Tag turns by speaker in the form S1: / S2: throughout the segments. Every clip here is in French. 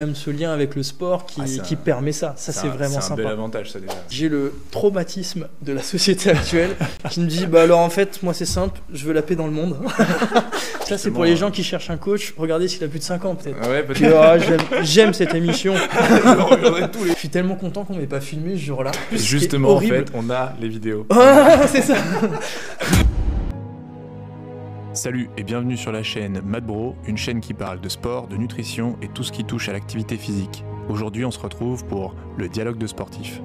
S1: même ce lien avec le sport qui permet ça. Ça, c'est vraiment sympa.
S2: C'est un bel avantage, ça, déjà.
S1: J'ai le traumatisme de la société actuelle qui me dit, bah alors en fait, moi c'est simple, je veux la paix dans le monde. Ça, c'est pour les gens qui cherchent un coach. Regardez s'il a plus de 5 ans, peut-être.
S2: Ouais, peut-être.
S1: J'aime cette émission. Je suis tellement content qu'on m'ait pas filmé ce jour-là.
S2: Justement, en fait, on a les vidéos.
S1: C'est ça.
S2: Salut et bienvenue sur la chaîne Madbro, une chaîne qui parle de sport, de nutrition et tout ce qui touche à l'activité physique. Aujourd'hui, on se retrouve pour le dialogue de sportifs.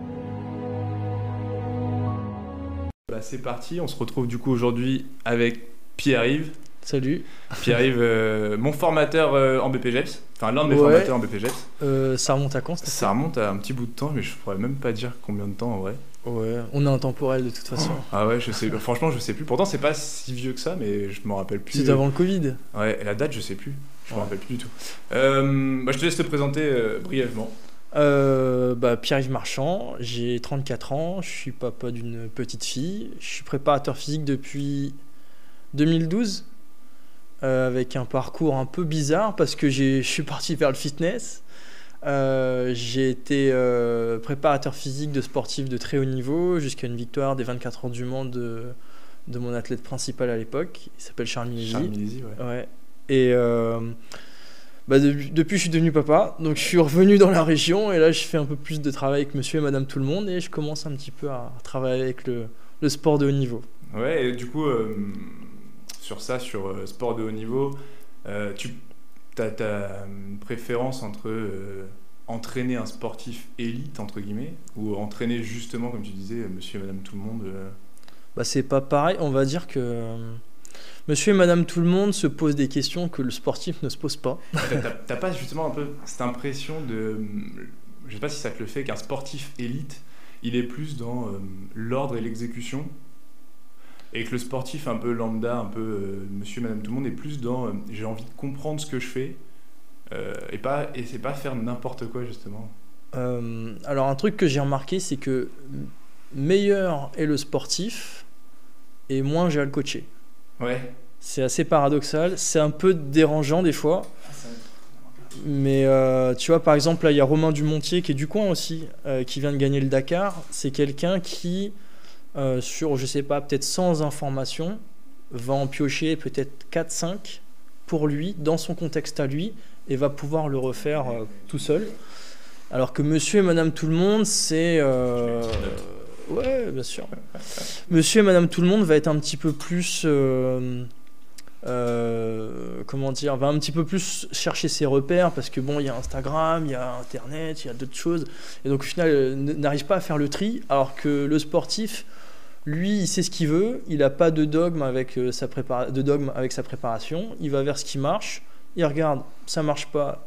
S2: Bah, c'est parti, on se retrouve du coup aujourd'hui avec Pierre-Yves.
S1: Salut.
S2: Pierre-Yves, mon formateur en BPGEPS, enfin l'un de mes formateurs en BPGEPS.
S1: Ça remonte à quand?
S2: Ça remonte à un petit bout de temps, mais je pourrais même pas dire combien de temps en vrai.
S1: Ouais, on est intemporel de toute façon.
S2: Ah ouais, je sais. Franchement, je sais plus. Pourtant, c'est pas si vieux que ça, mais je m'en rappelle plus.
S1: C'était avant le Covid.
S2: Ouais, et la date, je sais plus. Je m'en rappelle plus du tout. Bah, je te laisse te présenter brièvement.
S1: Pierre-Yves Marchand, j'ai 34 ans, je suis papa d'une petite fille. Je suis préparateur physique depuis 2012, avec un parcours un peu bizarre parce que je suis parti vers le fitness. J'ai été préparateur physique de sportifs de très haut niveau jusqu'à une victoire des 24 heures du Mans de mon athlète principal à l'époque. Il s'appelle Charles Milesi.
S2: Charles Milesi, ouais.
S1: Et depuis, je suis devenu papa. Donc, je suis revenu dans la région et là, je fais un peu plus de travail avec monsieur et madame tout le monde et je commence un petit peu à travailler avec le sport de haut niveau.
S2: Ouais, et du coup, sur sport de haut niveau, T'as une préférence entre entraîner un sportif élite, entre guillemets, ou entraîner justement, comme tu disais, monsieur et madame tout le monde
S1: C'est pas pareil. On va dire que monsieur et madame tout le monde se posent des questions que le sportif ne se pose pas.
S2: T'as pas justement un peu cette impression de... Je sais pas si ça te le fait, qu'un sportif élite, il est plus dans l'ordre et l'exécution, et que le sportif un peu lambda, un peu monsieur, madame tout le monde, est plus dans j'ai envie de comprendre ce que je fais et c'est pas faire n'importe quoi justement.
S1: Alors un truc que j'ai remarqué, c'est que meilleur est le sportif et moins j'ai à le coacher.
S2: Ouais.
S1: C'est assez paradoxal, c'est un peu dérangeant des fois. Mais tu vois, par exemple, là il y a Romain Dumontier qui est du coin aussi, qui vient de gagner le Dakar. C'est quelqu'un qui... sur, je sais pas, peut-être 100 informations, va en piocher peut-être 4-5 pour lui, dans son contexte à lui, et va pouvoir le refaire tout seul. Alors que monsieur et madame tout le monde, c'est... Ouais, bien sûr. Monsieur et madame tout le monde va être un petit peu plus... va un petit peu plus chercher ses repères parce que bon, il y a Instagram, il y a Internet, il y a d'autres choses. Et donc au final, n'arrive pas à faire le tri, alors que le sportif... Lui, il sait ce qu'il veut, il n'a pas de dogme avec sa préparation, il va vers ce qui marche, il regarde, ça marche pas,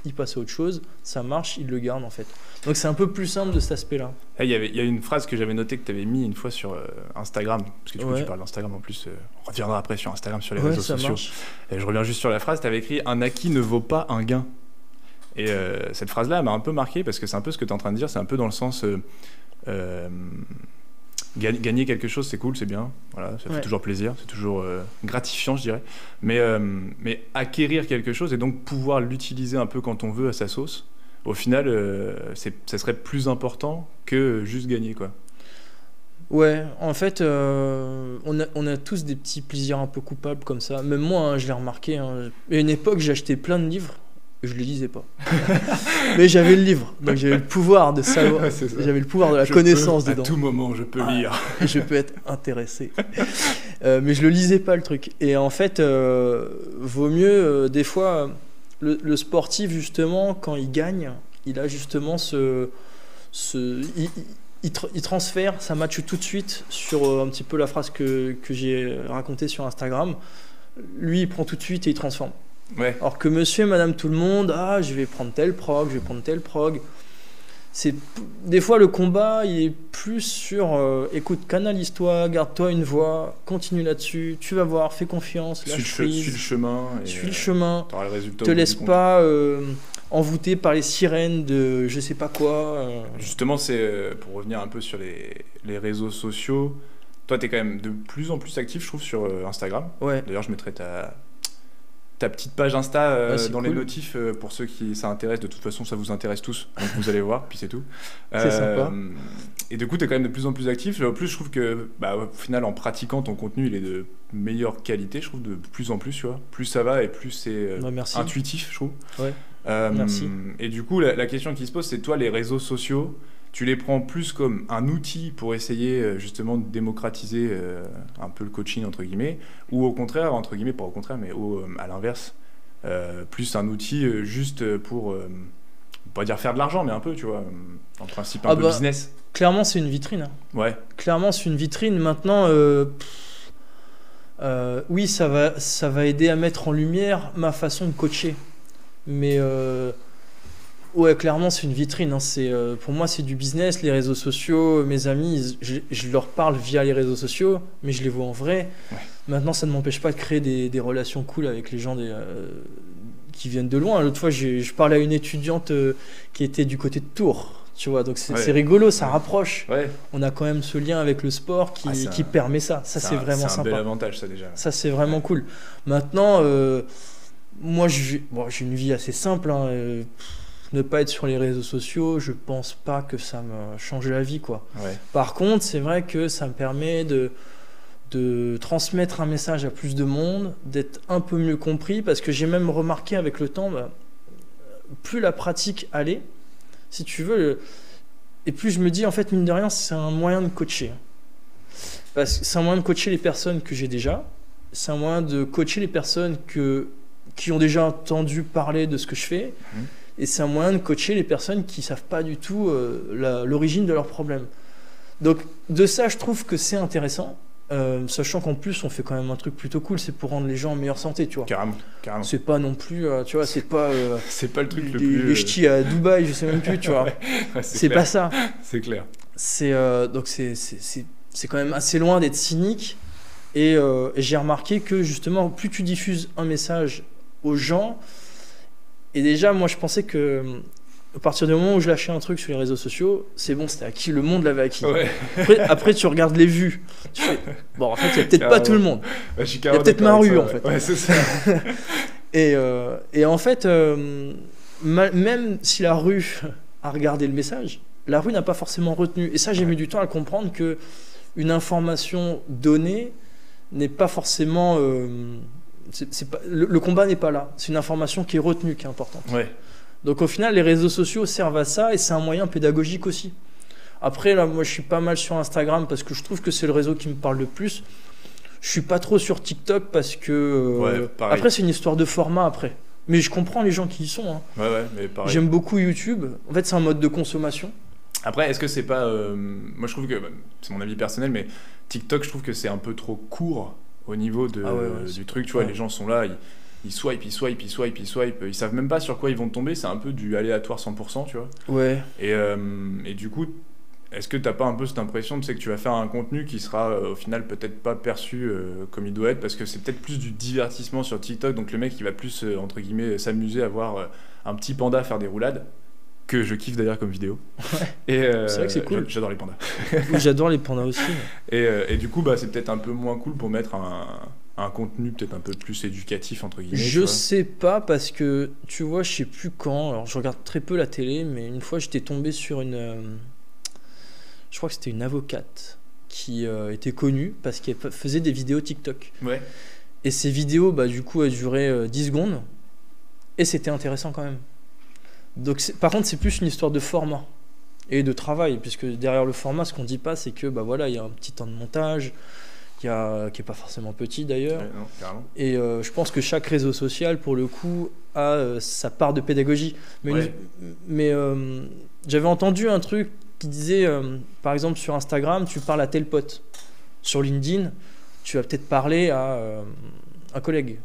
S1: il passe à autre chose, ça marche, il le garde en fait. Donc c'est un peu plus simple de cet aspect-là.
S2: Il y a une phrase que j'avais notée que tu avais mis une fois sur Instagram, parce que du coup tu parles d'Instagram en plus, on reviendra après sur Instagram, sur les réseaux sociaux. Et je reviens juste sur la phrase, tu avais écrit « Un acquis ne vaut pas un gain ». Et cette phrase-là m'a un peu marqué parce que c'est un peu ce que tu es en train de dire, c'est un peu dans le sens... Gagner quelque chose, c'est cool, c'est bien, voilà, ça fait toujours plaisir, c'est toujours gratifiant, je dirais. Mais acquérir quelque chose et donc pouvoir l'utiliser un peu quand on veut à sa sauce, au final, ça serait plus important que juste gagner, quoi.
S1: Ouais, en fait, on a tous des petits plaisirs un peu coupables comme ça. Même moi, hein, je l'ai remarqué. Hein. À une époque, j'ai acheté plein de livres. Je ne les lisais pas. Mais j'avais le livre, donc j'avais le pouvoir de savoir, j'avais le pouvoir de la connaissance dedans.
S2: À tout moment, je peux lire.
S1: Je peux être intéressé. Mais je ne le lisais pas, le truc. Et en fait, vaut mieux, des fois, le sportif, justement, quand il gagne, il a justement il transfère, ça matche tout de suite sur un petit peu la phrase que j'ai racontée sur Instagram. Lui, il prend tout de suite et il transforme.
S2: Ouais.
S1: Alors que monsieur et madame tout le monde, je vais prendre tel prog, je vais prendre tel prog. Des fois le combat il est plus sur écoute, canalise-toi, garde-toi une voie, continue là-dessus, tu vas voir, fais confiance, lâche prise,
S2: suis le chemin,
S1: t'auras
S2: le résultat.
S1: Te laisse pas envoûté par les sirènes de je sais pas quoi.
S2: Justement, c'est pour revenir un peu sur les réseaux sociaux. Toi, t'es quand même de plus en plus actif, je trouve, sur Instagram.
S1: Ouais.
S2: D'ailleurs, je mettrai ta petite page Insta dans les
S1: cool.
S2: notifs pour ceux qui ça intéresse. De toute façon, ça vous intéresse tous, donc vous allez voir, puis c'est tout.
S1: C'est sympa.
S2: Et du coup, tu es quand même de plus en plus actif. En plus, je trouve que au final, en pratiquant ton contenu, il est de meilleure qualité, je trouve, de plus en plus, tu vois. Plus ça va et plus c'est
S1: Merci.
S2: intuitif, je trouve.
S1: Ouais. Merci.
S2: Et du coup, la question qui se pose, c'est toi, les réseaux sociaux, tu les prends plus comme un outil pour essayer justement de démocratiser un peu le coaching, entre guillemets, ou au contraire, entre guillemets, pas au contraire, mais à l'inverse, plus un outil juste pour, pas dire faire de l'argent, mais un peu, tu vois, en principe un peu business.
S1: Clairement, c'est une vitrine. Hein.
S2: Ouais.
S1: Clairement, c'est une vitrine. Maintenant, oui, ça va aider à mettre en lumière ma façon de coacher. Mais ouais, clairement, c'est une vitrine. Hein. Pour moi, c'est du business. Les réseaux sociaux, mes amis, je leur parle via les réseaux sociaux, mais je les vois en vrai. Ouais. Maintenant, ça ne m'empêche pas de créer des relations cool avec les gens qui viennent de loin. L'autre fois, je parlais à une étudiante qui était du côté de Tours. Tu vois, donc c'est rigolo, ça rapproche. Ouais. On a quand même ce lien avec le sport qui permet ça. Ça, c'est vraiment sympa.
S2: C'est un bel avantage, ça, déjà.
S1: Ça, c'est vraiment cool. Maintenant, moi, j'ai une vie assez simple. Hein, ne pas être sur les réseaux sociaux, je pense pas que ça me change la vie, quoi. Ouais. Par contre, c'est vrai que ça me permet de transmettre un message à plus de monde, d'être un peu mieux compris, parce que j'ai même remarqué avec le temps, plus la pratique allait, si tu veux, et plus je me dis, en fait, mine de rien, c'est un moyen de coacher. Parce que c'est un moyen de coacher les personnes que j'ai déjà, c'est un moyen de coacher les personnes qui ont déjà entendu parler de ce que je fais, et c'est un moyen de coacher les personnes qui ne savent pas du tout l'origine de leurs problèmes. Donc, de ça, je trouve que c'est intéressant. Sachant qu'en plus on fait quand même un truc plutôt cool, c'est pour rendre les gens en meilleure santé, tu vois.
S2: Carrément.
S1: C'est pas non plus, tu vois, c'est pas
S2: le truc le plus
S1: les ch'tis à Dubaï, je sais même plus, tu vois.
S2: Ouais,
S1: c'est pas ça.
S2: C'est clair.
S1: Donc c'est quand même assez loin d'être cynique et j'ai remarqué que justement plus tu diffuses un message aux gens, et déjà moi je pensais que à partir du moment où je lâchais un truc sur les réseaux sociaux, c'est bon, c'était acquis, le monde l'avait acquis. Ouais. Après, tu regardes les vues. Tu fais, bon, en fait, il n'y a peut-être pas tout le monde. Il y a peut-être ma rue, en fait.
S2: Ouais, c'est ça.
S1: et en fait, même si la rue a regardé le message, la rue n'a pas forcément retenu. Et ça, j'ai mis du temps à comprendre qu'une information donnée n'est pas forcément... le combat n'est pas là. C'est une information qui est retenue, qui est importante. Ouais. Donc au final, les réseaux sociaux servent à ça et c'est un moyen pédagogique aussi. Après, là, moi, je suis pas mal sur Instagram parce que je trouve que c'est le réseau qui me parle le plus. Je suis pas trop sur TikTok parce que... après, c'est une histoire de format après. Mais je comprends les gens qui y sont. Hein.
S2: Ouais, mais pareil.
S1: J'aime beaucoup YouTube. En fait, c'est un mode de consommation.
S2: Après, est-ce que c'est pas... moi, je trouve que... c'est mon avis personnel, mais TikTok, je trouve que c'est un peu trop court au niveau du truc. Tu vois, les gens sont là... Ils swipent, ils savent même pas sur quoi ils vont tomber, c'est un peu du aléatoire 100%, tu vois.
S1: Ouais.
S2: Et du coup, est-ce que t'as pas un peu cette impression que tu vas faire un contenu qui sera au final peut-être pas perçu comme il doit être, parce que c'est peut-être plus du divertissement sur TikTok, donc le mec il va plus, entre guillemets, s'amuser à voir un petit panda faire des roulades, que je kiffe d'ailleurs comme vidéo.
S1: Ouais.
S2: Et
S1: c'est vrai que c'est cool.
S2: J'adore les pandas.
S1: J'adore les pandas aussi.
S2: Et du coup, c'est peut-être un peu moins cool pour mettre un contenu peut-être un peu plus éducatif, entre guillemets.
S1: Je sais pas, parce que tu vois, je sais plus quand, alors je regarde très peu la télé, mais une fois j'étais tombé sur je crois que c'était une avocate qui était connue parce qu'elle faisait des vidéos TikTok. Ouais. Et ces vidéos, du coup, elles duraient 10 secondes et c'était intéressant quand même. Donc par contre, c'est plus une histoire de format et de travail, puisque derrière le format, ce qu'on dit pas, c'est que il y a un petit temps de montage, qui est pas forcément petit d'ailleurs.
S2: Ouais, non, carrément.
S1: Et je pense que chaque réseau social, pour le coup, a sa part de pédagogie. Mais j'avais entendu un truc qui disait, par exemple, sur Instagram, tu parles à tel pote. Sur LinkedIn, tu vas peut-être parler à un collègue.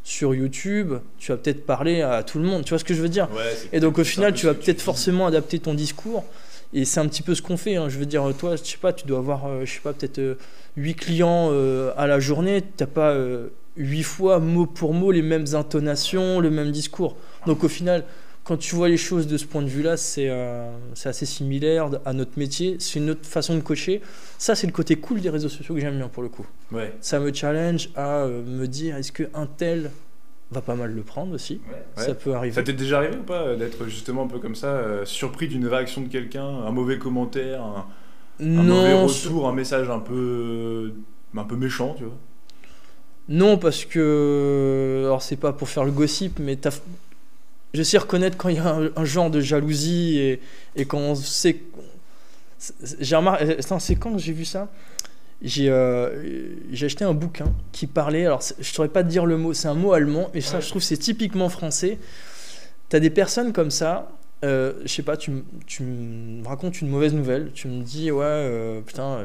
S1: Sur YouTube, tu vas peut-être parler à tout le monde. Tu vois ce que je veux dire ? Et donc, au final, tu vas peut-être forcément adapter ton discours. Et c'est un petit peu ce qu'on fait. Hein. Je veux dire, toi, je sais pas, tu dois avoir, peut-être 8 clients à la journée. Tu n'as pas 8 fois, mot pour mot, les mêmes intonations, le même discours. Donc, au final, quand tu vois les choses de ce point de vue-là, c'est assez similaire à notre métier. C'est une autre façon de coacher. Ça, c'est le côté cool des réseaux sociaux que j'aime bien, pour le coup. Ouais. Ça me challenge à me dire, est-ce qu'un tel va pas mal le prendre aussi.
S2: Ouais.
S1: Ça peut arriver.
S2: Ça t'est déjà arrivé ou pas d'être justement un peu comme ça, surpris d'une réaction de quelqu'un, un mauvais commentaire, un mauvais retour, un message un peu méchant, tu vois?
S1: Non, parce que... Alors, c'est pas pour faire le gossip, mais je sais reconnaître quand il y a un genre de jalousie et quand on sait... J'ai remarqué... C'est quand que j'ai vu ça? J'ai acheté un bouquin qui parlait... Alors, je saurais pas te dire le mot, c'est un mot allemand, et ça, je trouve que c'est typiquement français. T'as des personnes comme ça... je sais pas, tu me racontes une mauvaise nouvelle, tu me dis putain,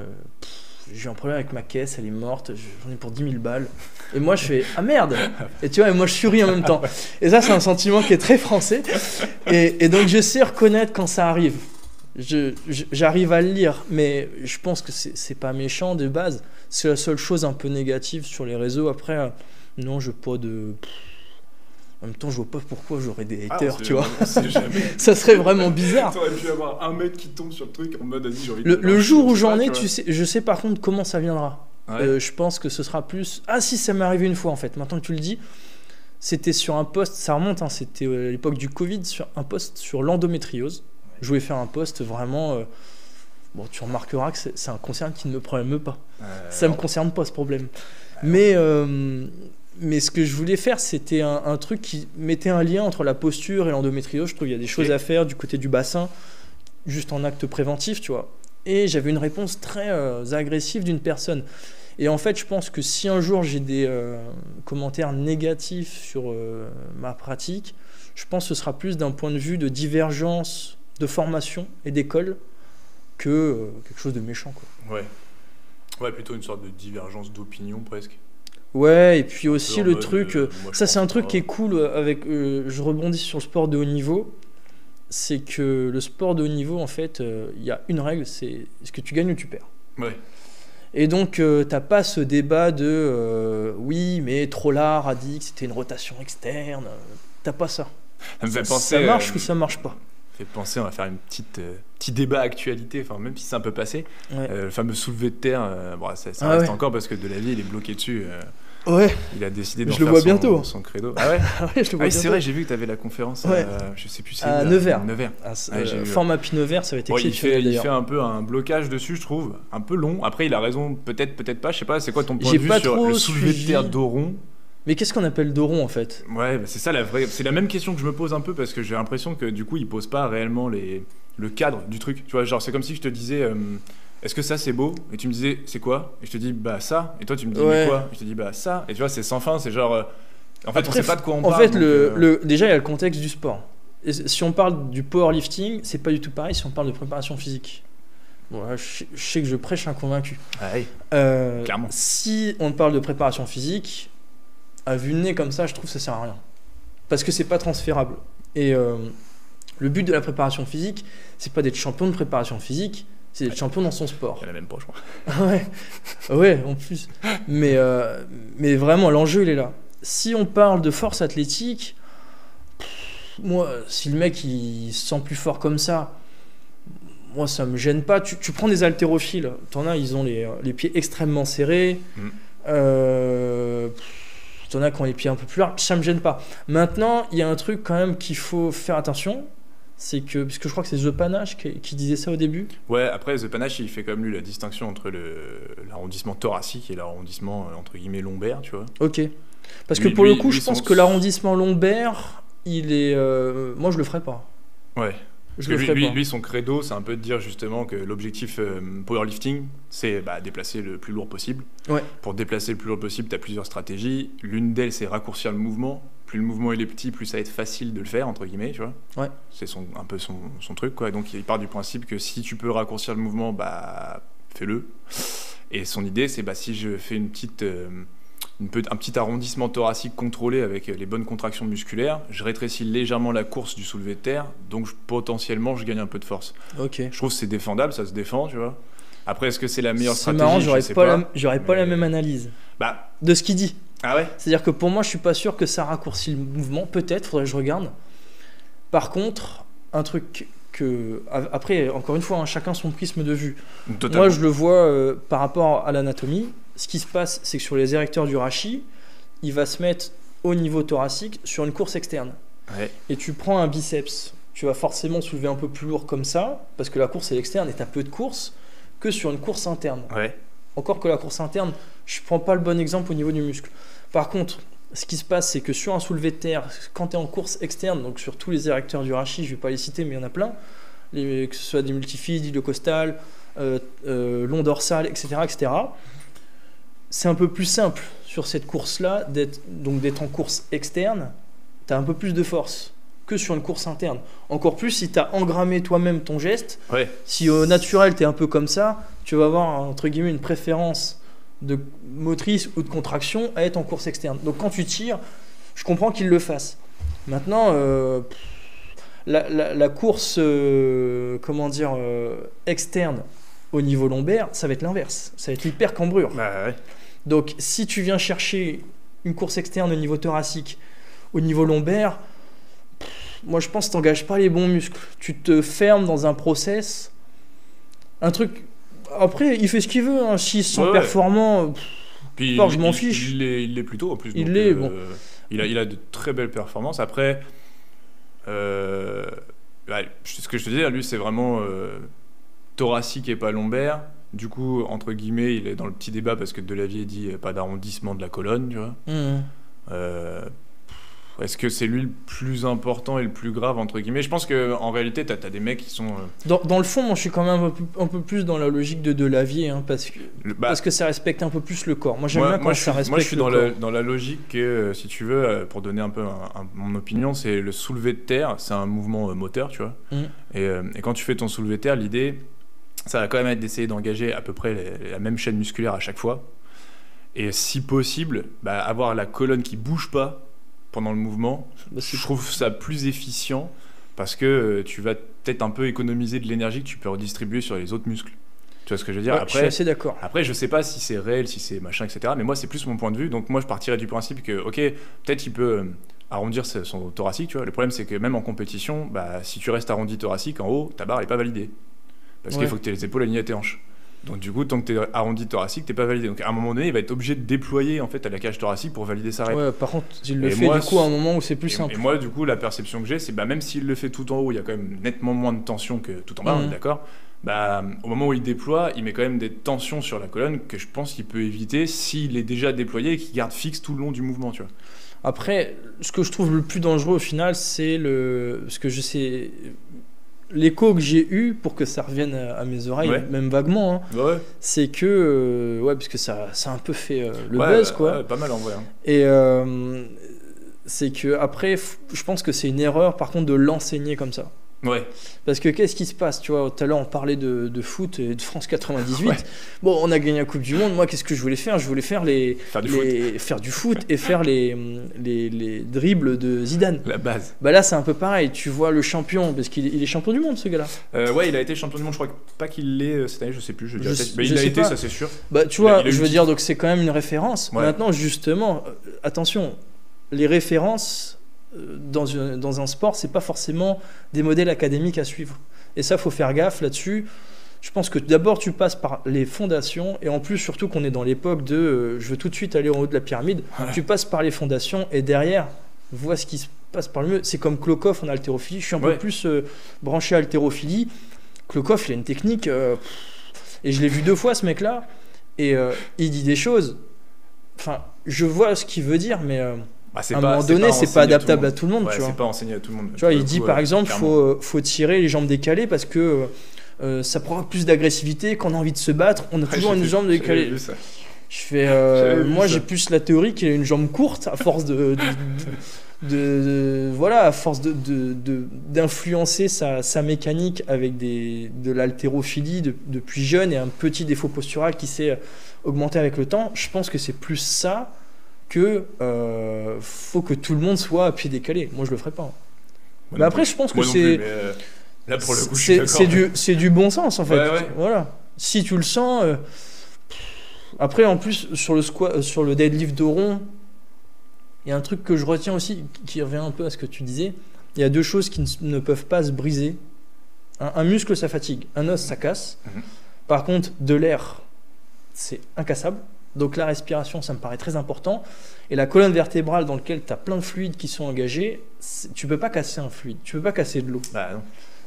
S1: j'ai eu un problème avec ma caisse, elle est morte, j'en ai pour 10 000 balles. Et moi je fais ah merde. Et tu vois, et moi je souris en même temps. Et ça c'est un sentiment qui est très français. Et donc je sais reconnaître quand ça arrive. J'arrive à le lire, mais je pense que c'est pas méchant de base. C'est la seule chose un peu négative sur les réseaux. Après, non, je pas de... En même temps, je vois pas pourquoi j'aurais des haters, tu vois. Ça serait vraiment bizarre.
S2: T'aurais pu avoir un mec qui tombe sur le truc en mode vas-y, j'ai envie de...
S1: Le jour où j'en ai, tu sais, je sais par contre comment ça viendra.
S2: Ouais.
S1: Je pense que ce sera plus... Ah si, ça m'est arrivé une fois en fait. Maintenant que tu le dis, c'était sur un post, ça remonte, hein, c'était à l'époque du Covid, sur un post sur l'endométriose. Je voulais faire un post vraiment... Bon, tu remarqueras que c'est un concerne qui ne me problème pas. Ça me concerne pas ce problème. Mais ce que je voulais faire, c'était un truc qui mettait un lien entre la posture et l'endométriose. Je trouve qu'il y a des choses à faire du côté du bassin, juste en acte préventif, tu vois. Et j'avais une réponse très agressive d'une personne. Et en fait, je pense que si un jour j'ai des commentaires négatifs sur ma pratique, je pense que ce sera plus d'un point de vue de divergence de formation et d'école que quelque chose de méchant, quoi.
S2: Ouais, plutôt une sorte de divergence d'opinion presque.
S1: Ouais, et puis aussi
S2: en
S1: le
S2: mode,
S1: truc, ça c'est un truc qui est cool avec, je rebondis sur le sport de haut niveau, c'est que le sport de haut niveau, en fait, il y a une règle, c'est est-ce que tu gagnes ou tu perds.
S2: Ouais.
S1: Et donc, t'as pas ce débat de oui, mais Trollard a dit que c'était une rotation externe, t'as pas ça.
S2: Ça me fait penser,
S1: ça marche ou ça marche pas.
S2: Fait penser, on va faire une petit débat actualité, enfin même si c'est un peu passé.
S1: Ouais.
S2: Le fameux soulevé de terre, ça reste encore parce que Delahaye il est bloqué dessus.
S1: Ouais.
S2: Il a décidé d'en
S1: Je le
S2: faire
S1: vois bientôt.
S2: son credo. Ah ouais.
S1: Ouais, je le vois bientôt.
S2: C'est vrai, j'ai vu que tu avais la conférence.
S1: Ouais.
S2: Je sais plus.
S1: À Nevers.
S2: Format
S1: Pi Nevers, ça va être
S2: il
S1: exceptionnel.
S2: fait un peu un blocage dessus, je trouve, un peu long. Après, il a raison, peut-être pas. Je sais pas. C'est quoi ton point de vue sur le soulevé de terre d'Oron?
S1: Mais qu'est-ce qu'on appelle Doron en fait?
S2: Ouais, c'est ça la vraie. C'est la même question que je me pose un peu parce que j'ai l'impression que du coup, il pose pas réellement le cadre du truc. Tu vois, genre c'est comme si je te disais. Est-ce que ça c'est beau? Et tu me disais c'est quoi? Et je te dis bah ça. Et toi tu me dis mais quoi? Et je te dis bah ça. Et tu vois c'est sans fin, c'est genre en fait
S1: après,
S2: on sait pas de quoi on
S1: parle.
S2: En
S1: fait déjà il y a le contexte du sport. Et si on parle du powerlifting, c'est pas du tout pareil si on parle de préparation physique. Bon, là, je sais que je prêche un convaincu.
S2: Ouais, clairement.
S1: Si on parle de préparation physique, à vue de nez comme ça, je trouve que ça sert à rien. Parce que c'est pas transférable. Et le but de la préparation physique, c'est pas d'être champion de préparation physique, c'est d'être champion dans son sport.
S2: Il y en a même pas, je crois.
S1: ouais, en plus. Mais vraiment, l'enjeu, il est là. Si on parle de force athlétique, moi, si le mec il se sent plus fort comme ça, moi ça me gêne pas. Tu prends des haltérophiles, t'en as, ils ont les pieds extrêmement serrés. T'en as qui ont les pieds un peu plus larges, ça me gêne pas. Maintenant, il y a un truc quand même qu'il faut faire attention, c'est que, puisque je crois que c'est The Panache qui disait ça au début.
S2: Ouais, après The Panache, il fait quand même lui la distinction entre l'arrondissement thoracique et l'arrondissement entre guillemets lombaire, tu vois.
S1: Ok. Parce que pour le coup, je pense que l'arrondissement lombaire, il est. Moi, je le ferais pas.
S2: Ouais. Lui, son credo, c'est un peu de dire justement que l'objectif powerlifting, c'est déplacer le plus lourd possible.
S1: Ouais. Pour
S2: déplacer le plus lourd possible, tu as plusieurs stratégies. L'une d'elles, c'est raccourcir le mouvement. Plus le mouvement il est petit, plus ça va être facile de le faire, entre guillemets, tu vois. Ouais. C'est un peu son truc, quoi. Donc il part du principe que si tu peux raccourcir le mouvement, fais-le. Et son idée, c'est si je fais un petit arrondissement thoracique contrôlé avec les bonnes contractions musculaires, je rétrécis légèrement la course du soulevé de terre, donc potentiellement je gagne un peu de force.
S1: Ok.
S2: Je trouve que c'est défendable, ça se défend, tu vois. Après, est-ce que c'est la meilleure stratégie?
S1: C'est marrant, j'aurais pas la même analyse de ce qu'il dit.
S2: Ah ouais?
S1: C'est-à-dire que pour moi, je suis pas sûr que ça raccourcit le mouvement. Peut-être, faudrait que je regarde. Par contre, un truc que... Après, encore une fois, chacun son prisme de vue. Totalement. Moi, je le vois par rapport à l'anatomie. Ce qui se passe, c'est que sur les érecteurs du rachis, il va se mettre au niveau thoracique sur une course externe.
S2: Ouais.
S1: Et tu prends un biceps, tu vas forcément soulever un peu plus lourd comme ça, parce que la course est externe et tu as peu de course, que sur une course interne.
S2: Ouais.
S1: Encore que la course interne, je ne prends pas le bon exemple au niveau du muscle. Par contre, ce qui se passe, c'est que sur un soulevé de terre, quand tu es en course externe, donc sur tous les érecteurs du rachis, je ne vais pas les citer, mais il y en a plein, que ce soit des multifides, idiocostales, long dorsal, etc., c'est un peu plus simple sur cette course-là, d'être en course externe, tu as un peu plus de force que sur une course interne. Encore plus si tu as engrammé toi-même ton geste,
S2: Ouais.
S1: si au naturel tu es un peu comme ça, tu vas avoir entre guillemets une préférence de motrice ou de contraction à être en course externe. Donc quand tu tires, je comprends qu'il le fasse. Maintenant, la course externe au niveau lombaire, ça va être l'inverse. Ça va être l'hypercambrure.
S2: Bah ouais.
S1: Donc si tu viens chercher une course externe au niveau thoracique, au niveau lombaire, moi je pense que tu n'engages pas les bons muscles. Tu te fermes dans un process, un truc... Après, il fait ce qu'il veut, hein. S'il se sent performant,
S2: puis
S1: je m'en fiche.
S2: Il l'est plutôt en plus.
S1: Il
S2: donc,
S1: l'est, bon.
S2: Il a de très belles performances. Après, ce que je te dis, lui, c'est vraiment thoracique et pas lombaire. Du coup, entre guillemets, il est dans le petit débat parce que Delavier dit pas d'arrondissement de la colonne, tu vois. Est-ce que c'est lui le plus important et le plus grave, entre guillemets? Je pense qu'en réalité, t'as des mecs qui sont...
S1: Dans le fond, moi, je suis quand même un peu plus dans la logique de Delavier, hein, parce que ça respecte un peu plus le corps. Moi, j'aime bien quand ça respecte le corps. Moi, je suis
S2: dans la logique que, si tu veux, pour donner un peu mon opinion, c'est le soulevé de terre, c'est un mouvement moteur, tu vois. Et quand tu fais ton soulevé de terre, l'idée, ça va quand même être d'essayer d'engager à peu près la même chaîne musculaire à chaque fois. Et si possible, avoir la colonne qui bouge pas pendant le mouvement, je trouve ça plus efficient parce que tu vas peut-être un peu économiser de l'énergie que tu peux redistribuer sur les autres muscles. Tu vois ce que je veux dire?
S1: Après, je suis assez d'accord.
S2: Après, je sais pas si c'est réel, si c'est machin, etc. Mais moi, c'est plus mon point de vue. Donc moi, je partirais du principe que, ok, peut-être il peut arrondir son thoracique, tu vois. Le problème, c'est que même en compétition, si tu restes arrondi thoracique, en haut, ta barre n'est pas validée. Parce qu'il faut que tu aies les épaules alignées à tes hanches. Donc du coup, tant que tu es arrondi thoracique, t'es pas validé. Donc à un moment donné, il va être obligé de déployer en fait à la cage thoracique pour valider sa règle.
S1: Ouais, par contre, il le fait du coup à un moment où c'est plus simple.
S2: Et moi, du coup, la perception que j'ai, c'est même s'il le fait tout en haut, il y a quand même nettement moins de tension que tout en bas, on est d'accord. Au moment où il déploie, il met quand même des tensions sur la colonne que je pense qu'il peut éviter s'il est déjà déployé et qu'il garde fixe tout le long du mouvement, tu vois.
S1: Après, ce que je trouve le plus dangereux au final, c'est ce que je sais... L'écho que j'ai eu pour que ça revienne à mes oreilles, même vaguement, hein, c'est que parce que ça a un peu fait le buzz, quoi.
S2: Ouais, pas mal en vrai. Hein.
S1: Et c'est que après, je pense que c'est une erreur, par contre, de l'enseigner comme ça.
S2: Ouais.
S1: Parce que qu'est-ce qui se passe? Tu vois, tout à l'heure, on parlait de foot et de France 98. Bon, on a gagné la Coupe du Monde. Moi, qu'est-ce que je voulais faire? Je voulais faire faire du foot et faire les dribbles de Zidane.
S2: La base.
S1: Là, c'est un peu pareil. Tu vois le champion, parce qu'il est champion du monde, ce gars-là.
S2: Il a été champion du monde. Je crois pas qu'il l'est cette année, je sais plus. Il a été, pas. Ça c'est sûr.
S1: Tu vois, je veux dire, donc c'est quand même une référence. Ouais. Maintenant, justement, attention, les références... Dans un sport, c'est pas forcément des modèles académiques à suivre. Et ça, faut faire gaffe là-dessus. Je pense que d'abord, tu passes par les fondations, et en plus, surtout qu'on est dans l'époque de je veux tout de suite aller en haut de la pyramide. Tu passes par les fondations, et derrière, vois ce qui se passe par le mieux. C'est comme Klokov en haltérophilie. Je suis un peu plus branché à haltérophilie. Klokov, il a une technique, et je l'ai vu 2 fois, ce mec-là, et il dit des choses. Enfin, je vois ce qu'il veut dire, mais... à un moment donné, c'est pas adaptable à tout le monde. Tu vois.
S2: C'est pas enseigné à tout le monde.
S1: Tu vois, il dit par exemple, faut tirer les jambes décalées parce que ça provoque plus d'agressivité. Quand on a envie de se battre, on a toujours une jambe décalée. Je fais, moi, j'ai plus la théorie qu'il a une jambe courte à force à force d'influencer sa mécanique avec de l'haltérophilie depuis jeune et un petit défaut postural qui s'est augmenté avec le temps. Je pense que c'est plus ça. Que faut que tout le monde soit à pied décalé. Moi, je le ferai pas. Mais après, je pense que c'est...
S2: Là, pour le coup, je suis d'accord.
S1: C'est du bon sens, en fait.
S2: Ouais.
S1: Voilà. Si tu le sens... Après, en plus, sur le deadlift de rond, il y a un truc que je retiens aussi, qui revient un peu à ce que tu disais. Il y a 2 choses qui ne peuvent pas se briser. Un muscle, ça fatigue. Un os, ça casse. Par contre, de l'air, c'est incassable. Donc la respiration, ça me paraît très important. Et la colonne vertébrale dans laquelle tu as plein de fluides qui sont engagés, tu peux pas casser un fluide, tu peux pas casser de l'eau.
S2: Bah non.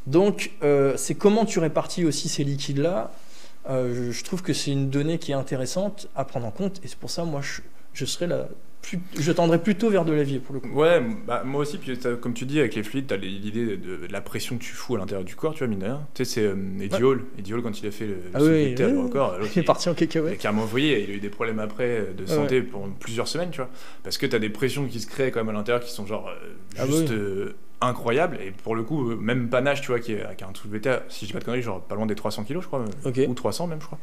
S1: Donc c'est comment tu répartis aussi ces liquides-là. Je trouve que c'est une donnée qui est intéressante à prendre en compte. Et c'est pour ça, moi, je tendrais plutôt vers de l'évier pour le coup.
S2: Ouais, bah, moi aussi, puis comme tu dis, avec les fluides, t'as l'idée de la pression que tu fous à l'intérieur du corps, tu vois, mine de rien. Tu sais, c'est Eddie Hall. Eddie Hall, quand il a fait le le record,
S1: il est parti en
S2: il
S1: cacahuète.
S2: a carrément envoyé, il a eu des problèmes après de santé pour plusieurs semaines, tu vois. Parce que t'as des pressions qui se créent quand même à l'intérieur qui sont genre juste incroyables. Et pour le coup, même Panache, tu vois, qui a un soulevé de terre, si je dis pas de conneries, genre pas loin des 300 kilos, je crois, ou 300 même, je crois.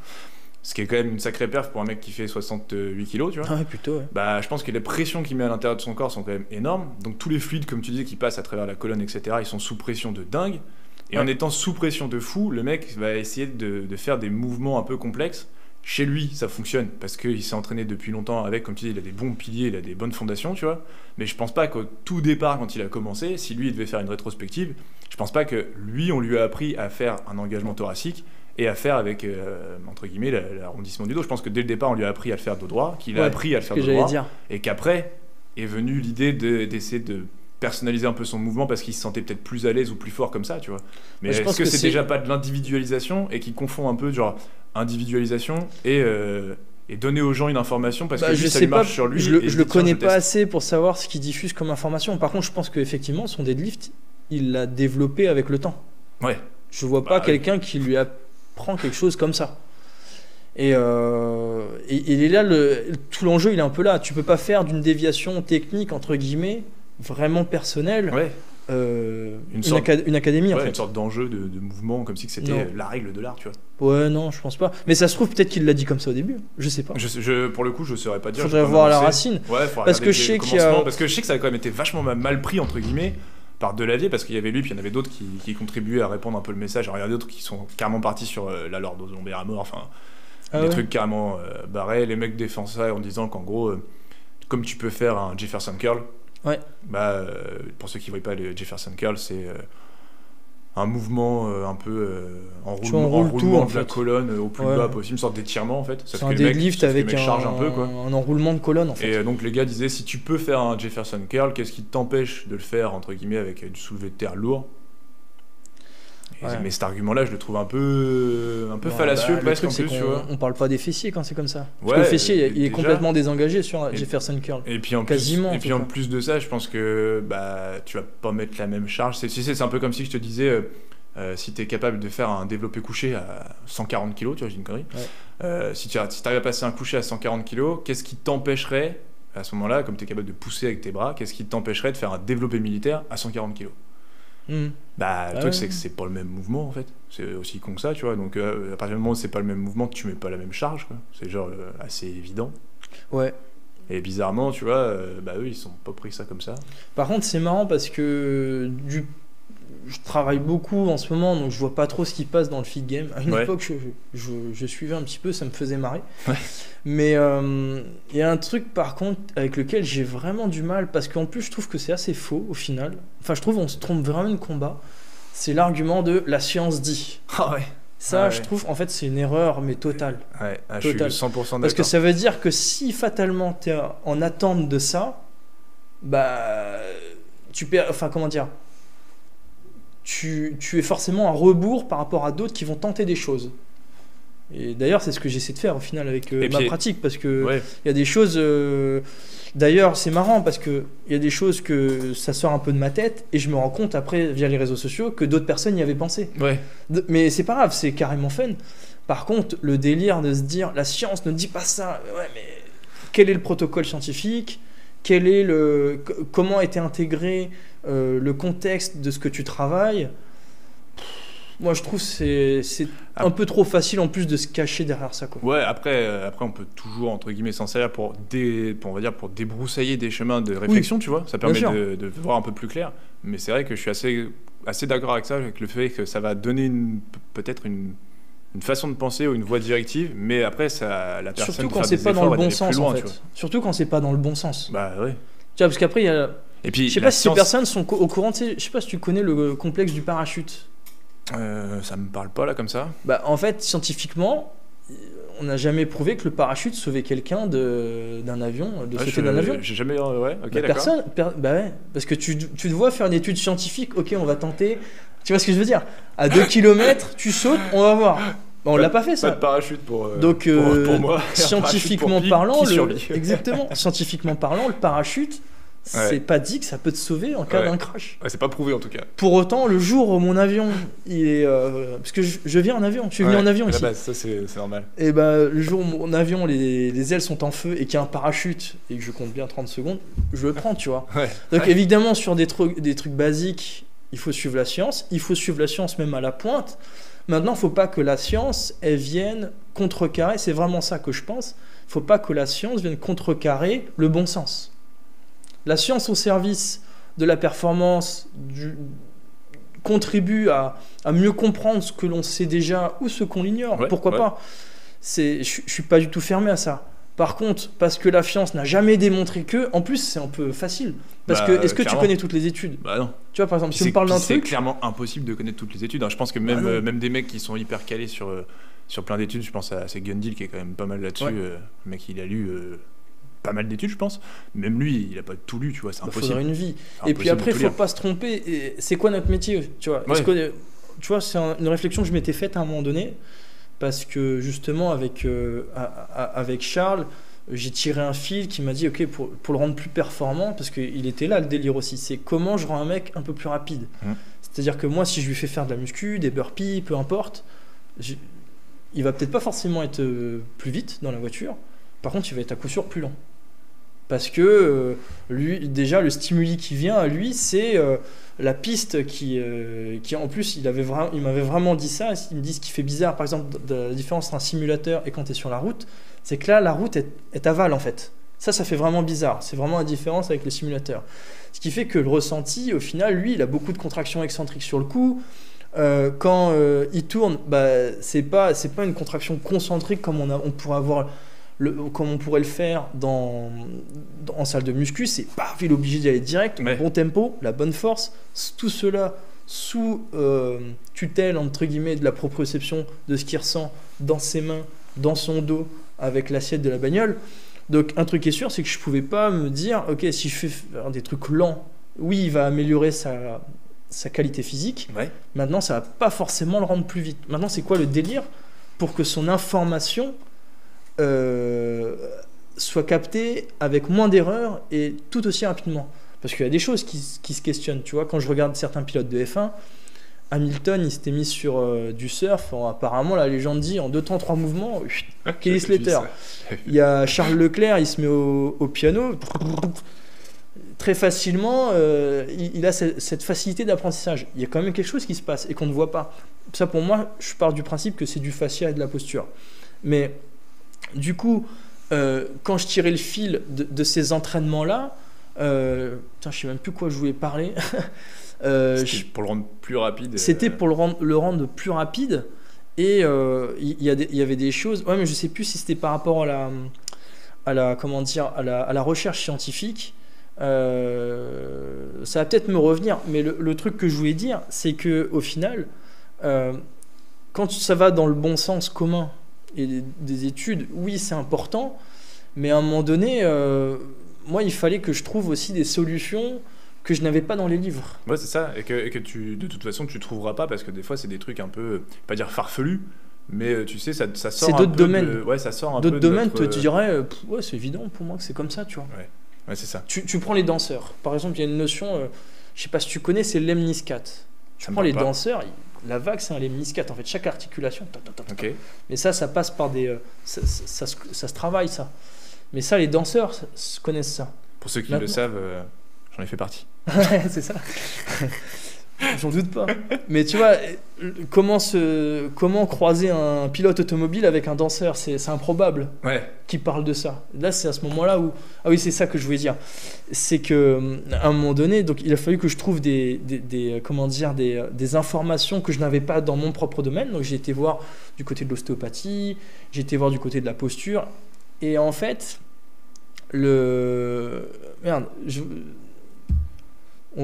S2: Ce qui est quand même une sacrée perf pour un mec qui fait 68 kilos, tu vois.
S1: Ah ouais, plutôt, ouais.
S2: Bah, je pense que les pressions qu'il met à l'intérieur de son corps sont quand même énormes. Donc tous les fluides, comme tu disais, qui passent à travers la colonne, etc., ils sont sous pression de dingue. Et en étant sous pression de fou, le mec va essayer de faire des mouvements un peu complexes. Chez lui, ça fonctionne parce qu'il s'est entraîné depuis longtemps avec, comme tu dis, il a des bons piliers, il a des bonnes fondations, tu vois. Mais je pense pas qu'au tout départ, quand il a commencé, si lui il devait faire une rétrospective, je pense pas que lui, on lui a appris à faire un engagement thoracique et à faire avec, entre guillemets, l'arrondissement du dos. Je pense que dès le départ, on lui a appris à le faire dos droit, qu'il a appris à le faire dos droit, et qu'après est venue l'idée d'essayer de personnaliser un peu son mouvement parce qu'il se sentait peut-être plus à l'aise ou plus fort comme ça, tu vois. Mais est-ce que c'est déjà pas de l'individualisation et qui confond un peu genre individualisation et donner aux gens une information parce que lui, ça lui marche sur lui.
S1: Je le connais pas assez pour savoir ce qu'il diffuse comme information. Par contre, je pense qu'effectivement, son deadlift, il l'a développé avec le temps.
S2: Ouais.
S1: Je vois pas quelqu'un qui lui apprend quelque chose comme ça. Et il est là, tout l'enjeu, il est un peu là. Tu peux pas faire d'une déviation technique, entre guillemets, vraiment personnelle.
S2: Ouais.
S1: Une académie en fait.
S2: Une sorte d'enjeu de mouvement comme si c'était la règle de l'art, tu vois.
S1: Ouais, non, je pense pas. Mais ça se trouve peut-être qu'il l'a dit comme ça au début. Je sais pas.
S2: Pour le coup, je saurais pas dire.
S1: Faudrait voir la racine.
S2: Ouais,
S1: parce que je sais
S2: parce que je sais que ça a quand même été vachement mal pris entre guillemets par Delavier parce qu'il y avait lui puis il y en avait d'autres qui contribuaient à répondre un peu le message. Alors il y en a d'autres qui sont carrément partis sur la Lord aux Lombaires à mort, enfin des trucs carrément barrés. Les mecs défendent ça en disant qu'en gros, comme tu peux faire un Jefferson curl.
S1: Ouais.
S2: Bah, pour ceux qui ne voient pas le Jefferson curl, c'est un mouvement un peu enroulement de la colonne au plus bas possible, une sorte d'étirement en fait.
S1: C'est un deadlift avec un enroulement de colonne en fait.
S2: Et donc les gars disaient si tu peux faire un Jefferson curl, qu'est-ce qui t'empêche de le faire entre guillemets avec du soulevé de terre lourd? Mais cet argument-là, je le trouve un peu fallacieux presque en plus, tu vois.
S1: On parle pas des fessiers quand c'est comme ça. Parce que le fessier, il est complètement désengagé sur Jefferson curl.
S2: Et puis en plus de ça, je pense que tu vas pas mettre la même charge. C'est un peu comme si je te disais, si tu es capable de faire un développé couché à 140 kg, tu vois, j'ai une connerie. Si tu arrives à passer un couché à 140 kg, qu'est-ce qui t'empêcherait, à ce moment-là, comme tu es capable de pousser avec tes bras, qu'est-ce qui t'empêcherait de faire un développé militaire à 140 kg? Le truc c'est que c'est pas le même mouvement en fait, c'est aussi con que ça, tu vois. Donc à partir du moment où c'est pas le même mouvement, tu mets pas la même charge, quoi. C'est genre assez évident.
S1: Ouais.
S2: Et bizarrement, tu vois, eux ils sont pas pris ça comme ça.
S1: Par contre c'est marrant parce que je travaille beaucoup en ce moment, donc je vois pas trop ce qui passe dans le feed game. À une époque, je suivais un petit peu, ça me faisait marrer. Ouais. Mais il y a un truc par contre avec lequel j'ai vraiment du mal, parce qu'en plus je trouve que c'est assez faux au final. Enfin, je trouve on se trompe vraiment de combat. C'est l'argument de la science dit.
S2: Ah ouais.
S1: Ça, je trouve, en fait, c'est une erreur, mais totale.
S2: Ouais, je suis 100% d'accord.
S1: Parce que ça veut dire que si fatalement t'es en attente de ça, tu perds. Enfin, comment dire ? Tu es forcément à rebours par rapport à d'autres qui vont tenter des choses. Et d'ailleurs, c'est ce que j'essaie de faire au final avec ma pratique, parce que il y a des choses. D'ailleurs, c'est marrant parce que il y a des choses que ça sort un peu de ma tête et je me rends compte après via les réseaux sociaux que d'autres personnes y avaient pensé. Ouais. Mais c'est pas grave, c'est carrément fun. Par contre, le délire de se dire la science ne dit pas ça. Ouais, mais quel est le protocole scientifique ? Comment a été intégré le contexte de ce que tu travailles? Moi, je trouve que c'est un peu trop facile en plus de se cacher derrière ça, quoi. Ouais,
S2: après, on peut toujours, entre guillemets, s'en servir pour débroussailler des chemins de réflexion, tu vois. Ça permet de voir un peu plus clair. Mais c'est vrai que je suis assez d'accord avec ça, avec le fait que ça va donner peut-être une façon de penser ou une voie directive, mais après, la personne
S1: surtout quand c'est pas dans le bon sens, en fait. Surtout quand c'est pas dans le bon sens.
S2: Bah ouais.
S1: Tu vois, parce qu'après, il y a...
S2: Et puis,
S1: je sais pas si ces personnes sont au courant, je sais pas si tu connais le complexe du parachute.
S2: Ça me parle pas là comme ça.
S1: En fait, scientifiquement, on n'a jamais prouvé que le parachute sauvait quelqu'un d'un avion, de sauter d'un avion.
S2: J'ai jamais. Ouais, ok, d'accord.
S1: Personne. Bah ouais, parce que tu te vois faire une étude scientifique, ok, on va tenter. Tu vois ce que je veux dire? À 2 km, tu sautes, on va voir. Bah, on l'a pas fait ça.
S2: Pas de parachute pour moi.
S1: Scientifiquement
S2: pour
S1: parlant,
S2: exactement.
S1: Scientifiquement parlant, le parachute, c'est pas dit que ça peut te sauver en cas d'un crash.
S2: Ouais, c'est pas prouvé en tout cas.
S1: Pour autant, le jour où mon avion, il est, parce que je viens en avion, je suis venu en avion ici.
S2: Base, ça c'est normal.
S1: Et le jour où mon avion, les ailes sont en feu et qu'il y a un parachute et que je compte bien 30 secondes, je le prends, tu vois.
S2: Ouais.
S1: Donc évidemment, sur des trucs basiques, il faut suivre la science. Il faut suivre la science même à la pointe. Maintenant, il ne faut pas que la science, elle vienne contrecarrer, c'est vraiment ça que je pense, il ne faut pas que la science vienne contrecarrer le bon sens. La science au service de la performance contribue à mieux comprendre ce que l'on sait déjà ou ce qu'on ignore, pourquoi pas. Je ne suis pas du tout fermé à ça. Par contre, parce que la science n'a jamais démontré que, en plus c'est un peu facile. Parce que, est-ce que tu connais toutes les études?
S2: Bah non.
S1: Tu vois, par exemple, si on parle d'un truc...
S2: C'est clairement impossible de connaître toutes les études. Je pense que même des mecs qui sont hyper calés sur plein d'études, je pense à Gundil qui est quand même pas mal là-dessus. Le mec, il a lu pas mal d'études, je pense. Même lui, il a pas tout lu, tu vois, c'est impossible. Il
S1: faudrait une vie. Et puis après, il faut pas se tromper. Et c'est quoi notre métier, tu vois? Tu vois, c'est une réflexion que je m'étais faite à un moment donné. Parce que justement, avec Charles, j'ai tiré un fil qui m'a dit, ok, pour le rendre plus performant, parce qu'il était là le délire aussi, c'est comment je rends un mec un peu plus rapide. C'est-à-dire que moi, si je lui fais faire de la muscu, des burpees, peu importe, il va peut-être pas forcément être plus vite dans la voiture, par contre, il va être à coup sûr plus lent. Parce que lui, déjà, le stimuli qui vient à lui, c'est la piste qui en plus, il m'avait vraiment dit ça. Il me dit ce qui fait bizarre, par exemple, de la différence entre un simulateur et quand tu es sur la route, c'est que là, la route est aval en fait. Ça fait vraiment bizarre. C'est vraiment la différence avec le simulateur. Ce qui fait que le ressenti, au final, lui, il a beaucoup de contractions excentriques sur le coup. Quand il tourne, c'est pas une contraction concentrique comme on pourrait avoir. Comme on pourrait le faire en salle de muscu, c'est paf, il est obligé d'y aller direct, bon tempo, la bonne force, tout cela sous tutelle entre guillemets de la proprioception de ce qu'il ressent dans ses mains, dans son dos, avec l'assiette de la bagnole. Donc un truc qui est sûr, c'est que je pouvais pas me dire, ok, si je fais faire des trucs lents, oui, il va améliorer sa qualité physique. Maintenant, ça va pas forcément le rendre plus vite. Maintenant, c'est quoi le délire pour que son information soit capté avec moins d'erreurs et tout aussi rapidement, parce qu'il y a des choses qui se questionnent, tu vois. Quand je regarde certains pilotes de F1, Hamilton il s'était mis sur du surf, apparemment la légende dit en 2 temps 3 mouvements, Kelly Slater. Il y a Charles Leclerc, il se met au piano très facilement, il a cette facilité d'apprentissage. Il y a quand même quelque chose qui se passe et qu'on ne voit pas. Ça, pour moi, je pars du principe que c'est du fascia et de la posture. Mais du coup, quand je tirais le fil de ces entraînements-là, je sais même plus quoi je voulais parler.
S2: C'était pour le rendre plus rapide.
S1: C'était pour le rendre plus rapide. Et il y avait des choses. Ouais, mais je sais plus si c'était par rapport à la recherche scientifique. Ça va peut-être me revenir. Mais le truc que je voulais dire, c'est que au final, quand ça va dans le bon sens commun et des études, oui, c'est important, mais à un moment donné, moi, il fallait que je trouve aussi des solutions que je n'avais pas dans les livres.
S2: Ouais, c'est ça, et que de toute façon, tu trouveras pas, parce que des fois, c'est des trucs un peu, pas dire farfelus, mais tu sais, ça sort
S1: c'est d'autres domaines.
S2: Ouais, ça sort un
S1: d'autres
S2: peu de
S1: domaines,
S2: notre...
S1: tu dirais, ouais, c'est évident pour moi que c'est comme ça, tu vois.
S2: Ouais, c'est ça.
S1: Tu prends les danseurs. Par exemple, il y a une notion, je sais pas si tu connais, c'est lemniscate. Tu prends les danseurs, la vague, c'est un lemniscate. En fait, chaque articulation.
S2: Okay.
S1: Mais ça passe par des. Ça se travaille, ça. Mais ça, les danseurs connaissent ça.
S2: Pour ceux qui le savent, j'en ai fait partie.
S1: Ouais, c'est ça. J'en doute pas. Mais tu vois, comment croiser un pilote automobile avec un danseur, c'est improbable. Qui parle de ça. Là, c'est à ce moment-là où... Ah oui, c'est ça que je voulais dire. C'est qu'à un moment donné, donc, il a fallu que je trouve des informations que je n'avais pas dans mon propre domaine. Donc j'ai été voir du côté de l'ostéopathie, j'ai été voir du côté de la posture. Et en fait, on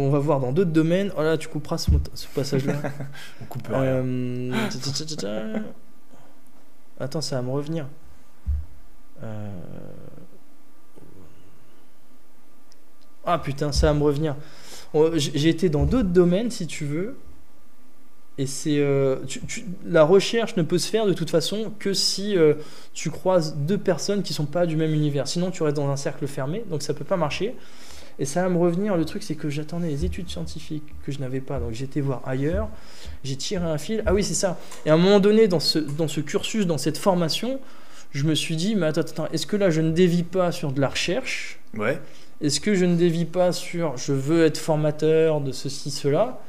S1: va voir dans d'autres domaines. Oh là, tu couperas ce passage-là.
S2: On coupe rien.
S1: Attends, ça va me revenir. Ah putain, ça va me revenir. J'ai été dans d'autres domaines, si tu veux. Et c'est la recherche ne peut se faire de toute façon que si tu croises deux personnes qui sont pas du même univers. Sinon, tu restes dans un cercle fermé, donc ça peut pas marcher. Et ça va me revenir. Le truc, c'est que j'attendais les études scientifiques que je n'avais pas, donc j'étais voir ailleurs. J'ai tiré un fil. Ah oui, c'est ça. Et à un moment donné, dans ce cursus, dans cette formation, je me suis dit, mais attends, est-ce que là, je ne dévie pas sur de la recherche ?
S2: Ouais.
S1: Est-ce que je ne dévie pas sur je veux être formateur de ceci, cela ?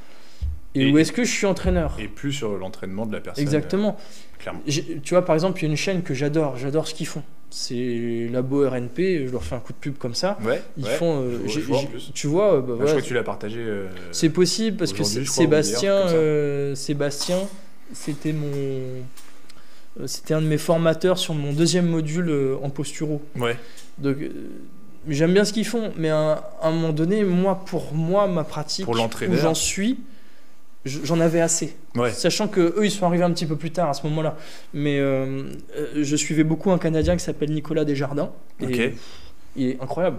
S1: Ou est-ce que je suis entraîneur ?
S2: Et plus sur l'entraînement de la personne.
S1: Exactement.
S2: Clairement.
S1: Tu vois, par exemple, il y a une chaîne que j'adore ce qu'ils font. C'est Labo RNP, je leur fais un coup de pub comme ça.
S2: Ouais.
S1: Ils font.
S2: Je vois en plus.
S1: Tu vois,
S2: Je crois que tu l'as partagé.
S1: C'est possible parce que Sébastien, c'était un de mes formateurs sur mon deuxième module en posturo.
S2: Ouais.
S1: Donc, j'aime bien ce qu'ils font, mais à un moment donné, pour moi, ma pratique,
S2: pour l'entraîneur,
S1: où j'en suis, j'en avais assez.
S2: Ouais.
S1: Sachant qu'eux, ils sont arrivés un petit peu plus tard à ce moment-là. Mais je suivais beaucoup un Canadien qui s'appelle Nicolas Desjardins.
S2: Okay.
S1: Il est incroyable.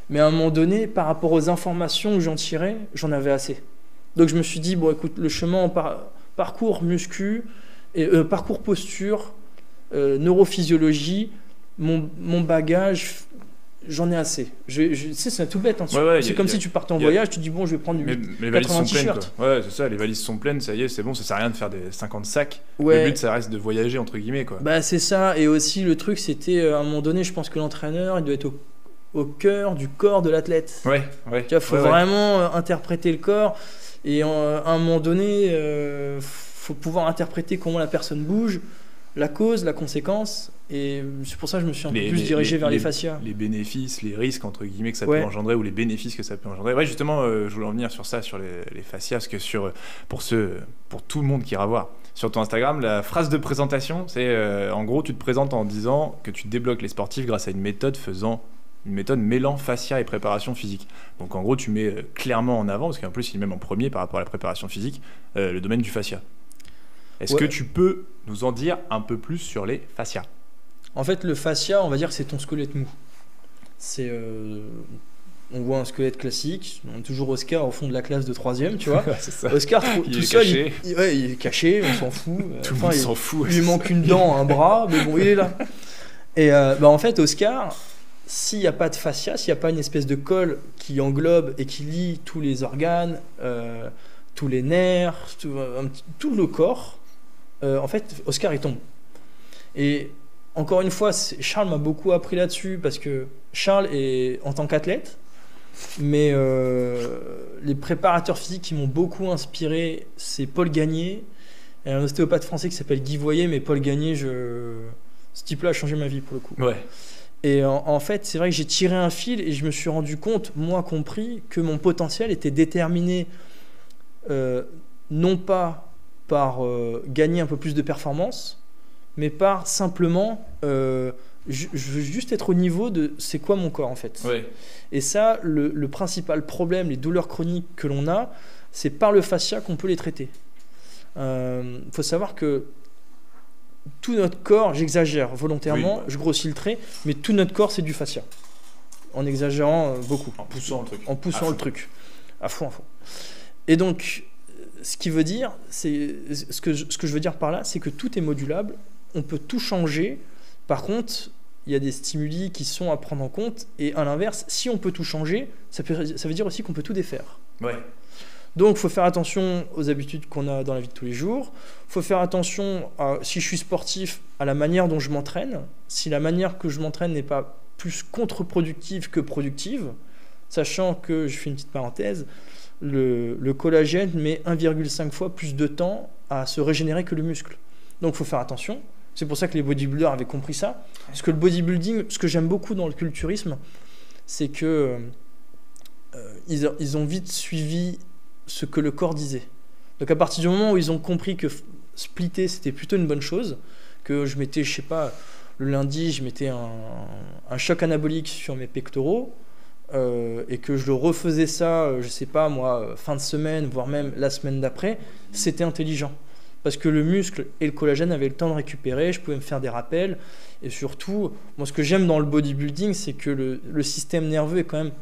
S1: Mais à un moment donné, par rapport aux informations que j'en tirais, j'en avais assez. Donc je me suis dit, bon écoute, le chemin parcours muscu, parcours posture, neurophysiologie, mon bagage... J'en ai assez. C'est tout bête. Hein. C'est comme si tu partais en voyage, tu dis bon, je vais prendre
S2: mais les valises sont pleines, quoi. Ouais, c'est ça, les valises sont pleines, ça y est, c'est bon, ça sert à rien de faire des 50 sacs. Ouais. Le but, ça reste de voyager, entre guillemets, quoi.
S1: Bah, c'est ça. Et aussi, le truc, c'était à un moment donné, je pense que l'entraîneur, il doit être au cœur du corps de l'athlète.
S2: Ouais.
S1: Il faut vraiment interpréter le corps. Et à un moment donné, faut pouvoir interpréter comment la personne bouge, la cause, la conséquence. Et c'est pour ça que je me suis un peu plus dirigé vers les fascias.
S2: Les bénéfices, les risques, entre guillemets, que ça peut engendrer, ou les bénéfices que ça peut engendrer. Ouais, justement, je voulais en venir sur ça, sur les fascias, parce que pour tout le monde qui ira voir. Sur ton Instagram, la phrase de présentation, c'est en gros, tu te présentes en disant que tu débloques les sportifs grâce à une méthode mêlant fascia et préparation physique. Donc en gros, tu mets clairement en avant, parce qu'en plus, il est même en premier par rapport à la préparation physique, le domaine du fascia. Est-ce que tu peux nous en dire un peu plus sur les fascias ?
S1: En fait, le fascia, on va dire que c'est ton squelette mou. On voit un squelette classique. On a toujours Oscar au fond de la classe de 3e, tu vois.
S2: C'est ça.
S1: Oscar, tout seul, il est caché, on s'en fout.
S2: Tout le monde s'en fout.
S1: Il lui manque une dent, un bras, mais bon, il est là. Et en fait, Oscar, s'il n'y a pas de fascia, s'il n'y a pas une espèce de colle qui englobe et qui lie tous les organes, tous les nerfs, tout le corps, en fait, Oscar, il tombe. Et encore une fois, Charles m'a beaucoup appris là-dessus parce que Charles est en tant qu'athlète, mais les préparateurs physiques qui m'ont beaucoup inspiré, c'est Paul Gagné et un ostéopathe français qui s'appelle Guy Voyer, mais Paul Gagné, ce type-là a changé ma vie pour le coup.
S2: Ouais.
S1: Et en fait, c'est vrai que j'ai tiré un fil et je me suis rendu compte, moi compris, que mon potentiel était déterminé non pas par gagner un peu plus de performance, mais par simplement je veux juste être au niveau de c'est quoi mon corps en fait.
S2: Ouais.
S1: Et ça, le principal problème, les douleurs chroniques que l'on a, c'est par le fascia qu'on peut les traiter. Faut savoir que tout notre corps, j'exagère volontairement, je grossis le trait, mais tout notre corps c'est du fascia, en exagérant beaucoup,
S2: en poussant le truc
S1: à fond. Et donc ce qui veut dire, c'est ce que je veux dire par là, c'est que tout est modulable, on peut tout changer. Par contre, il y a des stimuli qui sont à prendre en compte, et à l'inverse, si on peut tout changer, ça veut dire aussi qu'on peut tout défaire.
S2: Ouais.
S1: Donc il faut faire attention aux habitudes qu'on a dans la vie de tous les jours, il faut faire attention si je suis sportif, à la manière dont je m'entraîne. Si la manière que je m'entraîne n'est pas plus contre-productive que productive, sachant que, je fais une petite parenthèse, le collagène met 1,5 fois plus de temps à se régénérer que le muscle. Donc il faut faire attention. C'est pour ça que les bodybuilders avaient compris ça. Parce que le bodybuilding, ce que j'aime beaucoup dans le culturisme, c'est que ils ont vite suivi ce que le corps disait. Donc à partir du moment où ils ont compris que splitter c'était plutôt une bonne chose, que je mettais, je sais pas, le lundi je mettais un choc anabolique sur mes pectoraux, et que je le refaisais ça, je sais pas moi, fin de semaine, voire même la semaine d'après, c'était intelligent. Parce que le muscle et le collagène avaient le temps de récupérer, je pouvais me faire des rappels. Et surtout, moi, ce que j'aime dans le bodybuilding, c'est que le système nerveux est quand même...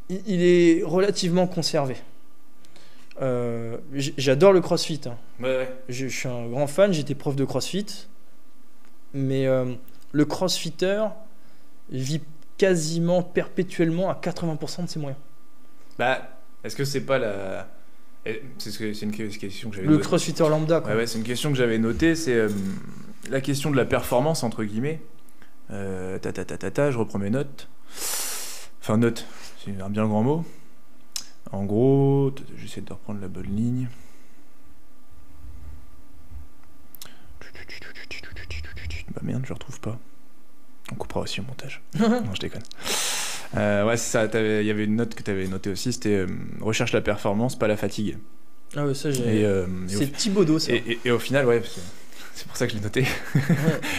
S1: Il est relativement conservé. J'adore le crossfit. Hein.
S2: Ouais.
S1: Je suis un grand fan, j'étais prof de crossfit. Mais le crossfitter vit quasiment perpétuellement à 80% de ses moyens.
S2: Bah, est-ce que c'est pas la... C'est une question que j'avais
S1: Le crossfitter lambda, quoi.
S2: Ouais, c'est une question que j'avais notée, c'est la question de la performance, entre guillemets. Je reprends mes notes. Enfin, notes, c'est un bien grand mot. En gros, j'essaie de reprendre la bonne ligne. Bah merde, je retrouve pas. On coupera aussi au montage. Non, je déconne. Ouais, c'est ça. Il y avait une note que tu avais notée aussi, c'était recherche la performance, pas la fatigue.
S1: Ah ouais, ça j'ai. C'est Thibaudot, ça.
S2: Et au final, ouais, c'est pour ça que je l'ai noté. Ouais.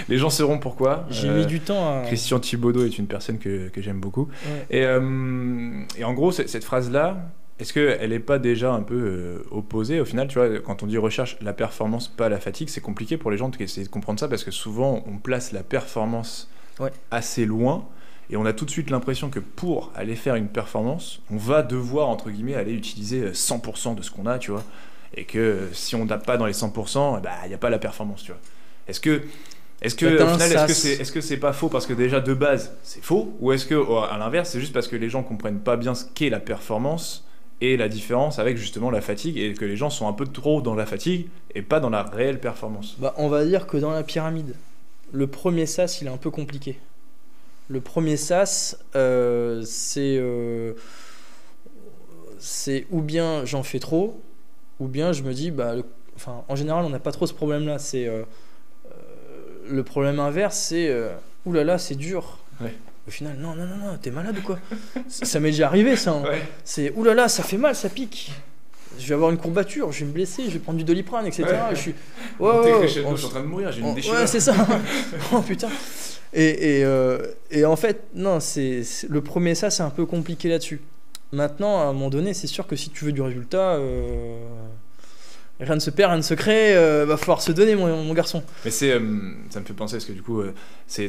S2: Les gens sauront pourquoi.
S1: J'ai mis du temps à...
S2: Christian Thibaudot est une personne que j'aime beaucoup. Ouais. Et en gros, cette phrase-là, est-ce qu'elle n'est pas déjà un peu opposée au final, tu vois, quand on dit recherche la performance, pas la fatigue, c'est compliqué pour les gens d'essayer de comprendre ça parce que souvent on place la performance assez loin et on a tout de suite l'impression que pour aller faire une performance, on va devoir, entre guillemets, aller utiliser 100% de ce qu'on a, tu vois, et que si on n'a pas dans les 100%, bah, il n'y a pas la performance, tu vois. Est-ce que au final, est-ce que c'est pas faux parce que déjà de base c'est faux, ou est-ce que à l'inverse c'est juste parce que les gens comprennent pas bien ce qu'est la performance et la différence avec justement la fatigue et que les gens sont un peu trop dans la fatigue et pas dans la réelle performance? Bah,
S1: on va dire que dans la pyramide, le premier sas il est un peu compliqué. Le premier sas c'est ou bien j'en fais trop, ou bien je me dis en général on n'a pas trop ce problème là, c'est le problème inverse c'est oulala c'est dur.
S2: Ouais.
S1: Au final, non, t'es malade ou quoi? Ça m'est déjà arrivé, ça. Hein. Ouais. C'est oulala, ça fait mal, ça pique. Je vais avoir une courbature, je vais me blesser, je vais prendre du Doliprane, etc.
S2: Ouais.
S1: Je suis.
S2: Je suis en train de mourir, j'ai une déchirure.
S1: Ouais, c'est ça. Oh putain. Et en fait, non, le premier ça, c'est un peu compliqué là-dessus. Maintenant, à un moment donné, c'est sûr que si tu veux du résultat. Rien ne se perd, rien ne se crée, va falloir se donner mon garçon.
S2: Mais ça me fait penser parce que du coup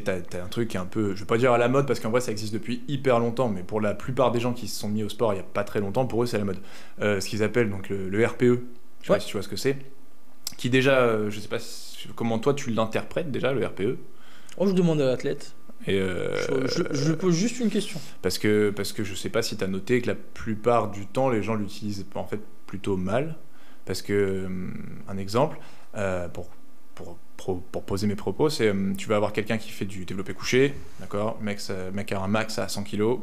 S2: t'as un truc qui est un peu, je vais pas dire à la mode parce qu'en vrai ça existe depuis hyper longtemps, mais pour la plupart des gens qui se sont mis au sport il y a pas très longtemps, pour eux c'est la mode. Ce qu'ils appellent donc le RPE, je sais pas si tu vois ce que c'est, qui déjà, je sais pas comment toi tu l'interprètes déjà le RPE.
S1: Oh, je demande à l'athlète.
S2: Et
S1: je pose juste une question.
S2: Parce que je sais pas si t'as noté que la plupart du temps les gens l'utilisent en fait plutôt mal. Parce que, un exemple, pour poser mes propos, c'est tu vas avoir quelqu'un qui fait du développé couché, d'accord, mec a un max à 100 kg,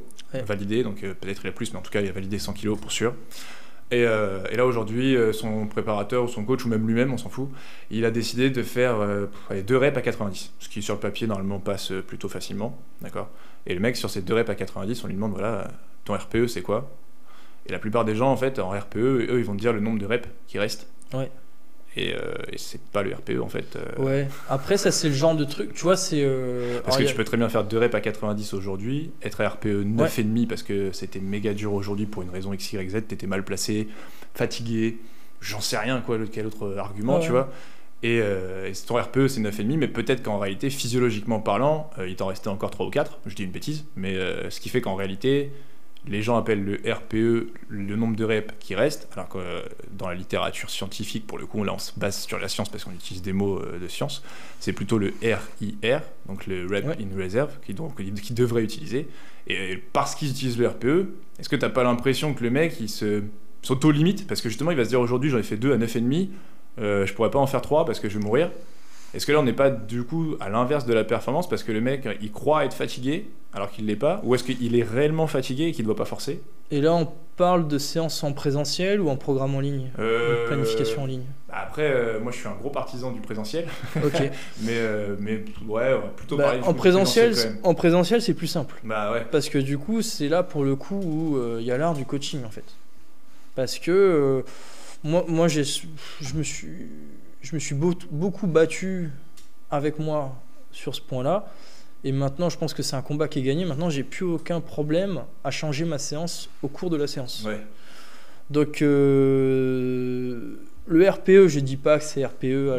S2: validé, donc peut-être il a plus, mais en tout cas il a validé 100 kg pour sûr. Et là aujourd'hui, son préparateur ou son coach, ou même lui-même, on s'en fout, il a décidé de faire 2 reps à 90, ce qui sur le papier normalement passe plutôt facilement, d'accord. Et le mec sur ces 2 reps à 90, on lui demande voilà, ton RPE c'est quoi? Et la plupart des gens, en fait, en RPE, eux, ils vont te dire le nombre de reps qui restent.
S1: Ouais.
S2: Et c'est pas le RPE, en fait.
S1: Ouais. Après, ça, c'est le genre de truc, tu vois, c'est...
S2: Parce que tu peux très bien faire 2 reps à 90 aujourd'hui, être à RPE 9,5 parce que c'était méga dur aujourd'hui pour une raison X, Y, Z, t'étais mal placé, fatigué, j'en sais rien, quoi, quel autre argument, tu vois. Et ton RPE, c'est 9,5, mais peut-être qu'en réalité, physiologiquement parlant, il t'en restait encore 3 ou 4, je dis une bêtise, mais ce qui fait qu'en réalité... Les gens appellent le RPE le nombre de reps qui restent, alors que dans la littérature scientifique, pour le coup, là on se base sur la science parce qu'on utilise des mots de science, c'est plutôt le RIR, donc le Rep in Reserve, qui devrait utiliser. Et parce qu'ils utilisent le RPE, est-ce que t'as pas l'impression que le mec il s'auto-limite? Parce que justement, il va se dire aujourd'hui, j'en ai fait 2 à 9,5, je pourrais pas en faire 3 parce que je vais mourir. Est-ce que là on n'est pas du coup à l'inverse de la performance parce que le mec il croit être fatigué alors qu'il l'est pas, ou est-ce qu'il est réellement fatigué et qu'il ne doit pas forcer?
S1: Et là on parle de séance en présentiel ou en programme en ligne, planification en ligne?
S2: Après moi je suis un gros partisan du présentiel.
S1: Ok.
S2: mais ouais, plutôt pareil.
S1: En présentiel c'est plus simple.
S2: Bah ouais.
S1: Parce que du coup c'est là pour le coup où il y a l'art du coaching en fait. Parce que moi je me suis beaucoup battu avec moi sur ce point-là. Et maintenant, je pense que c'est un combat qui est gagné. Maintenant, j'ai plus aucun problème à changer ma séance au cours de la séance.
S2: Ouais.
S1: Donc, Le RPE, je dis pas que c'est RPE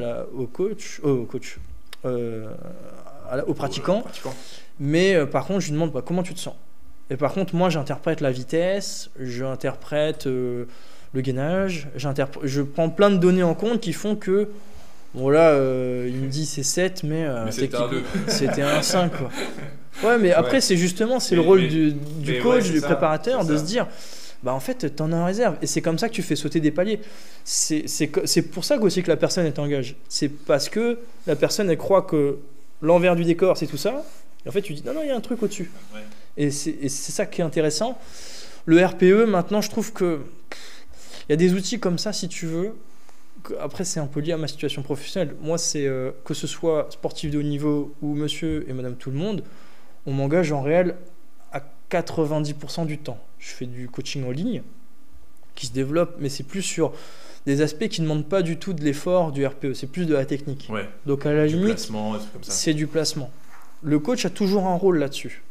S1: au pratiquant. Mais par contre, je lui demande comment tu te sens. Et par contre, moi, j'interprète la vitesse, j'interprète le gainage, je prends plein de données en compte qui font que, bon là, il me dit c'est 7, mais c'était un 5, quoi. Ouais, mais après, c'est le rôle du coach, du préparateur, de se dire, bah en fait, t'en as en réserve. Et c'est comme ça que tu fais sauter des paliers. C'est pour ça aussi que la personne est en gage. C'est parce que la personne, elle croit que l'envers du décor, c'est tout ça. Et en fait, tu dis, non, il y a un truc au-dessus. Ouais. Et c'est ça qui est intéressant. Le RPE, maintenant, je trouve que il y a des outils comme ça, si tu veux. Après, c'est un peu lié à ma situation professionnelle. Moi, c'est que ce soit sportif de haut niveau ou monsieur et madame tout le monde, on m'engage en réel à 90% du temps. Je fais du coaching en ligne qui se développe, mais c'est plus sur des aspects qui ne demandent pas du tout de l'effort du RPE. C'est plus de la technique.
S2: Ouais.
S1: Donc, à la limite,
S2: placement, comme ça.
S1: C'est du placement. Le coach a toujours un rôle là-dessus.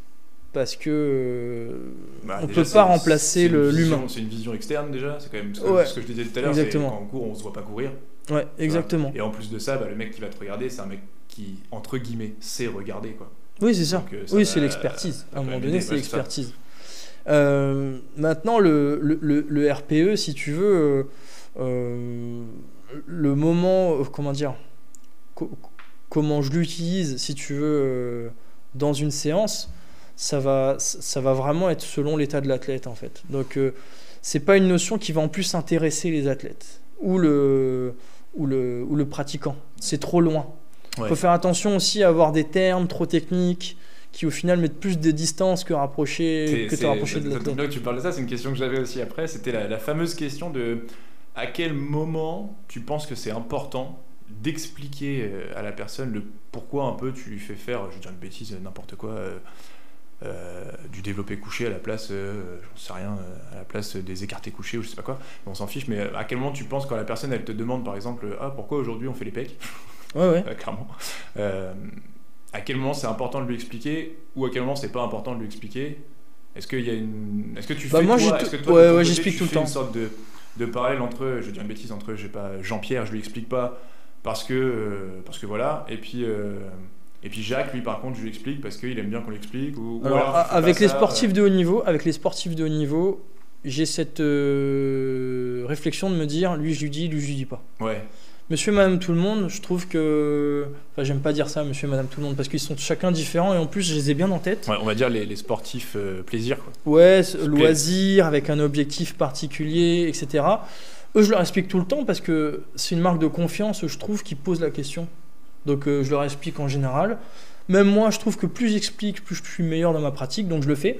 S1: Parce que on ne peut pas remplacer l'humain.
S2: C'est une vision externe déjà, c'est quand même ce que je disais tout à l'heure,
S1: exactement.
S2: C'est qu'en cours on ne se voit pas courir.
S1: Ouais, exactement.
S2: Et en plus de ça, le mec qui va te regarder, c'est un mec qui, entre guillemets, sait regarder, quoi.
S1: Oui, c'est ça. Donc, c'est l'expertise. À un moment donné, c'est l'expertise. Maintenant, le RPE, si tu veux, le moment, comment je l'utilise, si tu veux, dans une séance, ça va vraiment être selon l'état de l'athlète, en fait. Donc, c'est pas une notion qui va en plus intéresser les athlètes ou le pratiquant. C'est trop loin. Il faut faire attention aussi à avoir des termes trop techniques qui, au final, mettent plus de distance que te rapprocher de l'athlète.
S2: Là, tu parles de ça, c'est une question que j'avais aussi après. C'était la fameuse question de à quel moment tu penses que c'est important d'expliquer à la personne le pourquoi un peu tu lui fais faire, je veux dire une bêtise, n'importe quoi, du développé couché à la place, j'en sais rien, à la place des écartés couchés ou je sais pas quoi, on s'en fiche, mais à quel moment tu penses quand la personne elle te demande par exemple pourquoi aujourd'hui on fait les pecs, clairement, à quel moment c'est important de lui expliquer ou à quel moment c'est pas important de lui expliquer, est-ce que tu fais
S1: j'explique tout le temps
S2: une sorte de parallèle entre, je veux dire une bêtise, entre Jean-Pierre, je lui explique pas parce que voilà, et puis Jacques, lui, par contre, je lui explique parce qu'il aime bien qu'on lui explique.
S1: Alors, avec les sportifs de haut niveau, j'ai cette réflexion de me dire, lui, je lui dis pas.
S2: Ouais.
S1: Monsieur, madame, tout le monde, je trouve que... Enfin, j'aime pas dire ça, monsieur, madame, tout le monde, parce qu'ils sont chacun différents et en plus, je les ai bien en tête.
S2: Ouais, on va dire les sportifs plaisir, quoi.
S1: Ouais, loisir, avec un objectif particulier, etc. Eux, je leur explique tout le temps parce que c'est une marque de confiance, je trouve, qui pose la question. Donc je leur explique en général. Même moi, je trouve que plus j'explique, plus je suis meilleur dans ma pratique, donc je le fais.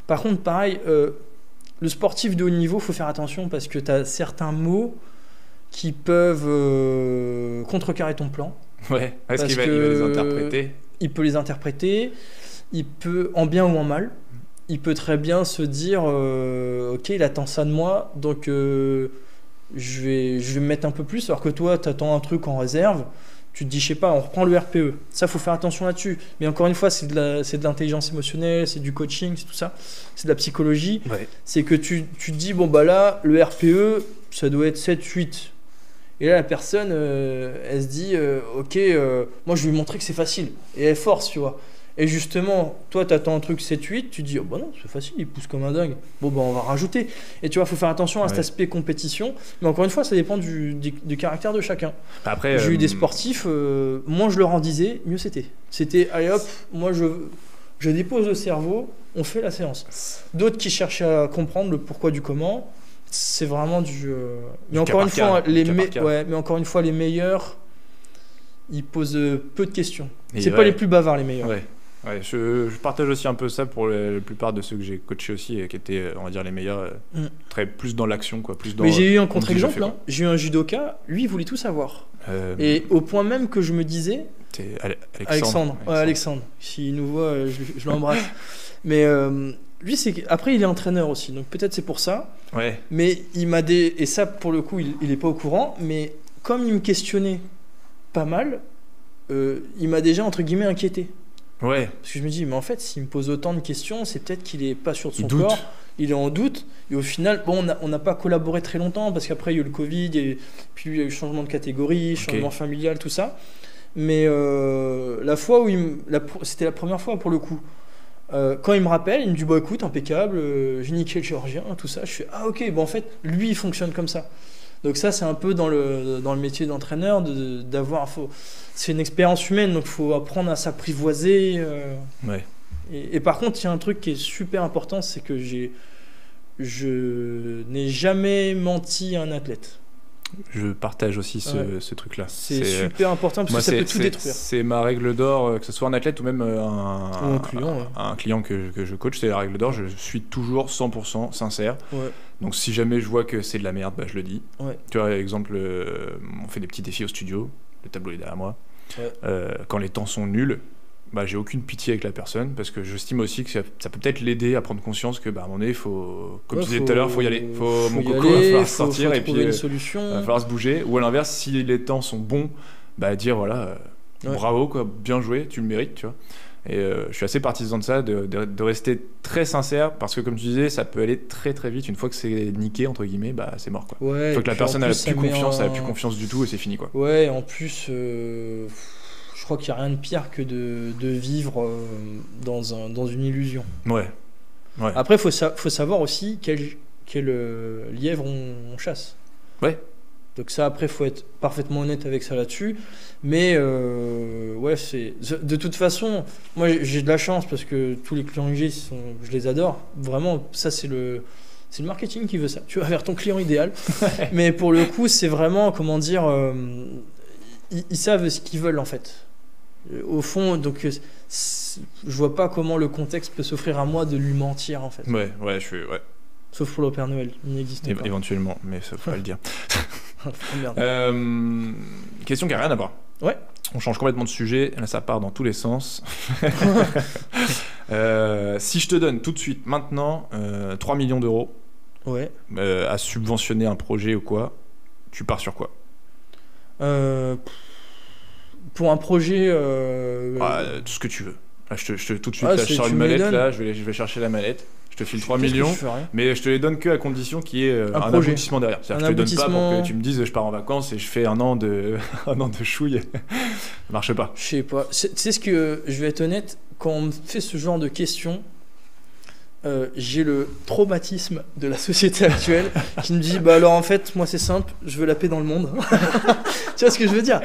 S1: Par contre, pareil, le sportif de haut niveau, il faut faire attention parce que tu as certains mots qui peuvent contrecarrer ton plan.
S2: Ouais, parce qu'il va les interpréter.
S1: Il peut les interpréter, il peut en bien ou en mal. Il peut très bien se dire ok, il attend ça de moi, donc je vais me mettre un peu plus, alors que toi, tu attends un truc en réserve. Tu te dis, je sais pas, on reprend le RPE. Ça, faut faire attention là-dessus. Mais encore une fois, c'est de l'intelligence émotionnelle, c'est du coaching, c'est tout ça. C'est de la psychologie. Ouais. C'est que tu te dis, bon, bah là, le RPE, ça doit être 7, 8. Et là, la personne, elle se dit, ok, moi, je vais lui montrer que c'est facile. Et elle force, tu vois. Et justement, toi, tu attends un truc 7-8, tu te dis, oh bah non, c'est facile, il pousse comme un dingue. Bon, bah on va rajouter. Et tu vois, il faut faire attention à cet aspect compétition. Mais encore une fois, ça dépend du caractère de chacun.
S2: Après,
S1: j'ai eu des sportifs, moins je leur en disais, mieux c'était. C'était, allez hop, moi je dépose le cerveau, on fait la séance. D'autres qui cherchaient à comprendre le pourquoi du comment, c'est vraiment mais encore une fois, mais encore une fois, les meilleurs, ils posent peu de questions. C'est pas les plus bavards, les meilleurs.
S2: Ouais, je partage aussi un peu ça pour la plupart de ceux que j'ai coachés aussi et qui étaient, on va dire, les meilleurs, très plus dans l'action, quoi, plus dans.
S1: Mais j'ai eu un contre-exemple, j'ai eu un judoka, lui il voulait tout savoir. Et au point même que je me disais. Alexandre. S'il nous voit, je l'embrasse. Mais lui, après il est entraîneur aussi, donc peut-être c'est pour ça.
S2: Ouais.
S1: Mais il m'a et ça pour le coup il est pas au courant, mais comme il me questionnait pas mal, il m'a déjà entre guillemets inquiété.
S2: Ouais.
S1: Parce que je me dis, mais en fait, s'il me pose autant de questions, c'est peut-être qu'il est pas sûr de son
S2: doute.
S1: corps, il est en doute. Et au final, bon, on n'a pas collaboré très longtemps parce qu'après, il y a eu le Covid, et puis il y a eu le changement de catégorie, changement familial, tout ça. Mais la fois où c'était la première fois pour le coup. Quand il me rappelle, il me dit, bah écoute, impeccable, j'ai niqué le chirurgien, tout ça. Je fais, ah ok, bon en fait, lui, il fonctionne comme ça. Donc ça, c'est un peu dans le métier d'entraîneur, c'est une expérience humaine, donc il faut apprendre à s'apprivoiser.
S2: Ouais.
S1: Et par contre, il y a un truc qui est super important, c'est que je n'ai jamais menti à un athlète.
S2: Je partage aussi ce truc-là.
S1: C'est super important parce que ça peut tout détruire.
S2: C'est ma règle d'or, que ce soit un athlète ou même
S1: un
S2: client que je coach, c'est la règle d'or. Je suis toujours 100% sincère.
S1: Ouais.
S2: Donc si jamais je vois que c'est de la merde, bah, je le dis.
S1: Ouais.
S2: Tu vois, par exemple, on fait des petits défis au studio, le tableau est derrière moi.
S1: Ouais.
S2: Quand les temps sont nuls, bah, j'ai aucune pitié avec la personne parce que j'estime aussi que ça peut peut-être l'aider à prendre conscience que à un moment donné, comme tu disais tout à l'heure, il faut y aller. Mon coco, il va falloir sortir et puis
S1: une solution.
S2: Il va falloir se bouger. Ou à l'inverse, si les temps sont bons, bah, dire voilà, bravo, quoi, bien joué, tu le mérites, tu vois. Et je suis assez partisan de ça, de rester très sincère parce que comme tu disais, ça peut aller très très vite. Une fois que c'est niqué, entre guillemets, bah, c'est mort, quoi.
S1: Ouais,
S2: une fois que la personne n'a plus confiance du tout et c'est fini, quoi.
S1: Ouais, en plus. Je crois qu'il n'y a rien de pire que de vivre dans une illusion.
S2: Ouais.
S1: Après, il faut savoir aussi quel lièvre on chasse.
S2: Ouais.
S1: Donc ça, après, il faut être parfaitement honnête avec ça là-dessus. Mais de toute façon, moi, j'ai de la chance parce que tous les clients que j'ai, je les adore. Vraiment, ça, c'est le marketing qui veut ça. Tu vas vers ton client idéal. Mais pour le coup, c'est vraiment, comment dire, ils savent ce qu'ils veulent, en fait. Au fond, donc je vois pas comment le contexte peut s'offrir à moi de lui mentir, en fait.
S2: Ouais.
S1: Sauf pour le Père Noël, il n'existe pas.
S2: Éventuellement, mais ça faut pas le dire.
S1: Oh, merde.
S2: Question qui a rien à voir.
S1: Ouais.
S2: On change complètement de sujet, là ça part dans tous les sens. Si je te donne tout de suite, maintenant, 3 millions d'euros à subventionner un projet ou quoi, tu pars sur quoi?
S1: Pour un projet...
S2: tout ce que tu veux. Là, tout de suite, là, je sors une mallette, là, je vais chercher la mallette. Je te file 3 millions, mais je te les donne que à condition qu'il y ait un aboutissement derrière. C'est-à-dire que je te donne pas pour que tu me dises je pars en vacances et je fais un an de chouille. Ça marche pas.
S1: Je sais pas. Tu sais ce que je vais être honnête, quand on me fait ce genre de questions, j'ai le traumatisme de la société actuelle qui me dit bah alors en fait moi c'est simple, je veux la paix dans le monde. Tu vois ce que je veux dire?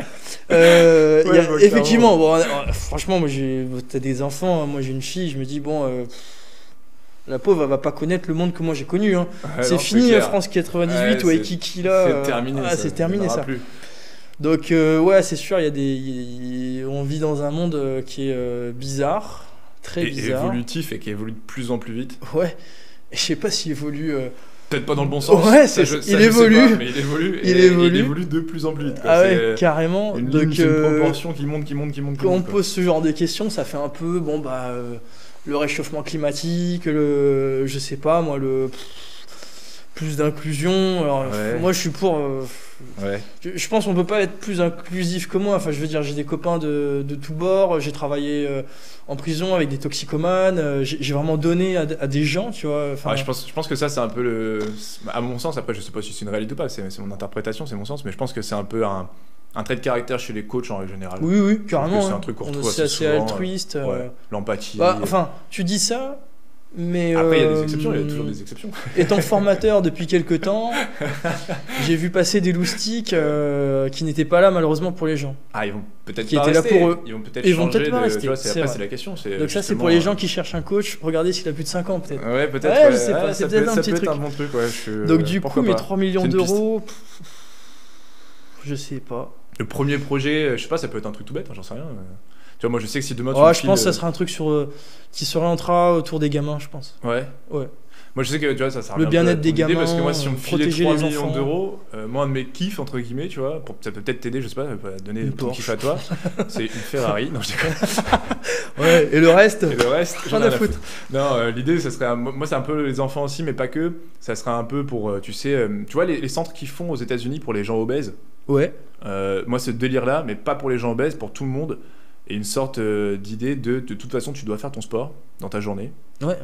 S1: Effectivement, bon, franchement moi t'as des enfants, moi j'ai une fille, je me dis bon la pauvre elle va pas connaître le monde que moi j'ai connu, hein. C'est fini France 98 ou Kiki là, c'est terminé ça. Plus. Donc c'est sûr, on vit dans un monde qui est bizarre. Très bizarre.
S2: Évolutif et qui évolue de plus en plus vite.
S1: Ouais, et je sais pas s'il évolue.
S2: Peut-être pas dans le bon sens.
S1: Ouais, il évolue.
S2: Mais il évolue de plus en plus vite.
S1: Quoi. Ah ouais, carrément.
S2: Donc une proportion qui monte.
S1: Quand on pose ce genre de questions, ça fait un peu le réchauffement climatique, je sais pas moi, plus d'inclusion. Alors moi je suis pour. Je pense qu'on peut pas être plus inclusif que moi. Enfin, je veux dire, j'ai des copains de tous bords. J'ai travaillé en prison avec des toxicomanes. J'ai vraiment donné à des gens, tu vois. Enfin,
S2: je pense que ça, c'est un peu à mon sens. Après, je sais pas si c'est une réalité ou pas. C'est mon interprétation, c'est mon sens. Mais je pense que c'est un peu un trait de caractère chez les coachs en règle générale.
S1: Oui, carrément.
S2: C'est un truc qu'on retrouve
S1: assez
S2: souvent,
S1: altruiste.
S2: L'empathie.
S1: Enfin, tu dis ça. Mais
S2: après, il y a des exceptions, il y a toujours des exceptions.
S1: Étant formateur depuis quelques temps, j'ai vu passer des loustiques qui n'étaient pas là malheureusement pour les gens.
S2: Ah, ils vont peut-être
S1: qui étaient là pour eux.
S2: Ils vont peut-être changer
S1: pas rester.
S2: Tu vois, c'est la question.
S1: Donc ça, c'est pour les gens qui cherchent un coach. Regardez s'il a plus de 5 ans peut-être.
S2: Ouais, peut-être.
S1: Je sais pas, c'est peut-être un petit truc.
S2: Ça peut être un bon truc,
S1: Donc du coup, mes 3 millions d'euros, je sais pas.
S2: Le premier projet, je sais pas, ça peut être un truc tout bête, j'en sais rien. Tu vois, moi je sais que si demain
S1: je pense que ça sera un truc qui s'orientera autour des gamins, je pense.
S2: Ouais.
S1: Moi
S2: je sais que tu vois, ça sert
S1: le bien-être des gamins,
S2: parce que moi si on me filait 3 millions d'euros, moi un de mes kiffs entre guillemets, tu vois, ça peut peut-être t'aider, je sais pas, ça peut donner ton kiff à toi. C'est une Ferrari. Non, je déconne.
S1: Et le reste
S2: j'en ai à foutre. Non, l'idée ça serait moi c'est un peu les enfants aussi mais pas que, ça serait un peu pour tu vois les centres qu'ils font aux États-Unis pour les gens obèses.
S1: Ouais.
S2: Moi ce délire là mais pas pour les gens obèses, pour tout le monde. et une sorte d'idée de toute façon, tu dois faire ton sport dans ta journée.
S1: Ouais.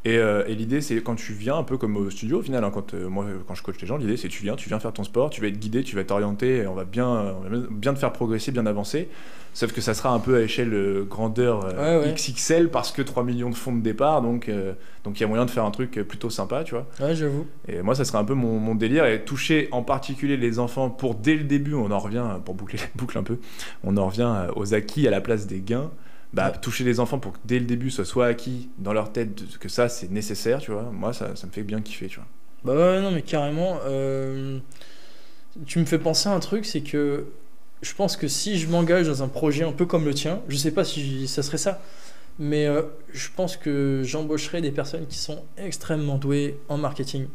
S2: Et l'idée, c'est quand tu viens, un peu comme au studio au final, hein, moi quand je coach les gens, l'idée c'est tu viens faire ton sport, tu vas être guidé, tu vas t'orienter, et on va bien te faire progresser, bien avancer. Sauf que ça sera un peu à échelle grandeur XXL parce que 3 millions de fonds de départ, donc il y a moyen de faire un truc plutôt sympa, tu vois.
S1: Ouais, j'avoue.
S2: Et moi, ça serait un peu mon délire, et toucher en particulier les enfants pour dès le début, on en revient, pour boucler la boucle un peu, on en revient aux acquis à la place des gains. Toucher les enfants pour que dès le début ce soit acquis dans leur tête que ça c'est nécessaire, tu vois, moi ça me fait bien kiffer, tu vois.
S1: Bah ouais, non mais carrément, tu me fais penser à un truc, c'est que je pense que si je m'engage dans un projet un peu comme le tien, je sais pas si ça serait ça, mais je pense que j'embaucherai des personnes qui sont extrêmement douées en marketing,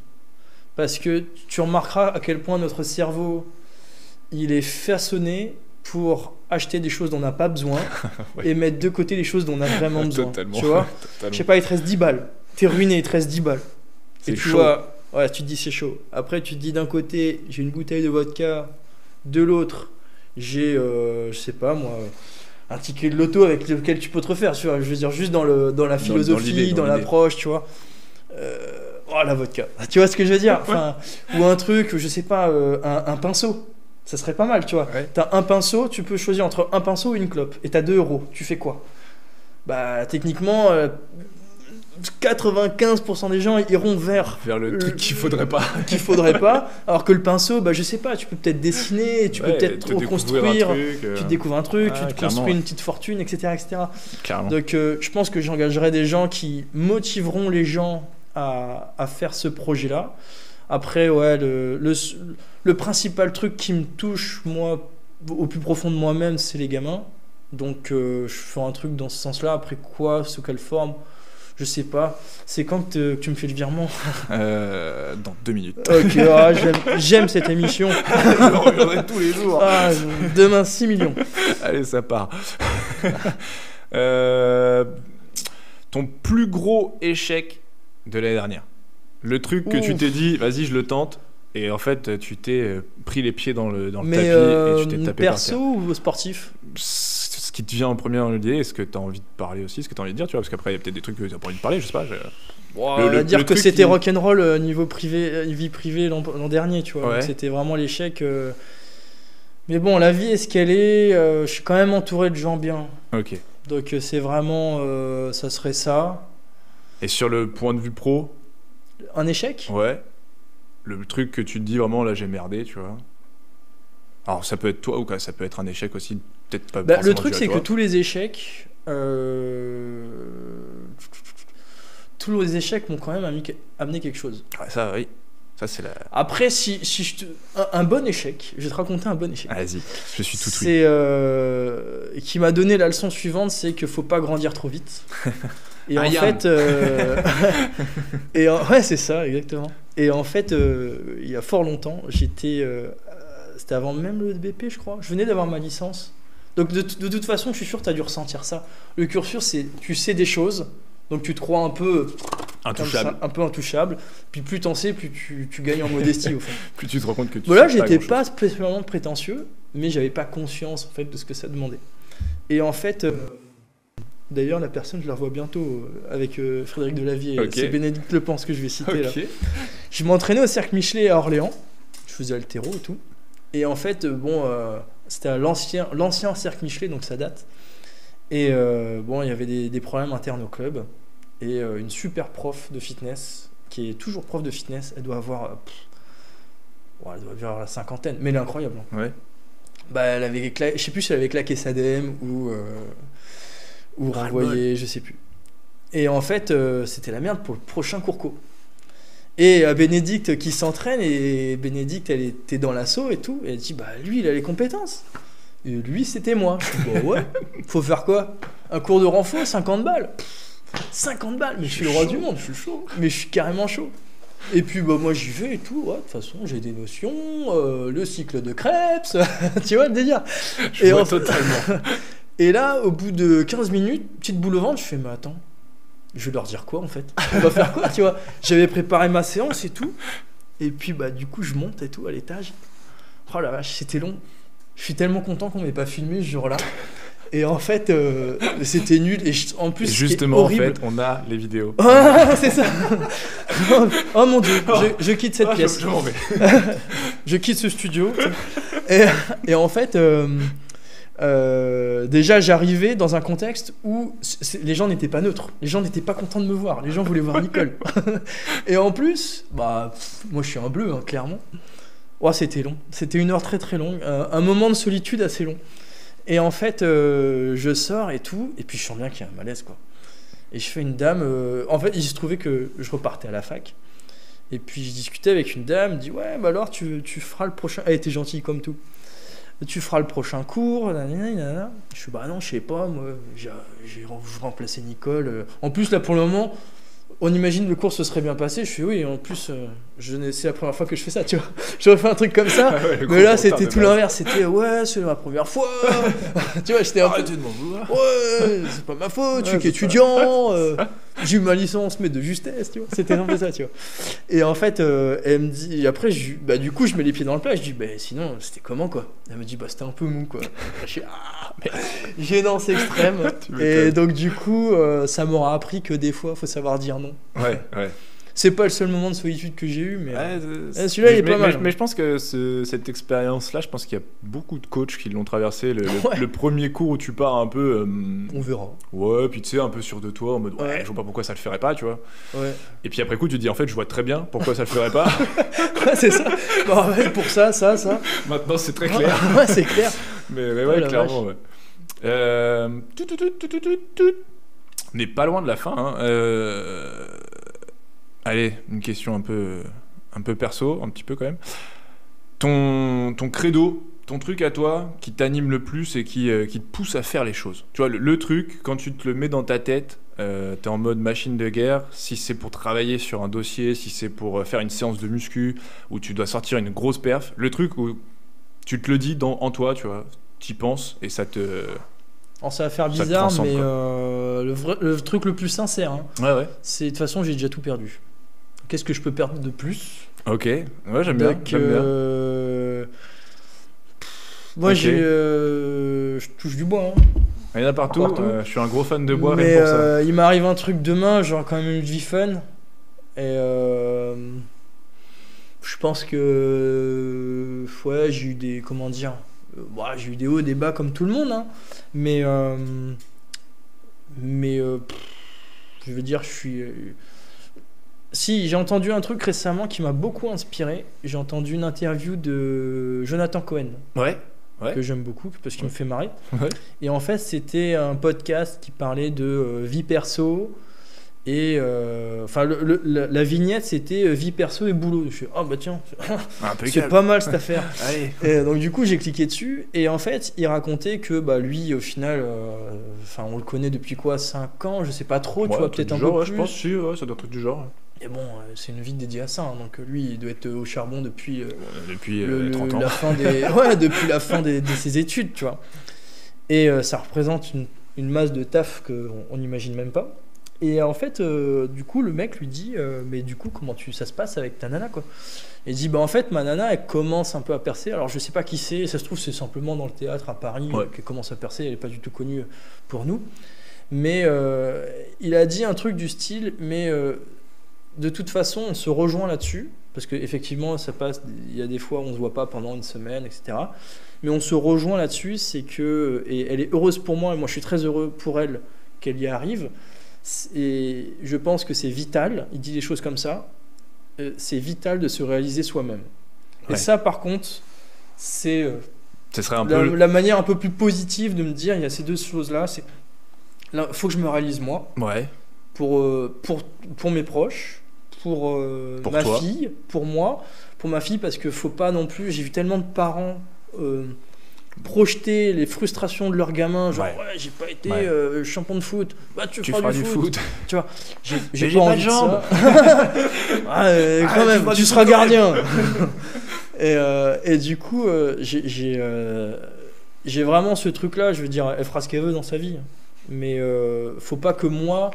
S1: parce que tu remarqueras à quel point notre cerveau il est façonné pour acheter des choses dont on n'a pas besoin ouais. Et mettre de côté les choses dont on a vraiment besoin.
S2: Totalement.
S1: Tu vois,
S2: Totalement.
S1: Je sais pas, il te reste 10 balles. T'es ruiné, il te reste 10 balles.
S2: C'est
S1: et tu
S2: chaud.
S1: vois, ouais, tu te dis c'est chaud. Après, tu te dis d'un côté, j'ai une bouteille de vodka. De l'autre, j'ai, je sais pas moi, un ticket de loto avec lequel tu peux te refaire. Tu vois, je veux dire, juste dans la philosophie, dans l'approche, tu vois. Oh, la vodka. Tu vois ce que je veux dire, enfin, ou un truc, je sais pas, un pinceau. Ça serait pas mal, tu vois. Ouais. T'as un pinceau, tu peux choisir entre un pinceau et une clope. Et t'as 2 euros. Tu fais quoi? Bah, techniquement, 95% des gens iront vers
S2: le truc qu'il faudrait pas.
S1: Alors que le pinceau, bah, je sais pas, tu peux peut-être dessiner, tu peux peut-être reconstruire. Tu te découvres un truc, tu te construis une petite fortune, etc.
S2: Clairement.
S1: Donc, je pense que j'engagerai des gens qui motiveront les gens à faire ce projet-là. Après, ouais, le principal truc qui me touche, moi, au plus profond de moi-même, c'est les gamins. Donc, je fais un truc dans ce sens-là. Après quoi, sous quelle forme, je sais pas. C'est quand que tu me fais le virement?
S2: Dans 2 minutes.
S1: Ok, j'aime cette émission.
S2: Je le reviendrai tous les jours.
S1: Demain, 6 millions.
S2: Allez, ça part. Ton plus gros échec de l'année dernière? Le truc que tu t'es dit, vas-y, je le tente, et en fait, tu t'es pris les pieds dans le tapis et tu t'es tapé par terre.
S1: Perso ou sportif?
S2: Ce qui te vient en premier dans l'idée, est-ce que tu as envie de parler aussi, ce que tu as envie de dire, tu vois, parce qu'après, il y a peut-être des trucs que tu n'as pas envie de parler, je sais pas.
S1: On va dire que c'était rock'n'roll niveau privé, vie privée l'an dernier, tu vois.
S2: Ouais.
S1: C'était vraiment l'échec. Mais bon, la vie est ce qu'elle est. Je suis quand même entouré de gens bien.
S2: Ok.
S1: Donc c'est vraiment, ça serait ça.
S2: Et sur le point de vue pro?
S1: Un échec?
S2: Ouais. Le truc que tu te dis vraiment, là j'ai merdé, tu vois. Alors ça peut être toi ou ça peut être un échec aussi, peut-être pas.
S1: Le truc c'est que tous les échecs, m'ont quand même amené quelque chose.
S2: Ouais, ça oui. Ça c'est la.
S1: Après un bon échec, je vais te raconter un bon échec.
S2: Vas-y, je suis tout oui.
S1: C'est qui m'a donné la leçon suivante, c'est qu'il faut pas grandir trop vite. Et en fait, ouais, c'est ça, exactement. Et en fait, il y a fort longtemps, c'était avant même le BP, je crois. Je venais d'avoir ma licence. Donc de toute façon, je suis sûr que tu as dû ressentir ça. Le cursus, c'est tu sais des choses, donc tu te crois un peu intouchable. Puis plus t'en sais, plus tu gagnes en modestie au fond.
S2: Plus tu te rends compte que tu.
S1: Voilà, j'étais pas spécialement prétentieux, mais j'avais pas conscience en fait de ce que ça demandait. Et en fait. D'ailleurs, la personne, je la revois bientôt avec Frédéric Delavier. Okay. C'est Bénédicte Lepens que je vais citer. Okay. Là. Je m'entraînais au Cercle Michelet à Orléans. Je faisais haltéro et tout. Et en fait, c'était à l'ancien Cercle Michelet, donc ça date. Et il y avait des problèmes internes au club. Et une super prof de fitness, qui est toujours prof de fitness, elle doit avoir la cinquantaine, mais elle est incroyable. Hein.
S2: Ouais.
S1: Elle avait je sais plus si elle avait claqué sa DM ou renvoyer, je sais plus. Et en fait, c'était la merde pour le prochain cours. Et Bénédicte qui s'entraîne, et Bénédicte, elle était dans l'assaut et tout, et elle dit, lui, il a les compétences. Et lui, c'était moi. Je dis, ouais, faut faire quoi? Un cours de renfort, 50 balles. 50 balles, mais je suis le roi du monde. Je suis chaud. Mais je suis carrément chaud. Et puis, moi, j'y vais et tout. Ouais, de toute façon, j'ai des notions, le cycle de Krebs, tu vois le délire.
S2: Je vois totalement.
S1: Et là, au bout de 15 minutes, petite boule au ventre, je fais, mais attends, je vais leur dire quoi en fait? On va faire quoi, tu vois? J'avais préparé ma séance et tout. Et puis, du coup, je monte et tout à l'étage. Oh la vache, c'était long. Je suis tellement content qu'on m'ait pas filmé ce jour-là. Et en fait, c'était nul. Et en plus,
S2: et justement,
S1: horrible,
S2: en fait, on a les vidéos.
S1: c'est ça. Oh mon Dieu, je quitte cette pièce.
S2: Je m'en vais.
S1: Je quitte ce studio. Et en fait, déjà, j'arrivais dans un contexte où les gens n'étaient pas neutres. Les gens n'étaient pas contents de me voir. Les gens voulaient voir Nicole. Et en plus, moi je suis un bleu, hein, clairement. Oh, c'était long. C'était une heure très très longue. Un moment de solitude assez long. Et en fait, je sors et tout. Et puis je sens bien qu'il y a un malaise, quoi. Et je fais une dame. En fait, il se trouvait que je repartais à la fac. Et puis je discutais avec une dame. Elle me dit ouais, bah alors tu feras le prochain. Elle était gentille comme tout. Tu feras le prochain cours. Nanana. Je suis bah non, je sais pas. Moi, j'ai remplacé Nicole. En plus, là pour le moment. On imagine le cours se serait bien passé. Je fais oui, en plus, c'est la première fois que je fais ça, tu vois. J'aurais fait un truc comme ça, mais là c'était tout l'inverse. C'était ouais, c'est ma première fois. Tu vois, j'étais un peu.
S2: Arrêtez de m'en vouloir.
S1: Ouais, c'est pas ma faute, je suis qu'étudiant. J'ai eu ma licence, mais de justesse, tu vois. C'était un peu ça, tu vois. Et en fait, elle me dit, après, du coup, je mets les pieds dans le plat. Je dis, sinon, c'était comment, quoi. Elle me dit, c'était un peu mou, quoi. Je suis gênance extrême. Et donc, du coup, ça m'aura appris que des fois, il faut savoir dire non.
S2: Ouais.
S1: C'est pas le seul moment de solitude que j'ai eu, mais
S2: celui-là
S1: il est pas mal.
S2: Mais je pense que cette expérience-là, je pense qu'il y a beaucoup de coachs qui l'ont traversé. Le premier cours où tu pars un peu.
S1: On verra.
S2: Ouais, puis tu sais, un peu sûr de toi, en mode je vois pas pourquoi ça le ferait pas, tu vois.
S1: Ouais.
S2: Et puis après coup, tu te dis en fait, je vois très bien pourquoi ça le ferait pas.
S1: Ouais, c'est ça. Bon, ouais, pour ça.
S2: Maintenant, c'est très clair.
S1: Ouais, c'est clair.
S2: Mais ouais, clairement, ouais. On n'est pas loin de la fin, hein. Allez, une question un peu perso, un petit peu quand même. Ton credo, ton truc à toi qui t'anime le plus et qui te pousse à faire les choses. Tu vois, le truc, quand tu te le mets dans ta tête, t'es en mode machine de guerre. Si c'est pour travailler sur un dossier, si c'est pour faire une séance de muscu, où tu dois sortir une grosse perf, le truc où tu te le dis en toi, tu vois, t'y penses et ça te...
S1: Alors ça va faire bizarre, mais le truc le plus sincère, hein,
S2: ouais.
S1: c'est de toute façon, j'ai déjà tout perdu. Qu'est-ce que je peux perdre de plus ?
S2: Ok, ouais, j'aime bien.
S1: Moi, je touche du bois. Hein.
S2: Il y en a partout. Je suis un gros fan de bois,
S1: mais
S2: rien pour ça.
S1: Il m'arrive un truc demain, j'aurai quand même une vie fun. Et je pense que j'ai eu des... Comment dire ? J'ai eu des hauts et des bas comme tout le monde. Hein. Mais je veux dire, je suis... Si, j'ai entendu un truc récemment qui m'a beaucoup inspiré. J'ai entendu une interview de Jonathan Cohen.
S2: Ouais.
S1: Que j'aime beaucoup parce qu'il me fait marrer.
S2: Ouais.
S1: Et en fait, c'était un podcast qui parlait de vie perso. Et la vignette, c'était vie perso et boulot. Je suis tiens, c'est pas mal cette affaire.
S2: Allez.
S1: Et donc du coup, j'ai cliqué dessus. Et en fait, il racontait que lui, au final, on le connaît depuis 5 ans, je sais pas trop, tu vois, peut-être un peu plus.
S2: Je pense que ça doit être du genre.
S1: Et bon, c'est une vie dédiée à ça. Hein, donc lui, il doit être au charbon depuis
S2: 30 ans.
S1: La fin depuis la fin de ses études, tu vois. Et ça représente une masse de taf qu'on n'imagine même pas. Et en fait, du coup, le mec lui dit mais du coup, comment ça se passe avec ta nana, quoi ? Et il dit en fait, ma nana, elle commence un peu à percer. Alors, je sais pas qui c'est. Ça se trouve, c'est simplement dans le théâtre à Paris qu'elle commence à percer. Elle est pas du tout connue pour nous. Mais il a dit un truc du style, mais de toute façon, on se rejoint là-dessus. Parce qu'effectivement, ça passe. Il y a des fois où on se voit pas pendant une semaine, etc. Mais on se rejoint là-dessus. C'est que et elle est heureuse pour moi. Et moi, je suis très heureux pour elle qu'elle y arrive. Et je pense que c'est vital, il dit des choses comme ça, c'est vital de se réaliser soi-même. Et ça, par contre, c'est
S2: ce serait
S1: la manière un peu plus positive de me dire, il y a ces deux choses-là, il faut que je me réalise moi, pour mes proches, pour ma fille, pour moi, pour ma fille, parce que faut pas non plus, j'ai vu tellement de parents... projeter les frustrations de leurs gamins, genre j'ai pas été champion de foot, tu feras du foot. Tu vois, j'ai pas envie de jambes. Quand même, tu seras gardien. Et du coup, j'ai vraiment ce truc-là. Je veux dire, elle fera ce qu'elle veut dans sa vie, mais faut pas que moi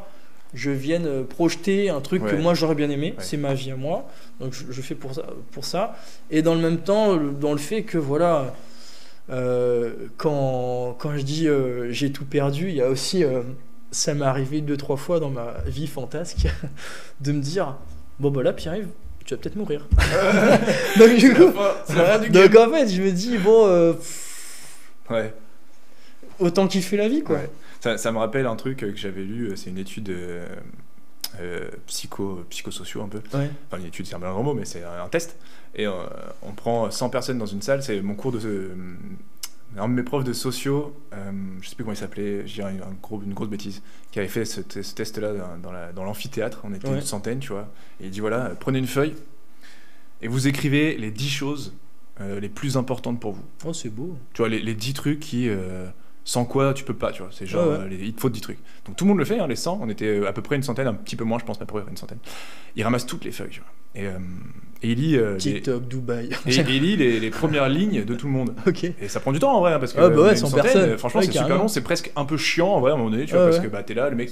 S1: je vienne projeter un truc que moi j'aurais bien aimé. C'est ma vie à moi, donc je fais pour ça. Et dans le même temps, dans le fait que Quand je dis j'ai tout perdu, il y a aussi, ça m'est arrivé 2-3 fois dans ma vie fantasque, de me dire, bon bah là Pierre-Yves, tu vas peut-être mourir. Donc du coup, donc en fait je me dis, bon,
S2: Ouais.
S1: autant kiffer la vie quoi.
S2: Ouais. Ça me rappelle un truc que j'avais lu, c'est une étude psychosociaux un peu.
S1: Ouais.
S2: Enfin, une étude, c'est un bien grand mot, mais c'est un test. Et on prend 100 personnes dans une salle, c'est mon cours de... un de mes profs de sociaux, je sais plus comment il s'appelait, je dirais une grosse bêtise, qui avait fait ce test-là dans l'amphithéâtre, on était une centaine, tu vois. Et il dit voilà, prenez une feuille et vous écrivez les 10 choses les plus importantes pour vous.
S1: Oh, c'est beau.
S2: Tu vois, les 10 trucs qui... sans quoi tu peux pas, tu vois. C'est genre, il te faut 10 trucs. Donc tout le monde le fait, hein, les 100. On était à peu près une centaine, un petit peu moins, je pense, mais à peu près une centaine. Il ramasse toutes les feuilles, tu vois. Et il lit.
S1: TikTok, Dubaï.
S2: Et il lit les premières lignes de tout le monde.
S1: Ok.
S2: Et ça prend du temps en vrai, hein, parce que.
S1: Ah bah ouais,
S2: une
S1: 100
S2: centaine,
S1: personnes.
S2: franchement,
S1: Ouais,
S2: c'est super
S1: carrément.
S2: long. C'est presque un peu chiant en vrai à un moment donné, tu vois, parce que bah, t'es là, le mec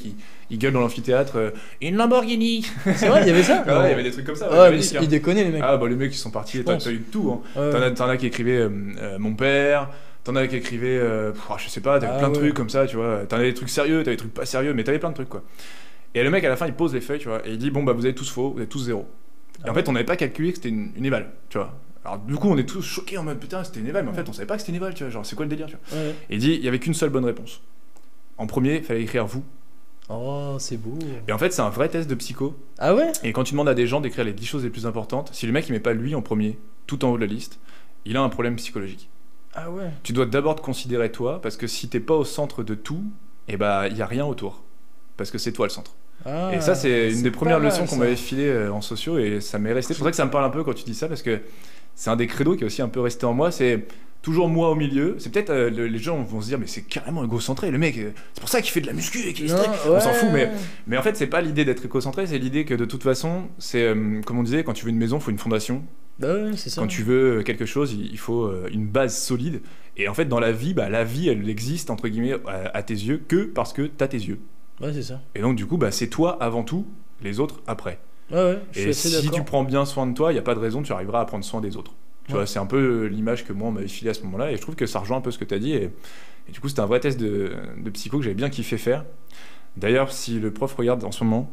S2: il gueule dans l'amphithéâtre, une Lamborghini.
S1: C'est vrai, il y avait ça.
S2: Ah ouais, il y avait des trucs comme ça.
S1: Ouais, mais
S2: véridique, hein.
S1: ils déconnaient les mecs.
S2: Ah bah les mecs ils sont partis, t'as eu tout. Hein.
S1: Ouais.
S2: T'en as qui écrivaient mon père. T'en as qui écrivaient, je sais pas, t'avais plein de trucs comme ça, tu vois. T'en avais des trucs sérieux, t'avais des trucs pas sérieux, mais t'avais plein de trucs, quoi. Et le mec, à la fin, il pose les feuilles, tu vois, et il dit, bon, bah, vous avez tous faux, vous avez tous zéro. Et en fait, on n'avait pas calculé que c'était une éval, tu vois. Alors, du coup, on est tous choqués en mode, putain, c'était une éval, mais en fait, on savait pas que c'était une éval, tu vois. Genre, c'est quoi le délire, tu vois.
S1: Ouais.
S2: Et il dit, il y avait qu'une seule bonne réponse. En premier, il fallait écrire vous.
S1: Oh, c'est beau.
S2: Et en fait, c'est un vrai test de psycho.
S1: Ah ouais?
S2: Et quand tu demandes à des gens d'écrire les 10 choses les plus importantes, si le mec, il met pas lui en premier, tout en haut de la liste, il a un problème psychologique.
S1: Ah ouais.
S2: Tu dois d'abord te considérer toi, parce que si t'es pas au centre de tout, et bah il y a rien autour, parce que c'est toi le centre.
S1: Ah,
S2: et ça c'est une des premières
S1: pas mal,
S2: leçons qu'on
S1: ça.
S2: m'avait filé en sociaux, et ça m'est resté. C'est pour ça que ça me parle un peu quand tu dis ça, parce que c'est un des credos qui est aussi un peu resté en moi. C'est toujours moi au milieu. C'est peut-être les gens vont se dire mais c'est carrément égocentré le mec. C'est pour ça qu'il fait de la muscu et qu'il est strict. On s'en fout, mais en fait c'est pas l'idée d'être égocentré, c'est l'idée que de toute façon c'est comme on disait, quand tu veux une maison, il faut une fondation.
S1: Bah ouais, c'est ça.
S2: Quand tu veux quelque chose, il faut une base solide. Et en fait, dans la vie, bah, la vie, elle existe, entre guillemets, à tes yeux, que parce que t'as tes yeux.
S1: Ouais, c'est ça.
S2: Et donc, du coup, bah, c'est toi avant tout, les autres après.
S1: Ouais, je suis
S2: Et
S1: assez
S2: si
S1: d'accord.
S2: tu prends bien soin de toi, il n'y a pas de raison, tu arriveras à prendre soin des autres. Tu vois, c'est un peu l'image que moi, on m'avait filée à ce moment-là. Et je trouve que ça rejoint un peu ce que tu as dit. Et du coup, c'était un vrai test de psycho que j'avais bien kiffé faire. D'ailleurs, si le prof regarde en ce moment,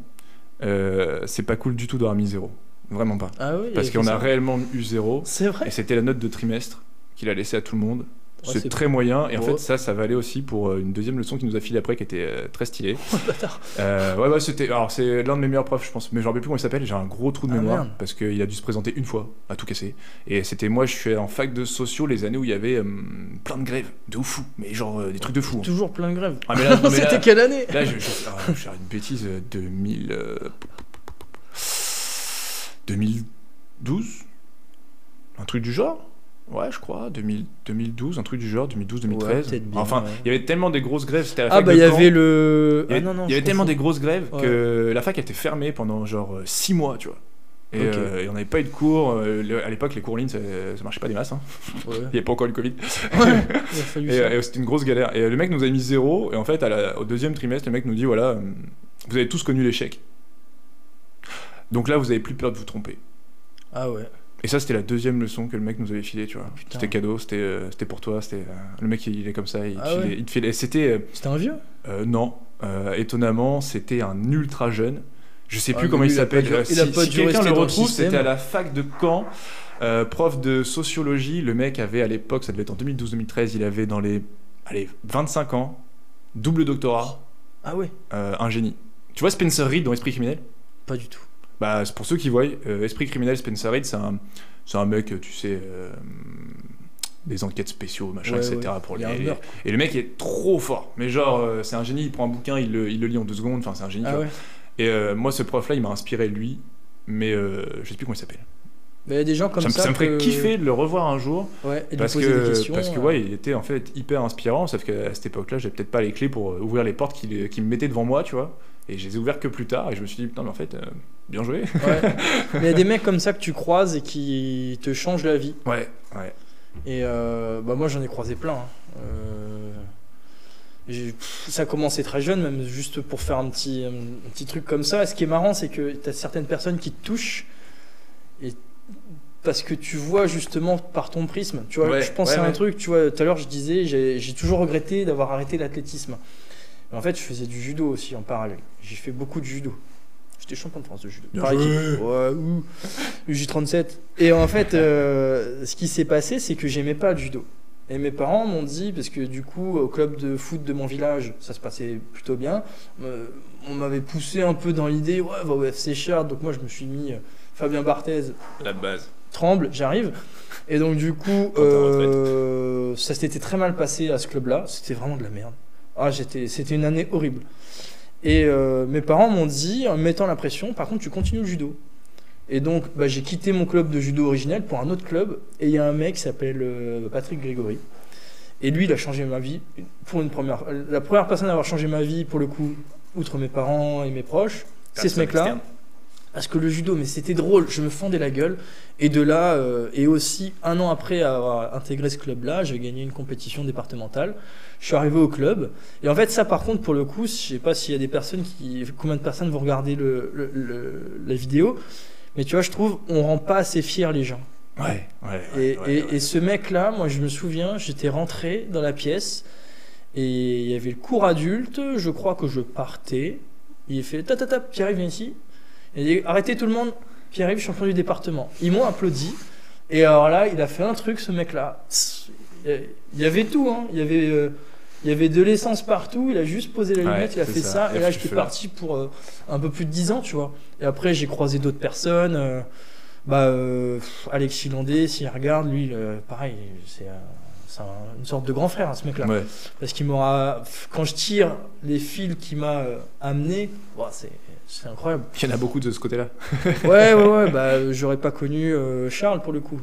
S2: c'est pas cool du tout d'avoir mis 0. Vraiment pas.
S1: Ah oui,
S2: Parce qu'on a réellement eu 0.
S1: C'est vrai.
S2: Et c'était la note de trimestre qu'il a laissé à tout le monde.
S1: Ouais,
S2: c'est très moyen. Et en
S1: bon.
S2: fait, ça valait aussi pour une deuxième leçon qu'il nous a filée après qui était très stylée.
S1: Oh, bâtard.
S2: Ouais, c'était. Alors, c'est l'un de mes meilleurs profs, je pense. Mais je ne me rappelle plus comment il s'appelle. J'ai un gros trou de mémoire.
S1: Merde.
S2: Parce qu'il a dû se présenter une fois, à tout casser. Et c'était moi, je suis en fac de sociaux les années où il y avait plein de grèves. De ouf fou. Mais genre des trucs de fou. Hein.
S1: Toujours plein de grèves.
S2: Ah, mais là, non, mais
S1: C'était
S2: là-
S1: quelle année?
S2: Là, je vais faire une bêtise. 2012 un truc du genre. Ouais, je crois, 2012, un truc du genre, 2012-2013.
S1: Ouais, peut-être bien,
S2: Enfin,
S1: ouais.
S2: il y avait tellement des grosses grèves, c'était à la
S1: Ah
S2: fac
S1: bah
S2: de
S1: il y
S2: Caen.
S1: avait le...
S2: Il y avait,
S1: Ah non,
S2: il y avait
S1: je
S2: tellement
S1: confonds.
S2: des grosses grèves
S1: Ouais.
S2: que la fac était fermée pendant genre 6 mois, tu vois. Et,
S1: Ok.
S2: et on n'avait pas eu de cours. À l'époque, les cours en ligne, ça marchait pas des masses. Hein.
S1: Ouais.
S2: Il n'y avait pas encore le Covid.
S1: Ouais, il a fallu
S2: Et,
S1: ça.
S2: et c'était une grosse galère. Et le mec nous avait mis 0. Et en fait, au deuxième trimestre, le mec nous dit voilà, vous avez tous connu l'échec. Donc là, vous avez plus peur de vous tromper.
S1: Ah ouais.
S2: Et ça, c'était la deuxième leçon que le mec nous avait filée, tu vois.
S1: Putain.
S2: C'était cadeau, c'était pour toi. Le mec, il est comme ça. Il te
S1: Ah
S2: filait,
S1: ouais.
S2: il te filait. C'était.
S1: C'était un vieux?
S2: Non. Étonnamment, c'était un ultra jeune. Je sais
S1: Ah,
S2: plus
S1: mais
S2: comment
S1: lui,
S2: il
S1: il a
S2: s'appelle.
S1: pas dû- il a pas
S2: Si
S1: dû
S2: quelqu'un
S1: rester
S2: le
S1: dans le
S2: retrouve,
S1: système.
S2: c'était à la fac de Caen. Prof de sociologie. Le mec avait à l'époque, ça devait être en 2012-2013, il avait dans les 25 ans, double doctorat,
S1: Ah ouais.
S2: un génie. Tu vois Spencer Reid dans Esprit criminel?
S1: Pas du tout.
S2: Bah, c'est pour ceux qui voient, Esprit criminel, Spencer Reid, c'est un mec, tu sais, des enquêtes spéciaux, machin,
S1: Ouais,
S2: etc.
S1: ouais.
S2: Pour
S1: Il y a un meurtre.
S2: Et le mec est trop fort. Mais genre, c'est un génie, il prend un bouquin, il le lit en 2 secondes, enfin, c'est un génie. tu
S1: Ah
S2: vois.
S1: ouais.
S2: Et moi, ce prof-là, il m'a inspiré, lui, mais je sais plus comment il s'appelle.
S1: Mais il y a des gens comme ça.
S2: Ça me ferait
S1: que-
S2: kiffer de le revoir un jour.
S1: Ouais, et de lui
S2: Parce
S1: poser des questions.
S2: que ouais, il était en fait hyper inspirant, sauf qu'à cette époque-là, j'avais peut-être pas les clés pour ouvrir les portes qu'il me mettait devant moi, tu vois. Et je les ai ouvertes que plus tard, et je me suis dit, putain, mais en fait, bien joué.
S1: Ouais. Mais il y a des mecs comme ça que tu croises et qui te changent la vie.
S2: Ouais.
S1: Et bah moi j'en ai croisé plein. Hein. Ça a commencé très jeune, même juste pour faire un petit truc comme ça. Et ce qui est marrant, c'est que tu as certaines personnes qui te touchent et parce que tu vois justement par ton prisme. Tu vois,
S2: Ouais,
S1: je pense à un truc, tu vois, tout à l'heure je disais, j'ai toujours regretté d'avoir arrêté l'athlétisme. Mais en fait, je faisais du judo aussi en parallèle. J'ai fait beaucoup de judo. J'étais champion de France de judo. Par équipe. Ouais, J37. Et en fait, ce qui s'est passé, c'est que j'aimais pas le judo. Et mes parents m'ont dit, parce que du coup, au club de foot de mon village, ça se passait plutôt bien, on m'avait poussé un peu dans l'idée, ouais, va au FC Chartres. Donc moi, je me suis mis Fabien Barthez.
S2: La base.
S1: Tremble, j'arrive. Et donc du coup, ça s'était très mal passé à ce club-là. C'était vraiment de la merde. C'était une année horrible. Et mes parents m'ont dit, en me mettant la pression, par contre, tu continues le judo. Et donc, j'ai quitté mon club de judo originel pour un autre club. Et il y a un mec qui s'appelle Patrick Grégory. Et lui, il a changé ma vie. La première personne à avoir changé ma vie, pour le coup, outre mes parents et mes proches, c'est ce mec-là. Externe. Parce que le judo, mais c'était drôle, je me fendais la gueule. Et de là, et aussi, un an après avoir intégré ce club-là, j'ai gagné une compétition départementale. Je suis arrivé au club. Et en fait, ça, par contre, pour le coup, je sais pas s'il y a des personnes combien de personnes vont regarder la vidéo. Mais tu vois, je trouve, on rend pas assez fiers les gens. Et ce mec-là, moi, je me souviens, j'étais rentré dans la pièce. Et il y avait le cours adulte. Je crois que je partais. Il fait, Pierre-Yves, viens ici. Il dit, arrêtez tout le monde, Pierre-Yves, champion du département. Ils m'ont applaudi. Et alors là, il a fait un truc, ce mec-là. Il y avait tout, hein. Il y avait de l'essence partout. Il a juste posé la lunette, il a fait ça. Et là, j'étais parti pour un peu plus de 10 ans, tu vois. Et après, j'ai croisé d'autres personnes. Alexis Landé, s'il regarde, lui, pareil, c'est une sorte de grand frère, hein, ce mec-là. Ouais. Parce qu'il m'aura... Quand je tire les fils qu'il m'a amené, c'est incroyable.
S2: Il y en a beaucoup de ce côté-là.
S1: Ouais. J'aurais pas connu Charles pour le coup.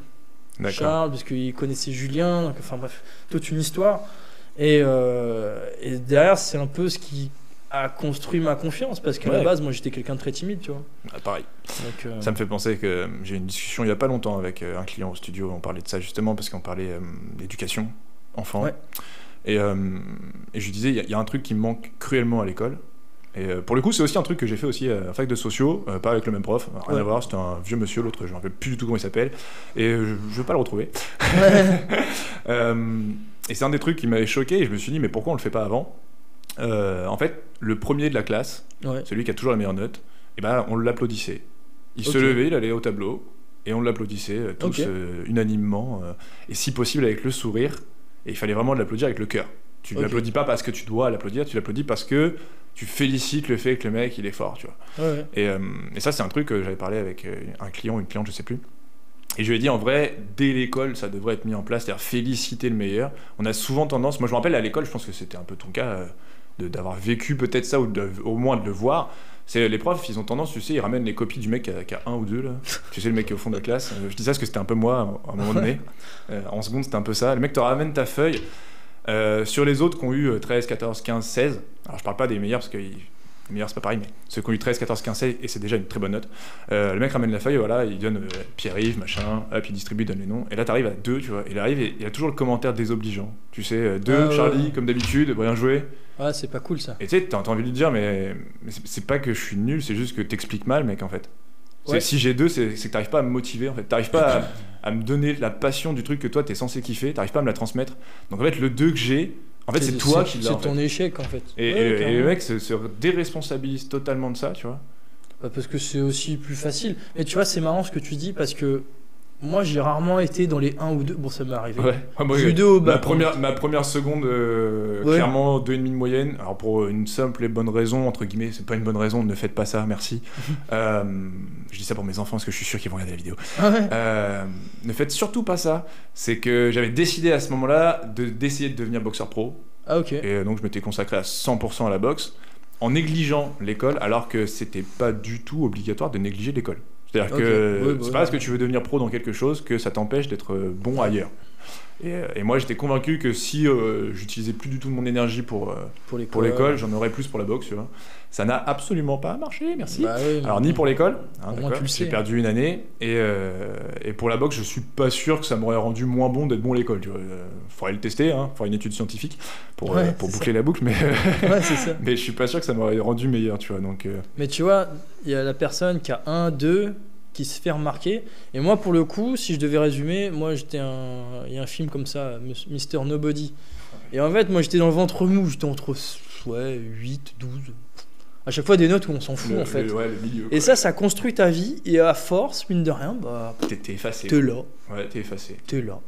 S2: D'accord.
S1: Charles, parce qu'il connaissait Julien. Donc, enfin bref, toute une histoire. Et derrière, c'est un peu ce qui a construit ma confiance. Parce qu'à la base, moi, j'étais quelqu'un de très timide, tu vois.
S2: Pareil. Donc, ça me fait penser que j'ai eu une discussion il y a pas longtemps avec un client au studio. On parlait de ça justement parce qu'on parlait d'éducation enfant. Ouais. Et je lui disais, il y a un truc qui me manque cruellement à l'école. Et pour le coup, c'est aussi un truc que j'ai fait aussi à fac de sociaux, pas avec le même prof, rien à voir, c'était un vieux monsieur, l'autre, je ne me rappelle plus du tout comment il s'appelle, et je ne vais pas le retrouver. Et c'est un des trucs qui m'avait choqué, et je me suis dit, mais pourquoi on le fait pas avant ? En fait, le premier de la classe, celui qui a toujours la meilleure note, on l'applaudissait. Il se levait, il allait au tableau, et on l'applaudissait tous unanimement, et si possible avec le sourire, et il fallait vraiment l'applaudir avec le cœur. Tu ne l'applaudis pas parce que tu dois l'applaudir, tu l'applaudis parce que tu félicites le fait que le mec il est fort, tu vois. Ouais. Et ça, c'est un truc que j'avais parlé avec un client ou une cliente, je sais plus. Et je lui ai dit, en vrai, dès l'école, ça devrait être mis en place, c'est-à-dire féliciter le meilleur. On a souvent tendance, moi je me rappelle à l'école, je pense que c'était un peu ton cas, d'avoir vécu peut-être ça, ou au moins de le voir. C'est les profs, ils ont tendance, tu sais, ils ramènent les copies du mec qui a 1 ou 2, là. Tu sais, le mec qui est au fond de la classe. Je dis ça parce que c'était un peu moi, à un moment donné. En seconde, c'était un peu ça. Le mec te ramène ta feuille. Sur les autres qui ont eu 13, 14, 15, 16, alors je parle pas des meilleurs parce que les meilleurs c'est pas pareil, mais ceux qui ont eu 13, 14, 15, 16, et c'est déjà une très bonne note, le mec ramène la feuille, voilà, il donne Pierre-Yves, machin, hop, il distribue, il donne les noms, et là t'arrives à 2, tu vois, il arrive et il y a toujours le commentaire désobligeant, tu sais, 2, Charlie, comme d'habitude, bien joué.
S1: Ouais, c'est pas cool ça.
S2: Et tu sais, t'as envie de lui dire, mais c'est pas que je suis nul, c'est juste que t'expliques mal, mec, en fait. Si j'ai 2, c'est que t'arrives pas à me motiver, en fait. T'arrives pas à me donner la passion du truc que toi t'es censé kiffer, t'arrives pas à me la transmettre. Donc en fait, le 2 que j'ai, en fait, c'est toi qui l'as.
S1: C'est ton échec, en fait.
S2: Et le mec se déresponsabilise totalement de ça, tu vois.
S1: Parce que c'est aussi plus facile. Mais tu vois, c'est marrant ce que tu dis, parce que moi, j'ai rarement été dans les 1 ou 2. Bon, ça m'est arrivé.
S2: Judo, ma première seconde, clairement 2,5 de moyenne. Alors, pour une simple et bonne raison, entre guillemets, c'est pas une bonne raison, ne faites pas ça, merci. Je dis ça pour mes enfants parce que je suis sûr qu'ils vont regarder la vidéo. Ne faites surtout pas ça. C'est que j'avais décidé à ce moment-là d'essayer de devenir boxeur pro. Et donc, je m'étais consacré à 100% à la boxe, en négligeant l'école, alors que c'était pas du tout obligatoire de négliger l'école. C'est-à-dire que c'est pas parce que tu veux devenir pro dans quelque chose que ça t'empêche d'être bon ailleurs. Et moi, j'étais convaincu que si j'utilisais plus du tout mon énergie pour l'école, j'en aurais plus pour la boxe, tu vois. Ça n'a absolument pas marché, merci. Alors, ni pour l'école, j'ai perdu une année, et pour la boxe, je suis pas sûr que ça m'aurait rendu moins bon d'être bon à l'école, tu vois. Faudrait le tester, faudrait une étude scientifique pour boucler la boucle, mais
S1: c'est ça.
S2: Mais je suis pas sûr que ça m'aurait rendu meilleur, tu vois. Donc,
S1: mais tu vois, il y a la personne qui a 1, 2, qui se fait remarquer. Et moi, pour le coup, si je devais résumer, moi, il y a un film comme ça, Mr. Nobody. Et en fait, moi, j'étais dans le ventre mou, j'étais entre 8, 12. À chaque fois, des notes où on s'en fout, en fait.
S2: Le milieu,
S1: et ça construit ta vie. Et à force, mine de rien, bah,
S2: t'es effacé.
S1: T'es là.
S2: Ouais, t'es effacé.
S1: T'es là.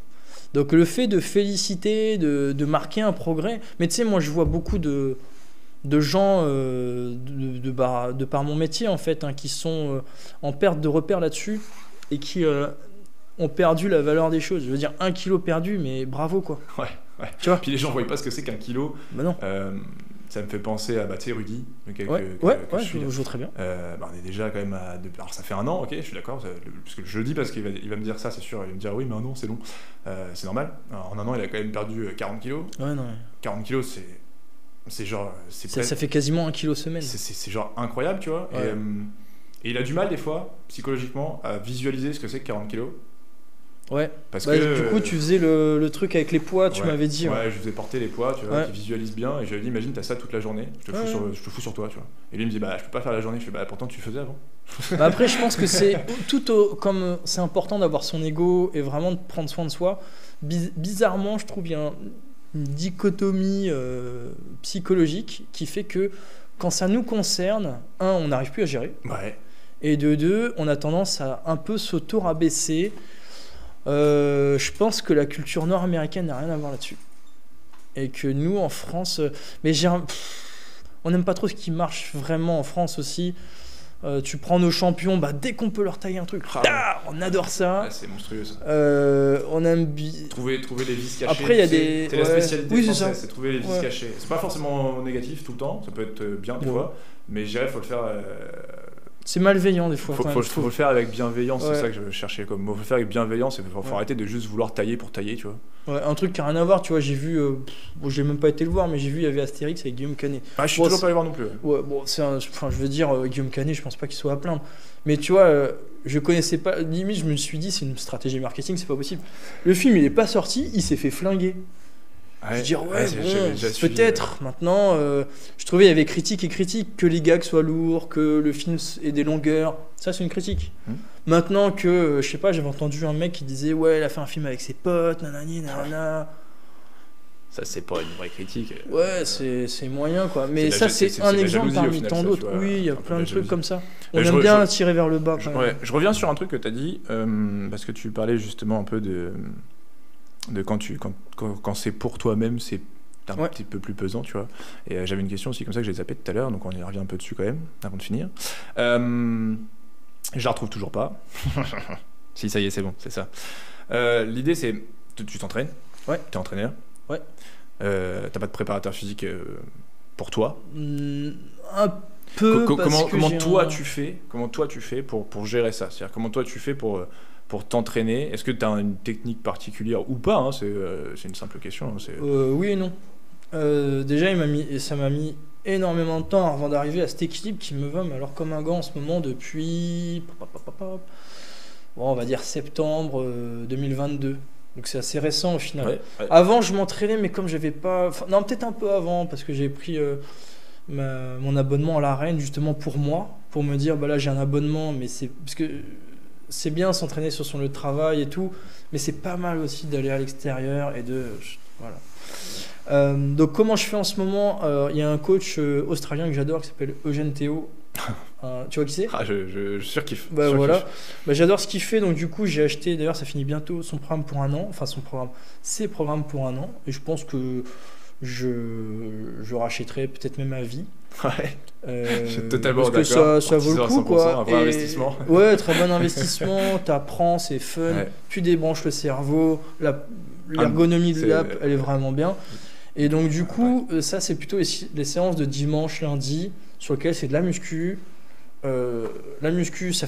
S1: Donc, le fait de féliciter, de marquer un progrès. Mais tu sais, moi, je vois beaucoup de gens de par mon métier, en fait, qui sont en perte de repère là-dessus et qui ont perdu la valeur des choses. Je veux dire, 1 kilo perdu, mais bravo, quoi.
S2: Ouais.
S1: Tu vois.
S2: Puis les gens ne voient pas ce que c'est qu'un kilo.
S1: Bah non.
S2: Ça me fait penser à tu sais, Rudy,
S1: je vois très bien.
S2: On est déjà quand même alors ça fait 1 an, ok, je suis d'accord, parce que je le dis parce qu'il va me dire ça, c'est sûr, il va me dire oui, mais 1 an, c'est long. C'est normal. Alors, en 1 an, il a quand même perdu 40 kilos.
S1: Ouais, non.
S2: 40 kilos, c'est genre...
S1: Ça fait quasiment 1 kilo semaine.
S2: C'est genre incroyable, tu vois. Ouais. Et il a du mal, des fois, psychologiquement, à visualiser ce que c'est que 40 kilos.
S1: Ouais,
S2: parce que
S1: du coup tu faisais le truc avec les poids, tu m'avais dit.
S2: Ouais, je faisais porter les poids, tu vois, qui visualisent bien, et je lui ai dit, imagine, t'as ça toute la journée, je te fous sur toi, tu vois. Et lui il me dit, bah je peux pas faire la journée, je fais, bah pourtant tu le faisais avant.
S1: Après, je pense que c'est comme c'est important d'avoir son ego et vraiment de prendre soin de soi. Bizarrement, je trouve qu'il y a une dichotomie psychologique qui fait que quand ça nous concerne, on n'arrive plus à gérer.
S2: Ouais.
S1: Et de 2, on a tendance à un peu s'auto-rabaisser. Je pense que la culture nord-américaine n'a rien à voir là-dessus. Et que nous, en France... Mais on n'aime pas trop ce qui marche vraiment en France aussi. Tu prends nos champions, dès qu'on peut leur tailler un truc, on adore ça.
S2: Ouais, c'est monstrueux ça.
S1: On aime
S2: trouver les vices cachés.
S1: Après, il y a des...
S2: C'est la spécialité française, c'est trouver les vices
S1: Ouais.
S2: cachés. C'est pas forcément négatif tout le temps, ça peut être bien des fois, mais je dirais faut le faire...
S1: C'est malveillant des fois.
S2: Faut le faire avec bienveillance,
S1: Ouais.
S2: c'est ça que je cherchais comme mot. Faut le faire avec bienveillance et faut arrêter de juste vouloir tailler pour tailler, tu vois.
S1: Ouais, un truc qui n'a rien à voir, tu vois, j'ai vu... j'ai même pas été le voir, mais j'ai vu, il y avait Astérix avec Guillaume Canet.
S2: Ah, je suis toujours pas allé voir non plus.
S1: Ouais, bon, je veux dire, Guillaume Canet, je pense pas qu'il soit à plaindre. Mais tu vois, je connaissais pas... Limite, je me suis dit, c'est une stratégie marketing, c'est pas possible. Le film, il est pas sorti, il s'est fait flinguer.
S2: Ouais,
S1: je dis,
S2: bon,
S1: peut-être. Maintenant, je trouvais il y avait critique et critique, que les gags soient lourds, que le film ait des longueurs. Ça, c'est une critique. Maintenant que, je sais pas, j'avais entendu un mec qui disait, ouais, il a fait un film avec ses potes, nanani, nanana.
S2: Ça, c'est pas une vraie critique.
S1: Ouais, c'est moyen, quoi. Mais ça, c'est un exemple parmi tant d'autres. Oui, il y a plein de trucs comme ça. On aime bien tirer vers le bas.
S2: Je reviens sur un truc que tu as dit, parce que tu parlais justement un peu de quand c'est pour toi-même, c'est un petit peu plus pesant, tu vois. Et j'avais une question aussi comme ça que j'ai zappé tout à l'heure, donc on y revient un peu dessus quand même, avant de finir. Je la retrouve toujours pas. Si, ça y est, c'est bon, c'est ça. L'idée, c'est, tu t'entraînes.
S1: Ouais.
S2: T'es entraîneur.
S1: Ouais.
S2: T'as pas de préparateur physique pour toi.
S1: Un peu.
S2: Comment toi tu fais pour gérer ça. C'est-à-dire comment toi tu fais pour t'entraîner. Est-ce que tu as une technique particulière ou pas, hein, c'est une simple question. Hein,
S1: oui et non. Déjà, ça m'a mis énormément de temps avant d'arriver à cet équilibre qui me va, mais alors comme un gant en ce moment depuis, on va dire septembre 2022. Donc c'est assez récent au final.
S2: Ouais.
S1: Avant, je m'entraînais, mais comme j'avais pas... non, peut-être un peu avant, parce que j'ai pris mon abonnement à l'arène justement pour moi, pour me dire, là j'ai un abonnement, mais c'est... Parce que c'est bien s'entraîner sur son lieu de travail et tout, mais c'est pas mal aussi d'aller à l'extérieur et de... Voilà. Donc comment je fais en ce moment, il y a un coach australien que j'adore qui s'appelle Eugène Théo. Tu vois qui c'est?
S2: Je surkiffe.
S1: Voilà. J'adore ce qu'il fait, donc du coup j'ai acheté, d'ailleurs ça finit bientôt, son programme pour 1 an, ses programmes pour 1 an, et je pense que je rachèterai peut-être même à vie.
S2: Ouais. Je suis totalement
S1: d'accord. Parce que ça vaut le coup, quoi.
S2: Un vrai investissement.
S1: Ouais, très bon investissement. T'apprends, c'est fun. Ouais. Tu débranches le cerveau. L'ergonomie de l'app, elle est vraiment bien. Et donc du coup, ça c'est plutôt les séances de dimanche, lundi, sur lesquelles c'est de la muscu. La muscu, ça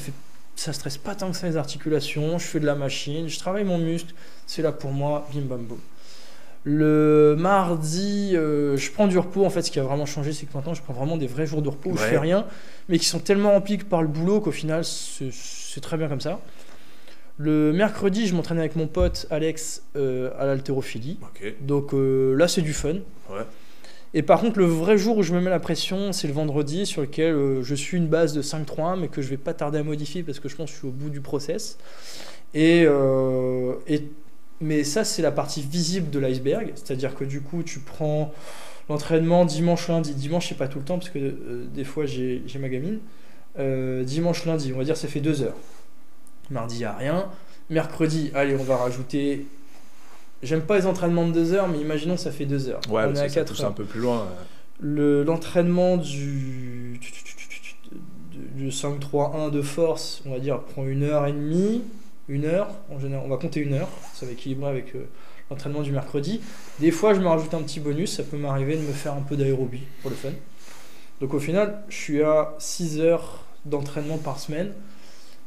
S1: stresse pas tant que ça les articulations. Je fais de la machine, je travaille mon muscle. C'est là pour moi. Bim bam boum. Le mardi, je prends du repos. En fait, ce qui a vraiment changé, c'est que maintenant, je prends vraiment des vrais jours de repos où je fais rien, mais qui sont tellement remplis par le boulot qu'au final, c'est très bien comme ça. Le mercredi, je m'entraîne avec mon pote Alex à l'haltérophilie.
S2: Okay.
S1: Donc là, c'est du fun.
S2: Ouais.
S1: Et par contre, le vrai jour où je me mets la pression, c'est le vendredi, sur lequel je suis une base de 5-3-1, mais que je vais pas tarder à modifier parce que je pense que je suis au bout du process. Mais ça, c'est la partie visible de l'iceberg, c'est-à-dire que du coup, tu prends l'entraînement dimanche, lundi. Dimanche, c'est pas tout le temps parce que des fois, j'ai ma gamine. Dimanche, lundi, on va dire ça fait 2 heures. Mardi, il n'y a rien. Mercredi, allez, on va rajouter. J'aime pas les entraînements de 2 heures, mais imaginons que ça fait 2 heures.
S2: Ouais,
S1: on est à 4
S2: pousse
S1: heures.
S2: un peu plus loin.
S1: L'entraînement du 5-3-1 de force, on va dire, prend 1h30, 1 heure. En général, on va compter 1 heure. Ça va équilibrer avec l'entraînement du mercredi. Des fois, je me rajoute un petit bonus. Ça peut m'arriver de me faire un peu d'aérobie pour le fun. Donc au final, je suis à 6 heures d'entraînement par semaine.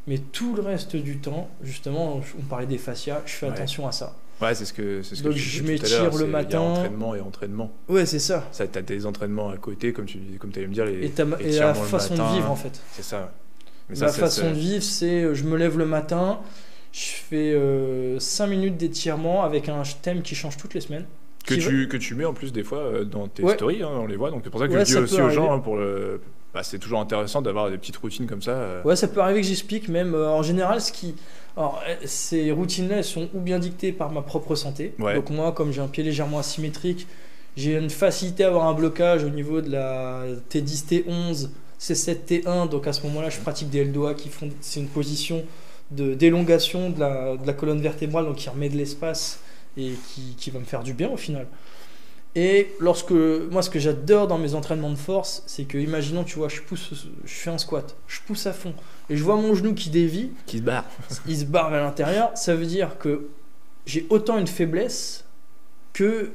S1: Mais tout le reste du temps, justement, on parlait des fascias, je fais attention à ça.
S2: Ouais, c'est ce que
S1: donc je m'étire le matin.
S2: Il y a entraînement et entraînement.
S1: Ouais, c'est ça.
S2: Ça, t'as des entraînements à côté, comme tu allais me dire,
S1: et la façon de vivre en fait.
S2: C'est ça. Mais
S1: la façon de vivre, c'est je me lève le matin, je fais 5 minutes d'étirement avec un thème qui change toutes les semaines.
S2: Que tu mets en plus des fois dans tes stories, hein, on les voit. Donc c'est pour ça que je dis aussi aux gens, c'est toujours intéressant d'avoir des petites routines comme ça.
S1: Ouais, ça peut arriver que j'explique même. En général, alors, ces routines-là, elles sont ou bien dictées par ma propre santé. Ouais. Donc moi, comme j'ai un pied légèrement asymétrique, j'ai une facilité à avoir un blocage au niveau de la T10, T11, C7, T1. Donc à ce moment-là, je pratique des LDOA c'est une position d'élongation de la colonne vertébrale, donc qui remet de l'espace et qui va me faire du bien au final. Et moi, ce que j'adore dans mes entraînements de force, c'est que, imaginons, tu vois, je fais un squat, je pousse à fond, et je vois mon genou qui dévie,
S2: qui se barre.
S1: Il se barre vers l'intérieur. Ça veut dire que j'ai autant une faiblesse que,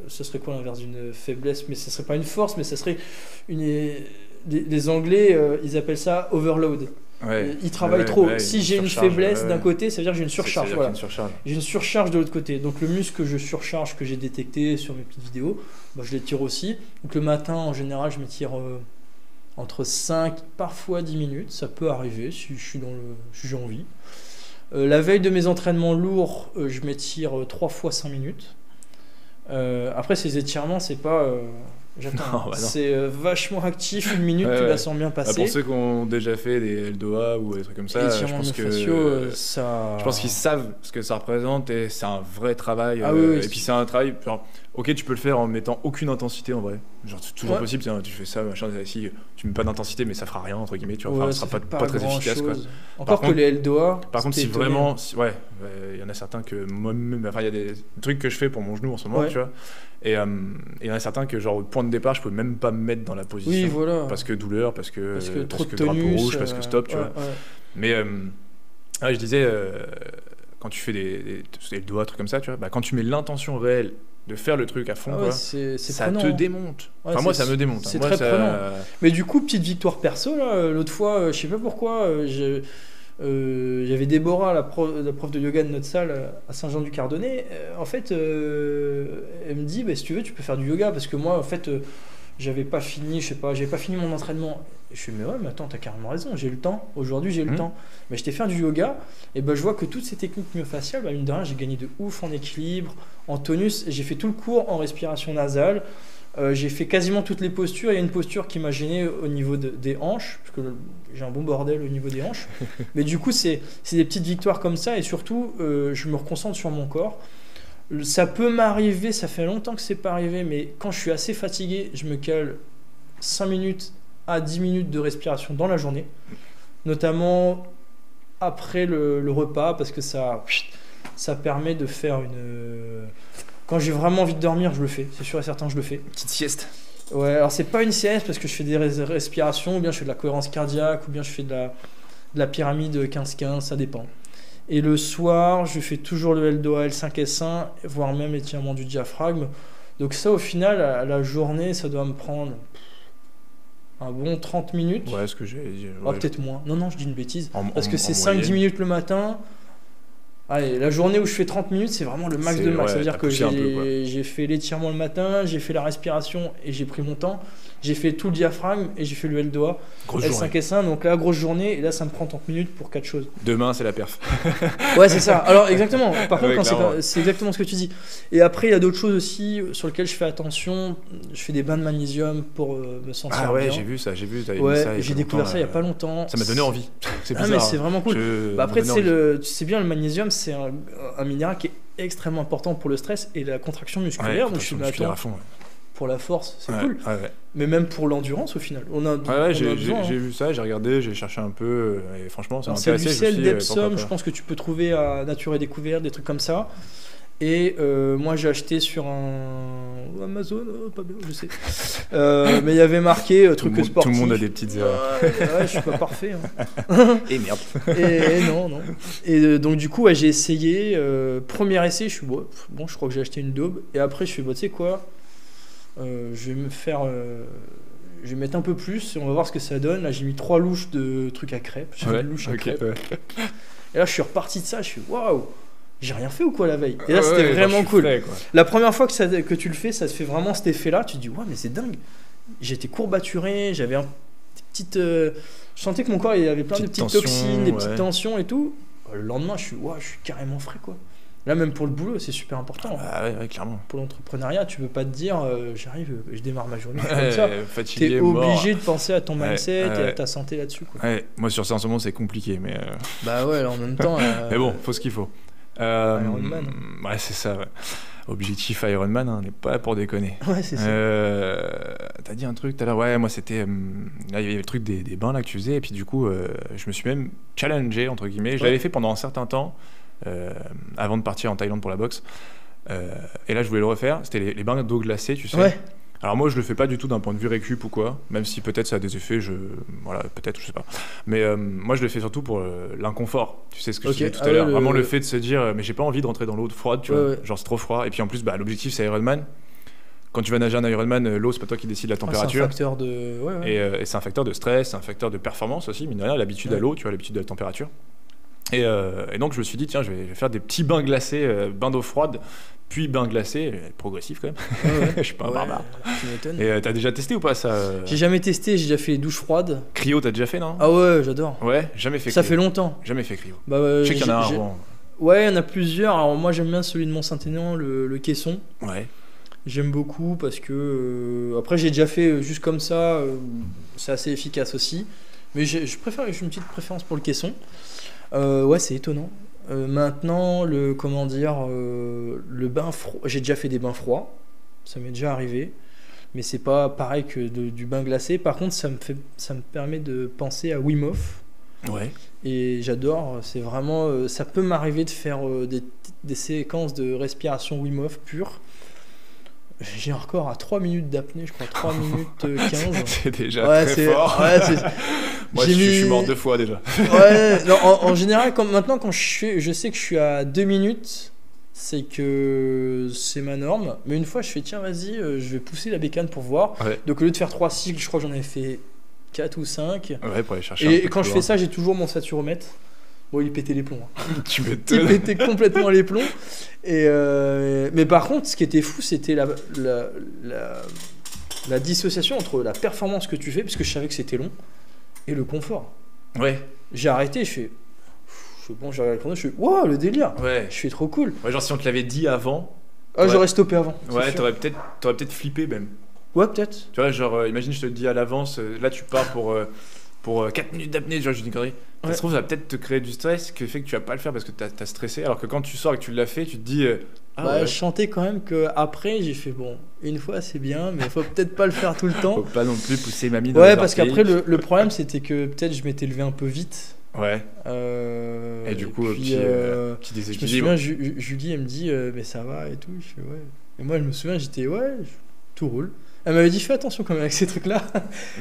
S1: ce serait quoi l'inverse d'une faiblesse? Mais ce serait pas une force, mais ce serait les Anglais, ils appellent ça overload.
S2: Ouais,
S1: ils travaillent trop. Si j'ai une faiblesse d'un côté, ça veut dire que j'ai une surcharge. Voilà. J'ai une surcharge de l'autre côté. Donc le muscle que je surcharge, que j'ai détecté sur mes petites vidéos, je l'étire aussi. Donc le matin, en général, je m'étire entre 5, parfois 10 minutes. Ça peut arriver si j'ai envie. La veille de mes entraînements lourds, je m'étire 3 fois 5 minutes. Après, ces étirements, c'est pas... J'attends. C'est vachement actif, 1 minute, tu la sens bien passer.
S2: Pour ceux qui ont déjà fait des LDOA ou des trucs comme ça, je pense je pense qu'ils savent ce que ça représente et c'est un vrai travail. Et puis c'est un travail. Ok, tu peux le faire en mettant aucune intensité en vrai. Genre, c'est toujours possible. Tu fais ça, machin. Si tu mets pas d'intensité, mais ça fera rien entre guillemets. Tu vois, ça sera pas très efficace. Quoi.
S1: Encore que les LDOA.
S2: Par contre, si vraiment, il y en a certains que moi-même, il y a des trucs que je fais pour mon genou en ce moment, tu vois. Et il y en a certains que genre au point de départ je peux même pas me mettre dans la position.
S1: Oui, voilà.
S2: Parce que douleur, parce que
S1: trop de
S2: drapeau
S1: tonus,
S2: rouge, parce que stop, tu vois. Mais je disais quand tu fais des doigts, trucs comme ça, tu vois, quand tu mets l'intention réelle de faire le truc à fond, ça
S1: prenant,
S2: te démonte. Enfin moi ça me démonte.
S1: C'est très prenant. Mais du coup, petite victoire perso là, l'autre fois, je sais pas pourquoi, j'avais Déborah, la prof de yoga de notre salle à Saint-Jean-du-Cardonnet. En fait, elle me dit si tu veux, tu peux faire du yoga parce que moi, en fait, j'avais pas fini mon entraînement. Et je suis mais attends, t'as carrément raison, j'ai le temps. Aujourd'hui, j'ai le temps. Mais je t'ai fait du yoga et je vois que toutes ces techniques myofaciales, mine de rien, j'ai gagné de ouf en équilibre, en tonus. J'ai fait tout le cours en respiration nasale. J'ai fait quasiment toutes les postures. Il y a une posture qui m'a gêné au niveau des hanches, parce que j'ai un bon bordel au niveau des hanches. Mais du coup, c'est des petites victoires comme ça. Et surtout, je me reconcentre sur mon corps. Ça peut m'arriver, ça fait longtemps que c'est pas arrivé, mais quand je suis assez fatigué, je me cale 5 minutes à 10 minutes de respiration dans la journée. Notamment après le repas, parce que ça permet de faire une... Quand j'ai vraiment envie de dormir, je le fais. C'est sûr et certain, je le fais.
S2: Petite sieste.
S1: Ouais, alors c'est pas une sieste parce que je fais des respirations, ou bien je fais de la cohérence cardiaque, ou bien je fais de la pyramide 15-15, ça dépend. Et le soir, je fais toujours le LDOA, L5-S1, voire même l'étirement du diaphragme. Donc ça, au final, à la journée, ça doit me prendre un bon 30 minutes.
S2: Ouais, ce que j'ai dit.
S1: Peut-être moins. Non, je dis une bêtise. Parce que c'est 5-10 minutes le matin. Allez, la journée où je fais 30 minutes, c'est vraiment le max de max. Ça veut dire que j'ai fait l'étirement le matin, j'ai fait la respiration et j'ai pris mon temps. J'ai fait tout le diaphragme et j'ai fait le L2A. L5 S1, donc là, grosse journée. Et là, ça me prend 30 minutes pour 4 choses.
S2: Demain, c'est la perf.
S1: Ouais, c'est ça. Alors, exactement. Par contre, c'est exactement ce que tu dis. Et après, il y a d'autres choses aussi sur lesquelles je fais attention. Je fais des bains de magnésium pour me sentir bien.
S2: Ah ouais, j'ai vu ça. J'ai
S1: découvert ça il n'y a pas longtemps.
S2: Ça m'a donné envie. C'est bizarre.
S1: Ah, mais c'est vraiment cool. Après, tu sais bien, le magnésium, c'est un minéral qui est extrêmement important pour le stress et la contraction musculaire. Donc, je suis à fond. Pour la force, c'est cool. Mais même pour l'endurance, au final.
S2: J'ai vu ça, j'ai regardé, j'ai cherché un peu, et franchement, ça m'a intéressé.
S1: C'est du Depsom, je pense que tu peux trouver à Nature et Découverte, des trucs comme ça. Et moi, j'ai acheté sur un Amazon, pas bien, je sais. Mais il y avait marqué truc sportif.
S2: Tout le monde a des petites erreurs.
S1: Ouais, je suis pas parfait. Hein.
S2: Et merde.
S1: Et non. Et donc, du coup, j'ai essayé. Premier essai, je suis bon, je crois que j'ai acheté une daube. Et après, je suis tu sais quoi, je vais mettre un peu plus et on va voir ce que ça donne. Là, j'ai mis 3 louches de trucs à crêpes. Et là, je suis reparti de ça. Je suis waouh, j'ai rien fait ou quoi la veille. Et là, c'était vraiment cool. La première fois que tu le fais, ça te fait vraiment cet effet-là. Tu te dis ouais, mais c'est dingue. J'étais courbaturé, j'avais des petites. Je sentais que mon corps il avait plein de petites toxines, des petites tensions et tout. Le lendemain, je suis carrément frais quoi. Là, même pour le boulot, c'est super important.
S2: Ah ouais, clairement.
S1: Pour l'entrepreneuriat, tu peux pas te dire j'arrive, je démarre ma journée comme ça.
S2: Fatigué,
S1: t'es obligé de penser à ton mindset et à ta santé là-dessus. Quoi.
S2: Ouais, moi, sur ça, en ce moment, c'est compliqué. Mais
S1: Bah ouais, alors, en même temps.
S2: Mais bon, faut ce qu'il faut.
S1: Ironman.
S2: Ouais, c'est ça. Ouais. Objectif Ironman, on n'est pas là pour déconner.
S1: Ouais, c'est ça.
S2: T'as dit un truc tout à l'heure. Ouais, moi, c'était. Là, il y avait le truc des bains là, que tu faisais. Et puis, du coup, je me suis même challengé, entre guillemets. Je l'avais fait pendant un certain temps. Avant de partir en Thaïlande pour la boxe, et là je voulais le refaire. C'était les bains d'eau glacée, tu sais. Alors moi je le fais pas du tout d'un point de vue récup ou quoi, même si peut-être ça a des effets, peut-être, je sais pas, mais moi je le fais surtout pour l'inconfort, tu sais ce que je disais tout à l'heure, vraiment le fait de se dire mais j'ai pas envie de rentrer dans l'eau froide, tu vois, genre c'est trop froid, et puis en plus l'objectif c'est Ironman. Quand tu vas nager un Ironman, l'eau c'est pas toi qui décide la température.
S1: C'est un facteur de
S2: et c'est un facteur de stress, c'est un facteur de performance aussi, mine de rien, l'habitude à l'eau, tu vois, l'habitude de la température. Et donc je me suis dit tiens, je vais faire des petits bains glacés, bains d'eau froide, puis bains glacés, progressif quand même. Je suis pas un barbare.
S1: Tu m'étonnes.
S2: Et t'as déjà testé ou pas ça
S1: J'ai jamais testé, j'ai déjà fait les douches froides.
S2: Cryo, t'as déjà fait, non?
S1: Ah ouais, j'adore.
S2: Ouais, jamais fait.
S1: Ça fait longtemps.
S2: Jamais fait cryo.
S1: Je
S2: sais qu'il y en a un avant.
S1: Ouais, il y en a plusieurs. Alors moi j'aime bien celui de Mont-Saint-Aignan, le caisson.
S2: Ouais.
S1: J'aime beaucoup parce que après j'ai déjà fait juste comme ça, c'est assez efficace aussi. Mais j'ai une petite préférence pour le caisson. Ouais, c'est étonnant. Maintenant, le bain froid. J'ai déjà fait des bains froids, ça m'est déjà arrivé, mais c'est pas pareil que du bain glacé. Par contre, ça me permet de penser à Wim Hof.
S2: Ouais.
S1: Et j'adore. C'est vraiment, ça peut m'arriver de faire des séquences de respiration Wim Hof pure. J'ai un record à 3 minutes d'apnée, je crois, 3 minutes 15.
S2: C'est déjà très fort. Moi, je suis mort 2 fois déjà.
S1: Ouais, non, en général, maintenant, quand je sais que je suis à 2 minutes, c'est que c'est ma norme. Mais une fois, je fais, tiens, vas-y, je vais pousser la bécane pour voir. Ouais. Donc, au lieu de faire 3 cycles, je crois que j'en avais fait 4 ou 5.
S2: Ouais, pour aller chercher.
S1: Et quand je fais ça, j'ai toujours mon saturomètre. Bon, il pétait les plombs. Hein.
S2: Tu m'étonnes.
S1: Il pétait complètement les plombs. Mais par contre, ce qui était fou, c'était la dissociation entre la performance que tu fais, puisque je savais que c'était long, et le confort.
S2: Ouais.
S1: J'ai arrêté, je fais bon, j'ai regardé le chrono, je fais wow, le délire.
S2: Ouais.
S1: Je fais trop cool.
S2: Ouais, genre si on te l'avait dit avant.
S1: J'aurais stoppé avant.
S2: Ouais, t'aurais peut-être flippé même.
S1: Ouais, peut-être.
S2: Tu vois, genre, imagine, je te le dis à l'avance, là tu pars pour 4 minutes d'apnée, genre, je dis une connerie. Ça se trouve, ça va peut-être te créer du stress qui fait que tu vas pas le faire parce que t'as stressé. Alors que quand tu sors et que tu l'as fait, tu te dis.
S1: Je chantais quand même qu'après, j'ai fait bon, une fois c'est bien, mais faut peut-être pas le faire tout le temps.
S2: Faut pas non plus pousser mamie dans
S1: les parce qu'après, le problème c'était que peut-être je m'étais levé un peu vite.
S2: Ouais. Et du coup, petit déséquilibre.
S1: Je me souviens, Julie, elle me dit, mais ça va et tout. Je fais ouais. Et moi, je me souviens, j'étais tout roule. Elle m'avait dit fais attention quand même avec ces trucs-là.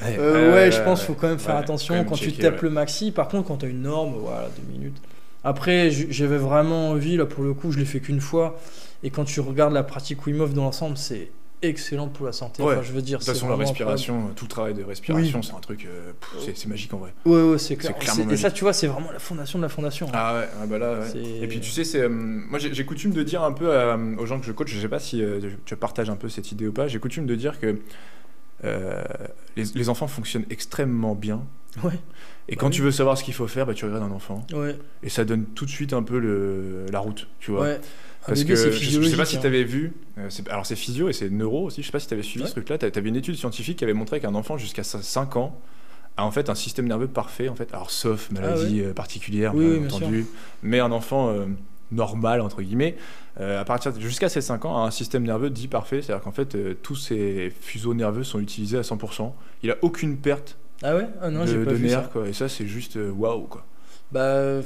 S1: Je pense qu'il faut quand même faire attention quand tu tapes le maxi. Par contre, quand tu as une norme, 2 minutes. Après, j'avais vraiment envie, là pour le coup, je l'ai fait qu'une fois. Et quand tu regardes la pratique Wim Hof dans l'ensemble, c'est excellent pour la santé.
S2: Ouais.
S1: Enfin, je veux dire,
S2: De toute façon, la respiration, tout le travail de respiration, c'est un truc, c'est magique en vrai.
S1: Ouais, c'est clair.
S2: Clairement
S1: Et
S2: magique.
S1: ça, tu vois, c'est vraiment la fondation de la fondation.
S2: Ah ouais, bah là, ouais. Et puis tu sais, moi j'ai coutume de dire un peu aux gens que je coach, je sais pas si tu partages un peu cette idée ou pas, j'ai coutume de dire que les enfants fonctionnent extrêmement bien.
S1: Ouais.
S2: Et quand tu veux savoir ce qu'il faut faire, bah, tu regardes un enfant.
S1: Ouais.
S2: Et ça donne tout de suite un peu la route, tu vois.
S1: Ouais.
S2: Parce
S1: bébé,
S2: que
S1: c'est
S2: je sais pas si
S1: physiologique,
S2: tu avais vu, alors c'est physio et c'est neuro aussi, je sais pas si tu avais suivi ce truc-là, tu avais une étude scientifique qui avait montré qu'un enfant jusqu'à 5 ans a en fait un système nerveux parfait, en fait, alors sauf maladie particulière, bien entendu, mais un enfant normal, entre guillemets, à partir jusqu'à ses 5 ans, a un système nerveux dit parfait, c'est-à-dire qu'en fait, tous ses fuseaux nerveux sont utilisés à 100%, il a aucune perte
S1: non, j'ai pas
S2: de
S1: vu
S2: nerfs,
S1: ça.
S2: quoi, et ça c'est juste waouh, quoi.
S1: Bah...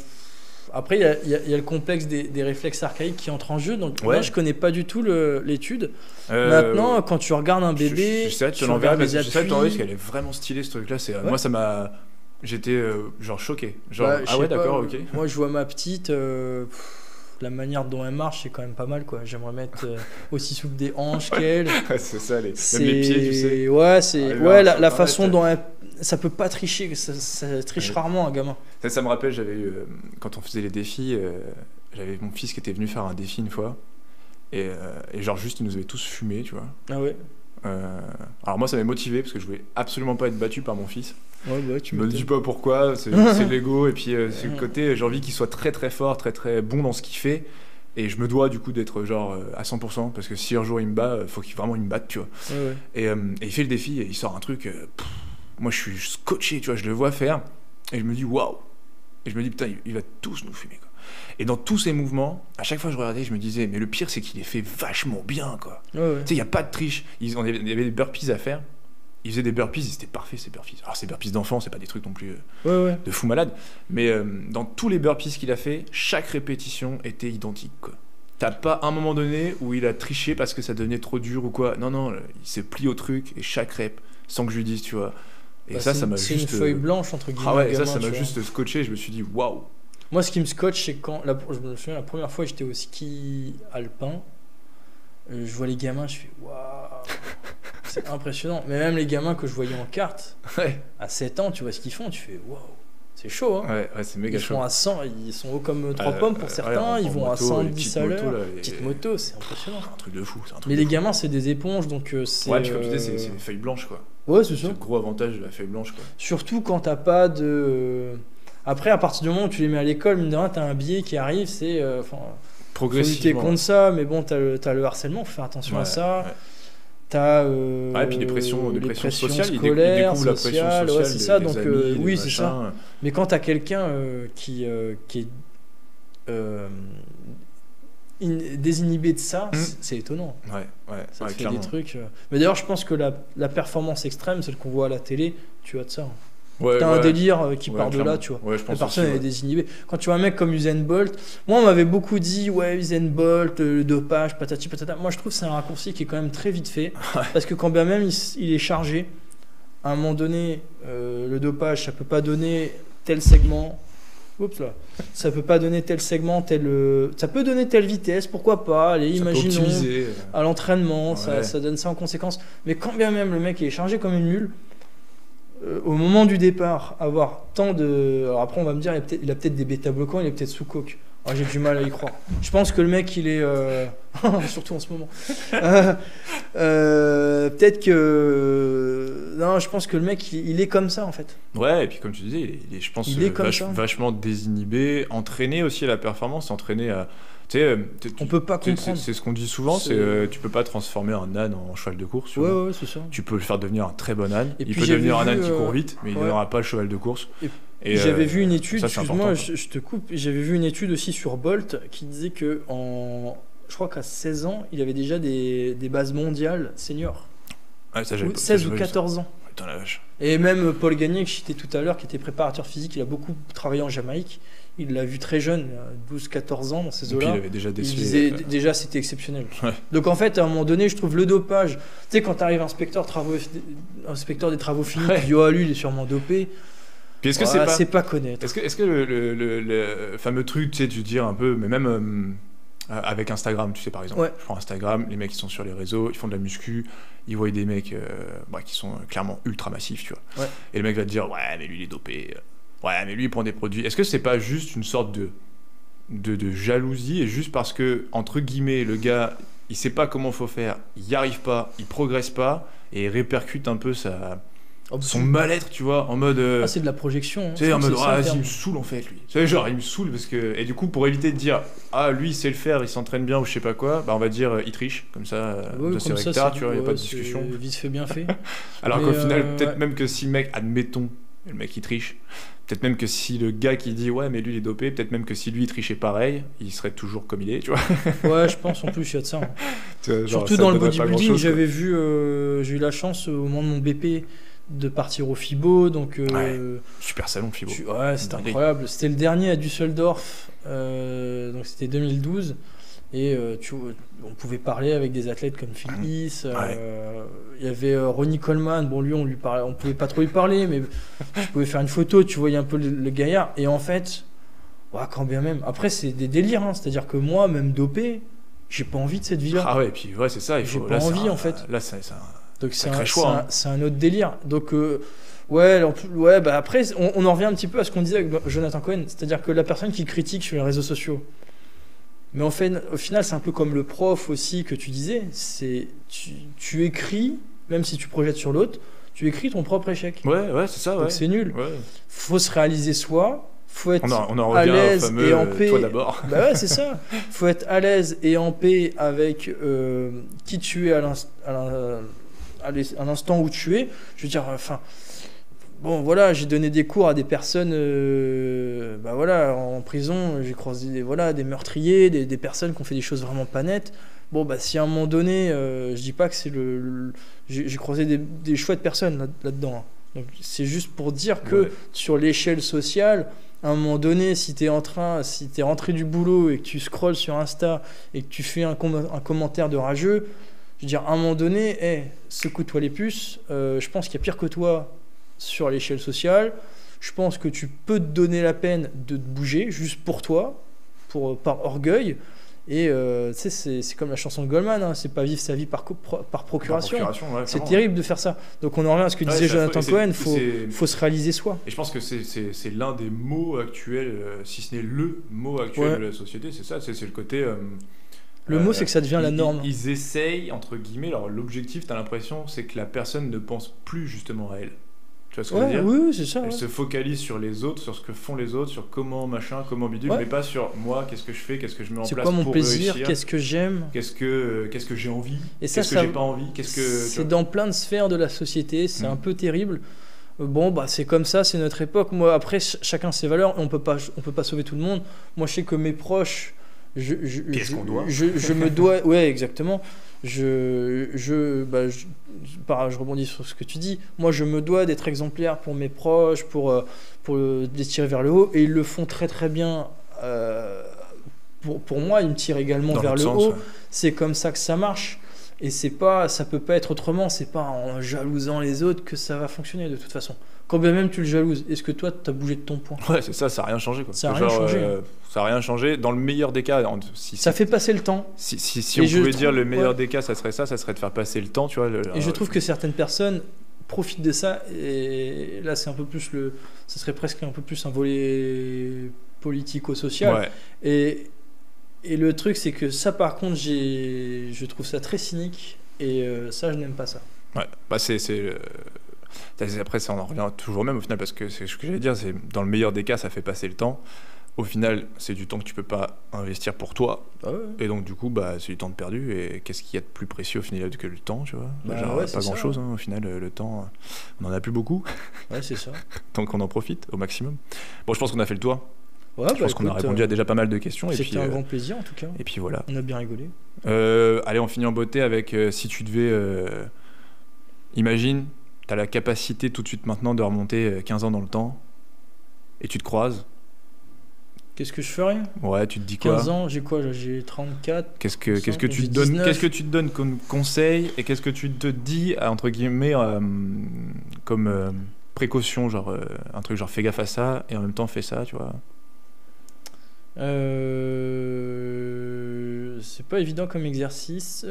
S1: Après, il y a le complexe des réflexes archaïques qui entre en jeu. Donc, moi, je connais pas du tout l'étude. Maintenant, quand tu regardes un bébé,
S2: j'essaie de te l'enverrer parce qu'elle est vraiment stylée, ce truc-là. Moi, ça m'a. J'étais genre choqué. Genre, ah ouais, d'accord, ok.
S1: Moi, je vois ma petite. La manière dont elle marche, c'est quand même pas mal, quoi. J'aimerais mettre aussi souple des hanches qu'elle.
S2: C'est ça, même les pieds, tu sais.
S1: Ouais, la façon dont elle. Ça peut pas tricher, ça triche rarement un gamin.
S2: Ça me rappelle, j'avais eu, quand on faisait les défis, j'avais mon fils qui était venu faire un défi une fois, et genre juste il nous avait tous fumé, tu vois.
S1: Ah ouais.
S2: Alors moi ça m'a motivé parce que je voulais absolument pas être battu par mon fils.
S1: Ouais, bah, tu
S2: me dis pas pourquoi, c'est l'ego, et puis c'est le côté, j'ai envie qu'il soit très très fort, très très bon dans ce qu'il fait. Et je me dois du coup d'être genre à 100% parce que si un jour il me bat, faut qu'il me batte, tu vois.
S1: Ouais.
S2: Et il fait le défi et il sort un truc. Moi je suis scotché, tu vois, je le vois faire et je me dis waouh. Et je me dis putain, il va tous nous fumer, quoi. Et dans tous ces mouvements, à chaque fois que je regardais, je me disais mais le pire c'est qu'il les fait vachement bien, quoi. Tu sais, il y a pas de triche. Il y avait des burpees à faire. Ils faisaient des burpees, c'était parfait ces burpees. Alors ces burpees d'enfants, c'est pas des trucs non plus de fou malade, mais dans tous les burpees qu'il a fait, chaque répétition était identique, quoi. T'as pas un moment donné où il a triché parce que ça devenait trop dur ou quoi. Non, il s'est plié au truc et chaque rep, sans que je lui dise, tu vois. Et ça m'a juste.
S1: C'est une feuille blanche entre guillemets.
S2: Ah ouais, gamin, ça m'a juste scotché. Je me suis dit waouh.
S1: Moi, ce qui me scotche, c'est quand je me souviens la première fois j'étais au ski alpin, je vois les gamins, je fais waouh. C'est impressionnant. Mais même les gamins que je voyais en carte, à 7 ans, tu vois ce qu'ils font, tu fais waouh. C'est chaud, hein.
S2: Ouais, c'est méga chaud.
S1: Ils font à 100, ils sont hauts comme 3 pommes pour certains, ils vont moto, à 110 à l'heure. Petite moto, c'est impressionnant.
S2: C'est un truc de fou.
S1: Mais les gamins, c'est des éponges, donc c'est.
S2: Ouais, puis comme tu dis, c'est des feuilles blanches, quoi.
S1: Ouais, c'est ça.
S2: C'est le gros avantage de la feuille blanche, quoi.
S1: Surtout quand t'as pas de. Après, à partir du moment où tu les mets à l'école, mine de rien, t'as un biais qui arrive, c'est.
S2: Progressivement.
S1: Faut lutter contre ça, mais bon, t'as le harcèlement, faut faire attention à ça.
S2: Ouais.
S1: T'as
S2: et puis les pressions sociales,
S1: scolaires,
S2: ils découvrent la pression sociale,
S1: ouais, c'est ça, donc
S2: amis,
S1: oui, c'est ça. Mais quand t'as quelqu'un qui est désinhibé de ça, c'est étonnant. Ça fait des trucs. Mais d'ailleurs, je pense que la performance extrême, celle qu'on voit à la télé, tu as de ça. T'as un délire qui part de là, tu vois. La personne est désinhibée. Quand tu vois un mec comme Usain Bolt, moi on m'avait beaucoup dit Usain Bolt, le dopage, patati patata. Moi je trouve que c'est un raccourci qui est quand même très vite fait, parce que quand bien même il est chargé, à un moment donné, le dopage ça peut pas donner tel segment. Oups là. Ça peut pas donner tel segment, ça peut donner telle vitesse, pourquoi pas, allez, imaginons à l'entraînement, ça donne ça en conséquence. Mais quand bien même le mec est chargé comme une mule, au moment du départ, avoir tant de... Alors après on va me dire, il a peut-être des bêta-bloquants, il est peut-être sous coke. Alors, j'ai du mal à y croire. Je pense que le mec il est... surtout en ce moment. Peut-être que... Non, je pense que le mec il est comme ça en fait.
S2: Ouais, et puis comme tu disais, il est je pense, vachement désinhibé, entraîné aussi à la performance, entraîné à...
S1: On peut pas comprendre.
S2: C'est ce qu'on dit souvent, tu peux pas transformer un âne en cheval de course.
S1: Ouais, c'est ça.
S2: Tu peux le faire devenir un très bon âne. Il peut devenir un âne qui court vite, mais il n'aura pas le cheval de course.
S1: Et j'avais vu une étude, excuse-moi, je te coupe, j'avais vu une étude aussi sur Bolt qui disait que je crois qu'à 16 ans, il avait déjà des bases mondiales seniors.
S2: Ouais, ça,
S1: 16 ou 14 ans.
S2: Putain la vache.
S1: Et même Paul Gagné, que je citais tout à l'heure, qui était préparateur physique, il a beaucoup travaillé en Jamaïque. Il l'a vu très jeune, 12-14 ans dans ces eaux-là.
S2: Il avait déjà décelé.
S1: Il disait déjà c'était exceptionnel. Ouais. Donc en fait, à un moment donné, je trouve le dopage. Tu sais, quand t'arrives inspecteur des travaux finis, tu dis oh lui, il est sûrement dopé.
S2: Puis est-ce que
S1: c'est pas connaître.
S2: Est-ce que le fameux truc, tu sais, tu dire un peu, mais même avec Instagram, tu sais, par exemple.
S1: Ouais.
S2: Je prends Instagram, les mecs qui sont sur les réseaux, ils font de la muscu, ils voient des mecs qui sont clairement ultra massifs, tu vois.
S1: Ouais.
S2: Et le mec va te dire, ouais, mais lui, il est dopé. Ouais, mais lui, il prend des produits. Est-ce que c'est pas juste une sorte de jalousie, et juste parce que, entre guillemets, le gars, il sait pas comment faut faire, il y arrive pas, il progresse pas, et il répercute un peu son mal-être, tu vois, en mode...
S1: c'est de la projection.
S2: Tu sais, en mode,
S1: ça,
S2: il me saoule en fait, lui. Tu sais, genre, il me saoule parce que... Et du coup, pour éviter de dire, lui, il sait le faire, il s'entraîne bien ou je sais pas quoi, bah on va dire, il triche, comme ça, c'est rectard, tu vois, il n'y a pas de discussion.
S1: Vite fait, bien fait.
S2: Alors qu'au final, peut-être même que si le mec, admettons, le mec il triche, peut-être même que si le gars qui dit, ouais, mais lui il est dopé, peut-être même que si lui il trichait pareil, il serait toujours comme il est, tu vois.
S1: Ouais, je pense, en plus, il y a de ça.
S2: Genre,
S1: surtout dans le bodybuilding, j'avais vu, j'ai eu la chance au moment de mon BP de partir au FIBO, donc
S2: super salon FIBO.
S1: Ouais, c'était incroyable. C'était le dernier à Düsseldorf, donc c'était 2012, et on pouvait parler avec des athlètes comme Phil Heath. Il y avait Ronnie Coleman. Bon, lui, on pouvait pas trop lui parler, mais je pouvais faire une photo. Tu voyais un peu le gaillard, et en fait, quand bien même. Après, c'est des délires, hein. C'est-à-dire que moi, même dopé, j'ai pas envie de cette vie-là.
S2: Ah ouais, et puis c'est ça.
S1: J'ai pas envie, en fait.
S2: Là, c'est
S1: donc
S2: choix.
S1: C'est un autre délire. Donc après on en revient un petit peu à ce qu'on disait avec Jonathan Cohen, c'est-à-dire que la personne qui critique sur les réseaux sociaux, mais en fait au final c'est un peu comme le prof aussi que tu disais, c'est tu écris, même si tu projettes sur l'autre, tu écris ton propre échec.
S2: Ouais, c'est ça.
S1: Donc c'est nul. Faut se réaliser soi. Faut être
S2: on en
S1: à
S2: revient
S1: l'aise
S2: au fameux,
S1: et en paix.
S2: Toi d'abord.
S1: Bah ouais, c'est ça. Faut être à l'aise et en paix avec qui tu es à l'instant où tu es. Je veux dire, j'ai donné des cours à des personnes en prison. J'ai croisé des meurtriers, des personnes qui ont fait des choses vraiment pas nettes. Si à un moment donné, je dis pas que c'est j'ai croisé des chouettes personnes là-dedans, hein. Donc c'est juste pour dire que sur l'échelle sociale, à un moment donné, si t'es rentré du boulot et que tu scrolles sur Insta et que tu fais un commentaire de rageux, je veux dire, à un moment donné, secoue-toi les puces. Je pense qu'il y a pire que toi sur l'échelle sociale. Je pense que tu peux te donner la peine de te bouger juste pour toi, par orgueil. Et c'est comme la chanson de Goldman, hein, c'est pas vivre sa vie par procuration. C'est terrible de faire ça. Donc on en revient à ce que disait Jonathan Cohen, faut se réaliser soi.
S2: Et je pense que c'est l'un des mots actuels, si ce n'est le mot actuel de la société, c'est ça, c'est le côté...
S1: le mot, c'est que ça devient la norme.
S2: Ils essayent, entre guillemets, alors l'objectif, t'as l'impression, c'est que la personne ne pense plus justement à elle. Tu vois ce que je veux dire ?
S1: Oui, c'est ça.
S2: Elle se focalise sur les autres, sur ce que font les autres, sur comment bidule, mais pas sur moi, qu'est-ce que je fais, qu'est-ce que je mets en place pour réussir.
S1: C'est quoi mon plaisir, qu'est-ce que j'aime,
S2: qu'est-ce que j'ai envie,
S1: qu'est-ce
S2: que j'ai pas envie,
S1: c'est dans plein de sphères de la société, c'est un peu terrible. C'est comme ça, c'est notre époque. Moi, après, chacun ses valeurs, on peut pas sauver tout le monde. Moi, je sais que mes proches, je me dois, ouais, exactement. Je rebondis sur ce que tu dis. Moi, je me dois d'être exemplaire pour mes proches, pour les tirer vers le haut, et ils le font très très bien. Pour moi, ils me tirent également vers le haut. C'est comme ça que ça marche, et ça peut pas être autrement. C'est pas en jalousant les autres que ça va fonctionner de toute façon. Quand bien même tu le jalouses, est-ce que toi t'as bougé de ton point ?
S2: Ouais, c'est ça, ça a rien changé, quoi.
S1: Ça a rien changé.
S2: Ça a rien changé. Dans le meilleur des cas,
S1: ça fait passer le temps.
S2: Si on pouvait dire le meilleur des cas, ça serait de faire passer le temps, tu vois.
S1: Et je trouve que certaines personnes profitent de ça, et là c'est un peu plus ça serait presque un peu plus un volet politico-social. Ouais. Et le truc, c'est que ça, par contre, je trouve ça très cynique, et ça, je n'aime pas ça.
S2: Ouais, après, ça, on en revient toujours même au final, parce que c'est ce que j'allais dire, c'est dans le meilleur des cas, ça fait passer le temps. Au final, c'est du temps que tu peux pas investir pour toi. Et donc, du coup, c'est du temps de perdu. Et qu'est-ce qu'il y a de plus précieux au final que le temps, tu vois ? Pas grand-chose, hein, au final, le temps, on en a plus beaucoup.
S1: Ouais, c'est ça.
S2: Donc, on en profite au maximum. Bon, je pense qu'on a fait le tour.
S1: Ouais,
S2: je pense qu'on a répondu à déjà pas mal de questions.
S1: C'était un grand plaisir, en tout cas.
S2: Et puis voilà.
S1: On a bien rigolé.
S2: Allez, on finit en beauté avec si tu devais... imagine, tu as la capacité tout de suite maintenant de remonter 15 ans dans le temps, et tu te croises.
S1: Qu'est-ce que je ferais ? Ouais,
S2: tu te dis quoi ?
S1: 15 ans, j'ai quoi ? J'ai 34.
S2: Qu'est-ce que tu te donnes comme conseil, et qu'est-ce que tu te dis, entre guillemets, comme précaution, genre un truc genre fais gaffe à ça, et en même temps fais ça, tu vois ?
S1: C'est pas évident comme exercice,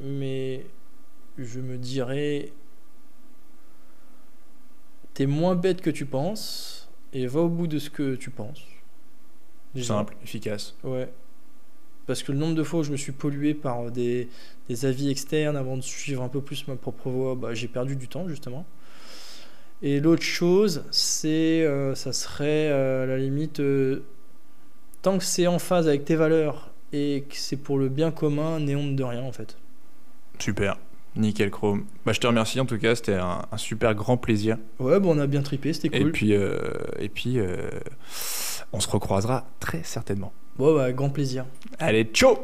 S1: mais je me dirais, t'es moins bête que tu penses et va au bout de ce que tu penses. Déjà.
S2: Simple, efficace.
S1: Ouais. Parce que le nombre de fois où je me suis pollué par des avis externes avant de suivre un peu plus ma propre voie, bah, j'ai perdu du temps justement. Et l'autre chose, ça serait à la limite, tant que c'est en phase avec tes valeurs et que c'est pour le bien commun, n'aie honte de rien en fait.
S2: Super. Nickel Chrome. Bah, je te remercie en tout cas, c'était un super grand plaisir.
S1: Ouais, bon, on a bien tripé, c'était cool.
S2: Et puis on se recroisera très certainement.
S1: Bon, bah, grand plaisir.
S2: Allez, ciao!